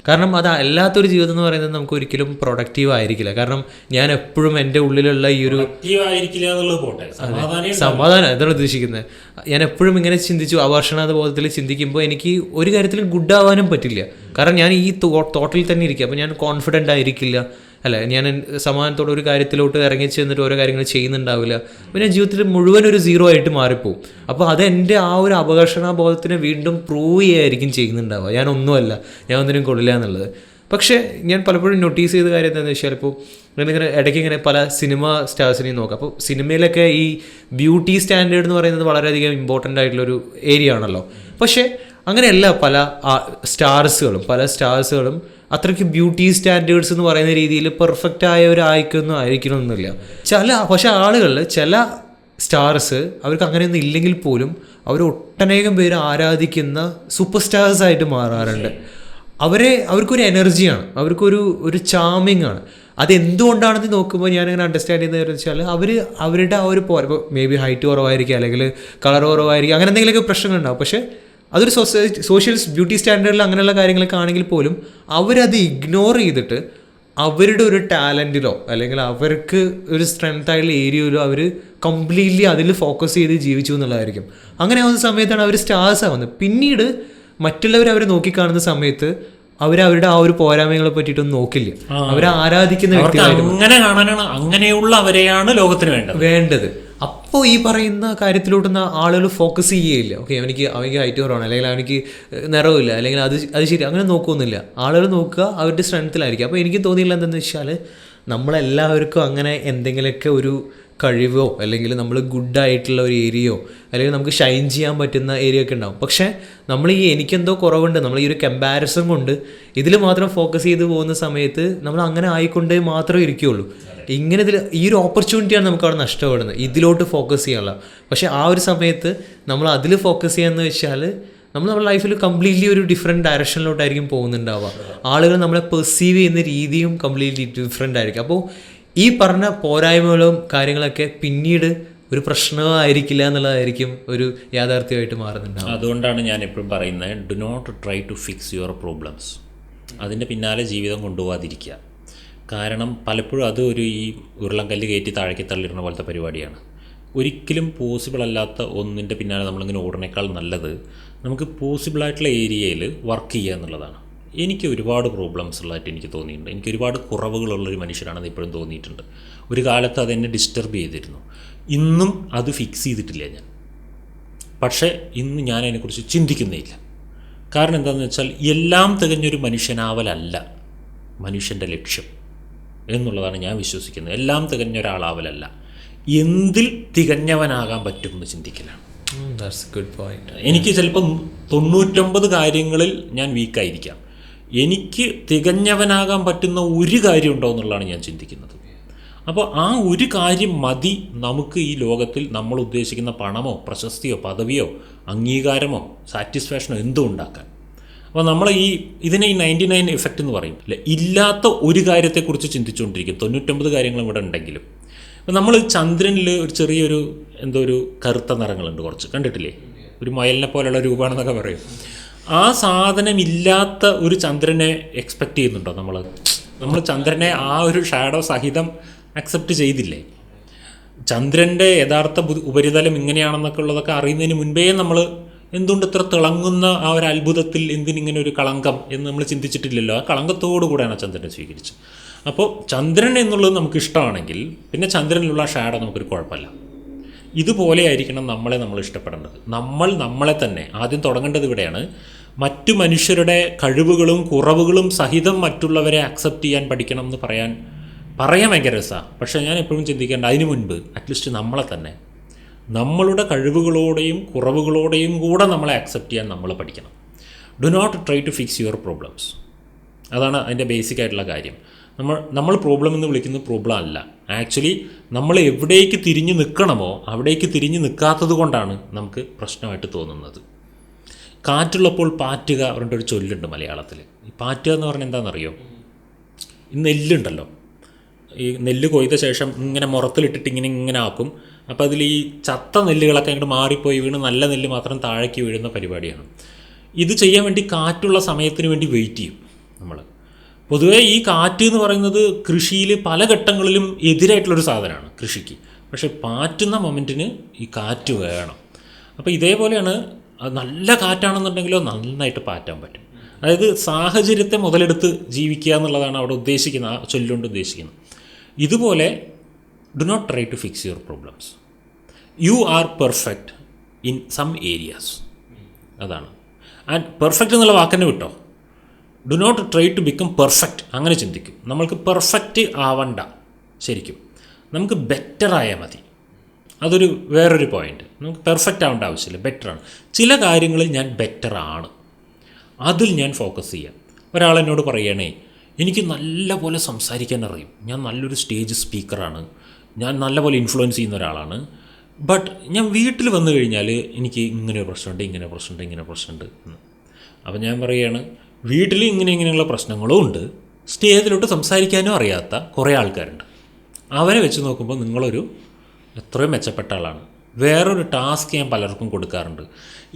കാരണം അത് അല്ലാത്തൊരു ജീവിതം എന്ന് പറയുന്നത് നമുക്ക് ഒരിക്കലും പ്രൊഡക്റ്റീവ് ആയിരിക്കില്ല. കാരണം ഞാൻ എപ്പോഴും എൻ്റെ ഉള്ളിലുള്ള ഈ ഒരു സമാധാനം എന്താണ് ഉദ്ദേശിക്കുന്നത്, ഞാൻ എപ്പോഴും ഇങ്ങനെ ചിന്തിച്ചു അവർഷണാത ബോധത്തിൽ ചിന്തിക്കുമ്പോൾ എനിക്ക് ഒരു കാര്യത്തിലും ഗുഡ് ആവാനും പറ്റില്ല. കാരണം ഞാൻ ഈ തോട്ടിൽ തന്നെ ഇരിക്കുക, അപ്പോൾ ഞാൻ കോൺഫിഡൻ്റ് ആയിരിക്കില്ല, അല്ല ഞാൻ സമാധാനത്തോടെ ഒരു കാര്യത്തിലോട്ട് ഇറങ്ങി ചെന്നിട്ട് ഓരോ കാര്യങ്ങൾ ചെയ്യുന്നുണ്ടാവില്ല. അപ്പോൾ ഞാൻ ജീവിതത്തിൽ മുഴുവൻ ഒരു സീറോ ആയിട്ട് മാറിപ്പോവും. അപ്പോൾ അതെൻ്റെ ആ ഒരു അപകർഷണാബോധത്തിനെ വീണ്ടും പ്രൂവ് ചെയ്യായിരിക്കും ചെയ്യുന്നുണ്ടാവുക, ഞാനൊന്നുമല്ല, ഞാൻ ഒന്നിനും കൊള്ളില്ല എന്നുള്ളത്. പക്ഷേ ഞാൻ പലപ്പോഴും നോട്ടീസ് ചെയ്ത കാര്യം എന്താണെന്ന് വെച്ചാൽ, ഇപ്പോൾ ഞാനിങ്ങനെ ഇടയ്ക്ക് ഇങ്ങനെ പല സിനിമ സ്റ്റാർസിനെയും നോക്കാം. അപ്പോൾ സിനിമയിലൊക്കെ ഈ ബ്യൂട്ടി സ്റ്റാൻഡേർഡ് എന്ന് പറയുന്നത് വളരെയധികം ഇമ്പോർട്ടൻ്റ് ആയിട്ടുള്ളൊരു ഏരിയ ആണല്ലോ. പക്ഷേ അങ്ങനെയല്ല പല സ്റ്റാർസുകളും അത്രയ്ക്ക് ബ്യൂട്ടി സ്റ്റാൻഡേർഡ്സ് എന്ന് പറയുന്ന രീതിയിൽ പെർഫെക്റ്റ് ആയവരായിക്കൊന്നും ആയിരിക്കണമെന്നില്ല. പക്ഷേ ചില സ്റ്റാർസ് അവർക്ക് അങ്ങനെയൊന്നും ഇല്ലെങ്കിൽ പോലും അവർ ഒട്ടനേകം പേര് ആരാധിക്കുന്ന സൂപ്പർ സ്റ്റാർസായിട്ട് മാറാറുണ്ട്. അവർക്കൊരു എനർജിയാണ്, അവർക്കൊരു ചാമിങ് ആണ്. അതെന്തുകൊണ്ടാണെന്ന് നോക്കുമ്പോൾ ഞാനിങ്ങനെ അണ്ടർസ്റ്റാൻഡ് ചെയ്യുന്നത് വെച്ചാൽ അവരുടെ ആ ഒരു മേ ബി ഹൈറ്റ് കുറവായിരിക്കും, അല്ലെങ്കിൽ കളർ കുറവായിരിക്കും, അങ്ങനെ എന്തെങ്കിലുമൊക്കെ പ്രശ്നങ്ങളുണ്ടാവും. പക്ഷേ അതൊരു സോഷ്യൽ ബ്യൂട്ടി സ്റ്റാൻഡേർഡിൽ അങ്ങനെയുള്ള കാര്യങ്ങളൊക്കെ ആണെങ്കിൽ പോലും അവരത് ഇഗ്നോർ ചെയ്തിട്ട് അവരുടെ ഒരു ടാലൻറ്റിലോ അല്ലെങ്കിൽ അവർക്ക് ഒരു സ്ട്രെങ്ത് ആയിട്ടുള്ള ഏരിയയിലോ അവർ കംപ്ലീറ്റ്ലി അതിൽ ഫോക്കസ് ചെയ്ത് ജീവിച്ചു എന്നുള്ളതായിരിക്കും. അങ്ങനെ ആവുന്ന സമയത്താണ് അവർ സ്റ്റാർസ് ആവുന്നത്. പിന്നീട് മറ്റുള്ളവർ അവരെ നോക്കിക്കാണുന്ന സമയത്ത് അവരുടെ ആ ഒരു പോരായ്മകളെ പറ്റിയിട്ടൊന്നും നോക്കില്ല, അവരെ ആരാധിക്കുന്ന വ്യക്തികളായിട്ട്. അങ്ങനെയുള്ളവരെയാണ് ലോകത്തിന് വേണ്ടത്. അപ്പോൾ ഈ പറയുന്ന കാര്യത്തിലോട്ടൊന്നും ആളുകൾ ഫോക്കസ് ചെയ്യുകയില്ല. ഓക്കെ അവനിക്ക് ഹൈറ്റ് കുറവാണ്, അല്ലെങ്കിൽ അവനിക്ക് നിറവില്ല, അല്ലെങ്കിൽ അത് ശരി, അങ്ങനെ നോക്കുന്നില്ല. ആളുകൾ നോക്കുക അവരുടെ സ്ട്രെങ്ത്തിലായിരിക്കും. അപ്പോൾ എനിക്ക് തോന്നിയില്ല എന്താണെന്ന് വെച്ചാൽ നമ്മളെല്ലാവർക്കും അങ്ങനെ എന്തെങ്കിലുമൊക്കെ ഒരു കഴിവോ അല്ലെങ്കിൽ നമ്മൾ ഗുഡായിട്ടുള്ള ഒരു ഏരിയയോ അല്ലെങ്കിൽ നമുക്ക് ഷൈൻ ചെയ്യാൻ പറ്റുന്ന ഏരിയ ഒക്കെ ഉണ്ടാവും. പക്ഷേ നമ്മൾ എനിക്കെന്തോ കുറവുണ്ട്, നമ്മൾ ഈ ഒരു കമ്പാരിസൺ കൊണ്ട് ഇതിൽ മാത്രം ഫോക്കസ് ചെയ്ത് പോകുന്ന സമയത്ത് നമ്മൾ അങ്ങനെ ആയിക്കൊണ്ടേ മാത്രമേ ഇരിക്കുകയുള്ളൂ. ഈ ഒരു ഓപ്പർച്യൂണിറ്റിയാണ് നമുക്ക് അവിടെ നഷ്ടപ്പെടുന്നത്, ഇതിലോട്ട് ഫോക്കസ് ചെയ്യാനുള്ള. പക്ഷേ ആ ഒരു സമയത്ത് നമ്മൾ അതിൽ ഫോക്കസ് ചെയ്യാന്ന് വെച്ചാൽ നമ്മുടെ ലൈഫിൽ കംപ്ലീറ്റ്ലി ഒരു ഡിഫറെൻറ്റ് ഡയറക്ഷനിലോട്ടായിരിക്കും പോകുന്നുണ്ടാവുക. ആളുകൾ നമ്മളെ പെർസീവ് ചെയ്യുന്ന രീതിയും കംപ്ലീറ്റ്ലി ഡിഫറെൻ്റ് ആയിരിക്കും. അപ്പോൾ ഈ പറഞ്ഞ പോരായ്മകളും കാര്യങ്ങളൊക്കെ പിന്നീട് ഒരു പ്രശ്നമായിരിക്കില്ല എന്നുള്ളതായിരിക്കും ഒരു യാഥാർത്ഥ്യമായിട്ട് മാറുന്നുണ്ടാവും. അതുകൊണ്ടാണ് ഞാൻ എപ്പോഴും പറയുന്നത്, do not try to fix your problems. അതിൻ്റെ പിന്നാലെ ജീവിതം കൊണ്ടുപോകാതിരിക്കുക. കാരണം പലപ്പോഴും അത് ഈ ഉരുളൻകല്ല് കയറ്റി താഴേക്ക് തള്ളിടുന്ന പോലത്തെ പരിപാടിയാണ്. ഒരിക്കലും പോസിബിൾ അല്ലാത്ത ഒന്നിൻ്റെ പിന്നാലെ നമ്മളിങ്ങനെ ഓടുന്നേക്കാൾ നല്ലത് നമുക്ക് പോസിബിളായിട്ടുള്ള ഏരിയയിൽ വർക്ക് ചെയ്യുക എന്നുള്ളതാണ്. എനിക്ക് ഒരുപാട് പ്രോബ്ലംസ് ഉള്ളതായിട്ട് എനിക്ക് തോന്നിയിട്ടുണ്ട്. എനിക്ക് ഒരുപാട് കുറവുകളുള്ളൊരു മനുഷ്യനാണെന്ന് ഇപ്പോഴും തോന്നിയിട്ടുണ്ട്. ഒരു കാലത്ത് അതെന്നെ ഡിസ്റ്റർബ് ചെയ്തിരുന്നു. ഇന്നും അത് ഫിക്സ് ചെയ്തിട്ടില്ല ഞാൻ. പക്ഷേ ഇന്ന് ഞാൻ അതിനെക്കുറിച്ച് ചിന്തിക്കുന്നേയില്ല. കാരണം എന്താണെന്ന് വെച്ചാൽ എല്ലാം തികഞ്ഞൊരു മനുഷ്യനാവലല്ല മനുഷ്യൻ്റെ ലക്ഷ്യം എന്നുള്ളതാണ് ഞാൻ വിശ്വസിക്കുന്നത്. എല്ലാം തികഞ്ഞ ഒരാളാവലല്ല, എന്തിൽ തികഞ്ഞവനാകാൻ പറ്റുമെന്ന് ചിന്തിക്കലാണ്. എനിക്ക് ചിലപ്പോൾ 99 കാര്യങ്ങളിൽ ഞാൻ വീക്കായിരിക്കാം. എനിക്ക് തികഞ്ഞവനാകാൻ പറ്റുന്ന ഒരു കാര്യം ഉണ്ടോ എന്നുള്ളതാണ് ഞാൻ ചിന്തിക്കുന്നത്. അപ്പോൾ ആ ഒരു കാര്യം മതി നമുക്ക് ഈ ലോകത്തിൽ നമ്മൾ ഉദ്ദേശിക്കുന്ന പണമോ പ്രശസ്തിയോ പദവിയോ അംഗീകാരമോ സാറ്റിസ്ഫാക്ഷനോ എന്തും ഉണ്ടാക്കാൻ. അപ്പോൾ നമ്മൾ ഇതിനെ 99 എഫക്റ്റ് എന്ന് പറയും അല്ലേ. ഇല്ലാത്ത ഒരു കാര്യത്തെക്കുറിച്ച് ചിന്തിച്ചുകൊണ്ടിരിക്കും. 99 കാര്യങ്ങളും ഇവിടെ ഉണ്ടെങ്കിലും. അപ്പോൾ നമ്മൾ ചന്ദ്രനിൽ ഒരു ചെറിയൊരു ഒരു കറുത്ത നിറങ്ങളുണ്ട്, കുറച്ച് കണ്ടിട്ടില്ലേ, ഒരു മുയലിനെ പോലെയുള്ള രൂപമാണെന്നൊക്കെ പറയും. ആ സാധനം ഇല്ലാത്ത ഒരു ചന്ദ്രനെ എക്സ്പെക്റ്റ് ചെയ്യുന്നുണ്ടോ നമ്മൾ ചന്ദ്രനെ ആ ഒരു ഷാഡോ സഹിതം അക്സെപ്റ്റ് ചെയ്തില്ലേ? ചന്ദ്രൻ്റെ യഥാർത്ഥ ഉപരിതലം ഇങ്ങനെയാണെന്നൊക്കെ ഉള്ളതൊക്കെ അറിയുന്നതിന് മുൻപേ നമ്മൾ എന്തുകൊണ്ട് ഇത്ര തിളങ്ങുന്ന ആ ഒരു അത്ഭുതത്തിൽ എന്തിനിങ്ങനെ ഒരു കളങ്കം എന്ന് നമ്മൾ ചിന്തിച്ചിട്ടില്ലല്ലോ. ആ കളങ്കത്തോടു കൂടെയാണ് ചന്ദ്രനെ സ്വീകരിച്ചത്. അപ്പോൾ ചന്ദ്രൻ എന്നുള്ളത് നമുക്ക് ഇഷ്ടമാണെങ്കിൽ പിന്നെ ചന്ദ്രനിലുള്ള ഷാഡോ നമുക്കൊരു കുഴപ്പമില്ല. ഇതുപോലെ ആയിരിക്കണം നമ്മൾ ഇഷ്ടപ്പെടേണ്ടത്. നമ്മളെ തന്നെ ആദ്യം തുടങ്ങേണ്ടത് ഇവിടെയാണ്. മറ്റു മനുഷ്യരുടെ കഴിവുകളും കുറവുകളും സഹിതം മറ്റുള്ളവരെ അക്സെപ്റ്റ് ചെയ്യാൻ പഠിക്കണം എന്ന് പറയാൻ ഭയങ്കര രസമാണ്. പക്ഷേ ഞാൻ എപ്പോഴും ചിന്തിക്കേണ്ട അതിന് മുൻപ് അറ്റ്ലീസ്റ്റ് നമ്മളെ തന്നെ നമ്മളുടെ കഴിവുകളോടെയും കുറവുകളോടെയും കൂടെ നമ്മളെ അക്സെപ്റ്റ് ചെയ്യാൻ നമ്മൾ പഠിക്കണം. Do not try to fix your problems. അതാണ് അതിൻ്റെ ബേസിക് ആയിട്ടുള്ള കാര്യം. നമ്മൾ പ്രോബ്ലം എന്ന് വിളിക്കുന്നത് പ്രോബ്ലം അല്ല. ആക്ച്വലി നമ്മൾ എവിടേക്ക് തിരിഞ്ഞ് നിൽക്കണമോ അവിടേക്ക് തിരിഞ്ഞ് നിൽക്കാത്തത് കൊണ്ടാണ് നമുക്ക് പ്രശ്നമായിട്ട് തോന്നുന്നത്. കാറ്റുള്ളപ്പോൾ പാറ്റുക അവരുടെ ഒരു ചൊല്ലുണ്ട് മലയാളത്തിൽ. ഈ പാറ്റുക എന്ന് പറഞ്ഞാൽ എന്താണെന്നറിയോ? ഈ നെല്ലുണ്ടല്ലോ, ഈ നെല്ല് കൊയ്ത ശേഷം ഇങ്ങനെ മുറത്തിലിട്ടിട്ട് ഇങ്ങനെ ആക്കും. അപ്പോൾ അതിൽ ഈ ചത്ത നെല്ലുകളൊക്കെ അങ്ങോട്ട് മാറിപ്പോയി വീണ് നല്ല നെല്ല് മാത്രം താഴേക്ക് വീഴുന്ന പരിപാടിയാണ്. ഇത് ചെയ്യാൻ വേണ്ടി കാറ്റുള്ള സമയത്തിന് വേണ്ടി വെയിറ്റ് ചെയ്യും നമ്മൾ. പൊതുവേ ഈ കാറ്റ് എന്ന് പറയുന്നത് കൃഷിയിൽ പല ഘട്ടങ്ങളിലും എതിരായിട്ടുള്ളൊരു സാധനമാണ് കൃഷിക്ക്. പക്ഷേ പാറ്റുന്ന മൊമെൻറ്റിന് ഈ കാറ്റ് വേണം. അപ്പോൾ ഇതേപോലെയാണ്, നല്ല കാറ്റാണെന്നുണ്ടെങ്കിലോ നന്നായിട്ട് പാറ്റാൻ പറ്റും. അതായത് സാഹചര്യത്തെ മുതലെടുത്ത് ജീവിക്കുക എന്നുള്ളതാണ് അവിടെ ഉദ്ദേശിക്കുന്നത്, ആ ചൊല്ലുകൊണ്ട് ഉദ്ദേശിക്കുന്നത്. ഇതുപോലെ do not try to fix your problems. You are perfect in some areas. അതാണ്. ആൻഡ് പെർഫെക്റ്റ് എന്നുള്ള വാക്കന്നെ വിട്ടോ. Do not try to become perfect. അങ്ങനെ ചിന്തിക്കും. നമ്മൾക്ക് പെർഫെക്റ്റ് ആവണ്ട, ശരിക്കും നമുക്ക് ബെറ്റർ ആയാൽ മതി. അതൊരു വേറൊരു പോയിൻ്റ്. നമുക്ക് പെർഫെക്റ്റ് ആവേണ്ട ആവശ്യമില്ല, ബെറ്ററാണ്. ചില കാര്യങ്ങളിൽ ഞാൻ ബെറ്ററാണ്, അതിൽ ഞാൻ ഫോക്കസ് ചെയ്യാം. ഒരാളെന്നോട് പറയണേ, എനിക്ക് നല്ലപോലെ സംസാരിക്കാൻ അറിയും, ഞാൻ നല്ലൊരു സ്റ്റേജ് സ്പീക്കറാണ്, ഞാൻ നല്ലപോലെ ഇൻഫ്ലുവൻസ് ചെയ്യുന്ന ഒരാളാണ്, ബട്ട് ഞാൻ വീട്ടിൽ വന്നു കഴിഞ്ഞാൽ എനിക്ക് ഇങ്ങനെ പ്രശ്നമുണ്ട്. അപ്പോൾ ഞാൻ പറയുകയാണ്, വീട്ടിൽ ഇങ്ങനെയുള്ള പ്രശ്നങ്ങളും ഉണ്ട്, സ്റ്റേജിലോട്ട് സംസാരിക്കാനും അറിയാത്ത കുറേ ആൾക്കാരുണ്ട്. അവരെ വെച്ച് നോക്കുമ്പോൾ നിങ്ങളൊരു എത്രയോ മെച്ചപ്പെട്ട ആളാണ്. വേറൊരു ടാസ്ക് ഞാൻ പലർക്കും കൊടുക്കാറുണ്ട്.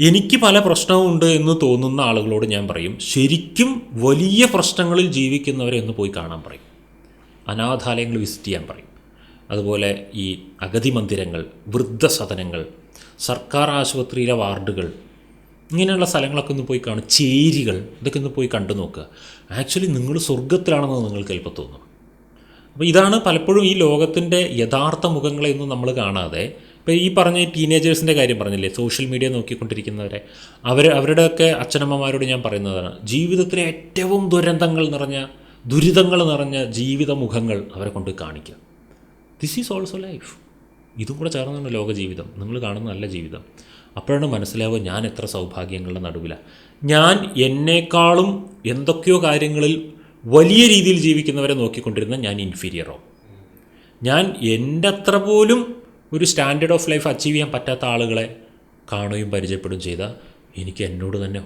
എനിക്ക് പല പ്രശ്നവും ഉണ്ട് എന്ന് തോന്നുന്ന ആളുകളോട് ഞാൻ പറയും, ശരിക്കും വലിയ പ്രശ്നങ്ങളിൽ ജീവിക്കുന്നവരെ ഒന്ന് പോയി കാണാൻ പറയും. അനാഥാലയങ്ങൾ വിസിറ്റ് ചെയ്യാൻ പറയും. അതുപോലെ ഈ അഗതി മന്ദിരങ്ങൾ, വൃദ്ധസദനങ്ങൾ, സർക്കാർ ആശുപത്രിയിലെ വാർഡുകൾ, ഇങ്ങനെയുള്ള സ്ഥലങ്ങളൊക്കെ ഒന്ന് പോയി കാണും. ചേരികൾ, ഇതൊക്കെ ഒന്ന് പോയി കണ്ടു നോക്കുക. ആക്ച്വലി നിങ്ങൾ സ്വർഗത്തിലാണെന്ന് നിങ്ങൾക്ക് ചിലപ്പോൾ തോന്നും. അപ്പോൾ ഇതാണ് പലപ്പോഴും ഈ ലോകത്തിൻ്റെ യഥാർത്ഥ മുഖങ്ങളെയൊന്നും നമ്മൾ കാണാതെ, ഇപ്പോൾ ഈ പറഞ്ഞ ടീനേജേഴ്സിൻ്റെ കാര്യം പറഞ്ഞില്ലേ, സോഷ്യൽ മീഡിയ നോക്കിക്കൊണ്ടിരിക്കുന്നവരെ, അവരുടെയൊക്കെ അച്ഛനമ്മമാരോട് ഞാൻ പറയുന്നതാണ്, ജീവിതത്തിലെ ഏറ്റവും ദുരിതങ്ങൾ നിറഞ്ഞ ജീവിത മുഖങ്ങൾ അവരെ കൊണ്ട് കാണിക്കുക. This is also life. ഇതും കൂടെ ചേർന്നാണ് ലോക ജീവിതം, നിങ്ങൾ കാണുന്ന നല്ല ജീവിതം. അപ്പോഴാണ് മനസ്സിലാവുക ഞാൻ എത്ര സൗഭാഗ്യങ്ങളുടെ നടുവിലാണ്. ഞാൻ എന്നേക്കാളും എന്തൊക്കെയോ കാര്യങ്ങളിൽ വലിയ രീതിയിൽ ജീവിക്കുന്നവരെ നോക്കിക്കൊണ്ടിരുന്ന ഞാൻ ഇൻഫീരിയറോ, ഞാൻ എൻ്റെ അത്ര പോലും ഒരു സ്റ്റാൻഡേർഡ് ഓഫ് ലൈഫ് അച്ചീവ് ചെയ്യാൻ പറ്റാത്ത ആളുകളെ കാണുകയും പരിചയപ്പെടുകയും ചെയ്താൽ എനിക്ക് എന്നോട് തന്നെ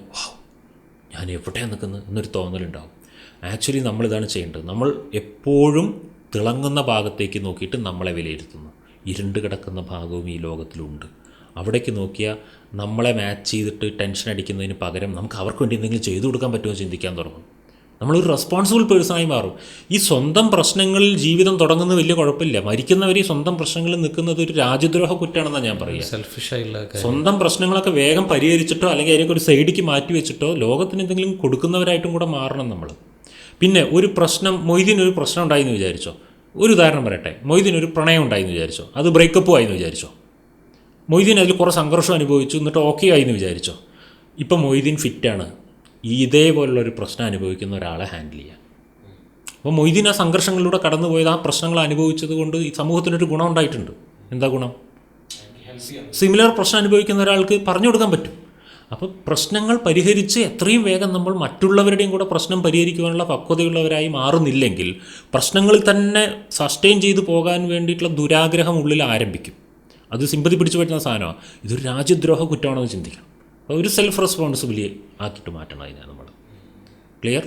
ഞാൻ എവിടെയാണ് നിൽക്കുന്നത് എന്നൊരു തോന്നലുണ്ടാകും. ആക്ച്വലി നമ്മളിതാണ് ചെയ്യേണ്ടത്. നമ്മൾ എപ്പോഴും തിളങ്ങുന്ന ഭാഗത്തേക്ക് നോക്കിയിട്ട് നമ്മളെ വിലയിരുത്തുന്നു. ഇരുണ്ട് കിടക്കുന്ന ഭാഗവും ഈ ലോകത്തിലുണ്ട്. അവിടേക്ക് നോക്കിയാൽ നമ്മളെ മാച്ച് ചെയ്തിട്ട് ടെൻഷൻ അടിക്കുന്നതിന് പകരം നമുക്ക് അവർക്ക് വേണ്ടി എന്തെങ്കിലും ചെയ്തു കൊടുക്കാൻ പറ്റുമോ ചിന്തിക്കാൻ തുടങ്ങും. നമ്മളൊരു റെസ്പോൺസിബിൾ പേഴ്സണായി മാറും. ഈ സ്വന്തം പ്രശ്നങ്ങളിൽ ജീവിതം തുടങ്ങുന്നത് വലിയ കുഴപ്പമില്ല. മരിക്കുന്നവർ ഈ സ്വന്തം പ്രശ്നങ്ങളിൽ നിൽക്കുന്നത് ഒരു രാജ്യദ്രോഹ കുറ്റമാണെന്നാണ് ഞാൻ പറയുക. സെൽഫിഷായുള്ള സ്വന്തം പ്രശ്നങ്ങളൊക്കെ വേഗം പരിഹരിച്ചിട്ടോ അല്ലെങ്കിൽ അതിനൊക്കെ ഒരു സൈഡിലേക്ക് മാറ്റി വെച്ചിട്ടോ ലോകത്തിന് എന്തെങ്കിലും കൊടുക്കുന്നവരായിട്ടും കൂടെ മാറണം നമ്മൾ. പിന്നെ ഒരു പ്രശ്നം, മൊയ്തീനൊരു പ്രശ്നം ഉണ്ടായിന്ന് വിചാരിച്ചോ, ഒരു ഉദാഹരണം പറയട്ടെ, മൊയ്തീനൊരു പ്രണയം ഉണ്ടായിന്ന് വിചാരിച്ചോ, അത് ബ്രേക്കപ്പ് ആയിന്ന് വിചാരിച്ചോ, മൊയ്തീൻ അതിൽ കുറേ സംഘർഷം അനുഭവിച്ചു, എന്നിട്ട് ഓക്കെ ആയിന്ന് വിചാരിച്ചോ. ഇപ്പം മൊയ്തീൻ ഫിറ്റാണ് ഇതേപോലുള്ളൊരു പ്രശ്നം അനുഭവിക്കുന്ന ഒരാളെ ഹാൻഡിൽ ചെയ്യാൻ. അപ്പോൾ മൊയ്തീൻ ആ സംഘർഷങ്ങളിലൂടെ കടന്നു പോയത്, ആ പ്രശ്നങ്ങൾ അനുഭവിച്ചത് കൊണ്ട് ഈ സമൂഹത്തിനൊരു ഗുണം ഉണ്ടായിട്ടുണ്ട്. എന്താ ഗുണം? സിമിലർ പ്രശ്നം അനുഭവിക്കുന്ന ഒരാൾക്ക് പറഞ്ഞു കൊടുക്കാൻ പറ്റും. അപ്പോൾ പ്രശ്നങ്ങൾ പരിഹരിച്ച് എത്രയും വേഗം നമ്മൾ മറ്റുള്ളവരുടെയും കൂടെ പ്രശ്നം പരിഹരിക്കുവാനുള്ള പക്വതയുള്ളവരായി മാറുന്നില്ലെങ്കിൽ പ്രശ്നങ്ങളിൽ തന്നെ സസ്റ്റെയിൻ ചെയ്തു പോകാൻ വേണ്ടിയിട്ടുള്ള ദുരാഗ്രഹം ഉള്ളിൽ ആരംഭിക്കും. അത് സിമ്പതി പിടിച്ചു പറ്റുന്ന സാധനമാണ്. ഇതൊരു രാജ്യദ്രോഹ കുറ്റമാണെന്ന് ചിന്തിക്കണം. ഒരു സെൽഫ് റെസ്പോൺസിബിലിറ്റി ആക്കിയിട്ട് മാറ്റണം അതിനെ നമ്മൾ. ക്ലിയർ?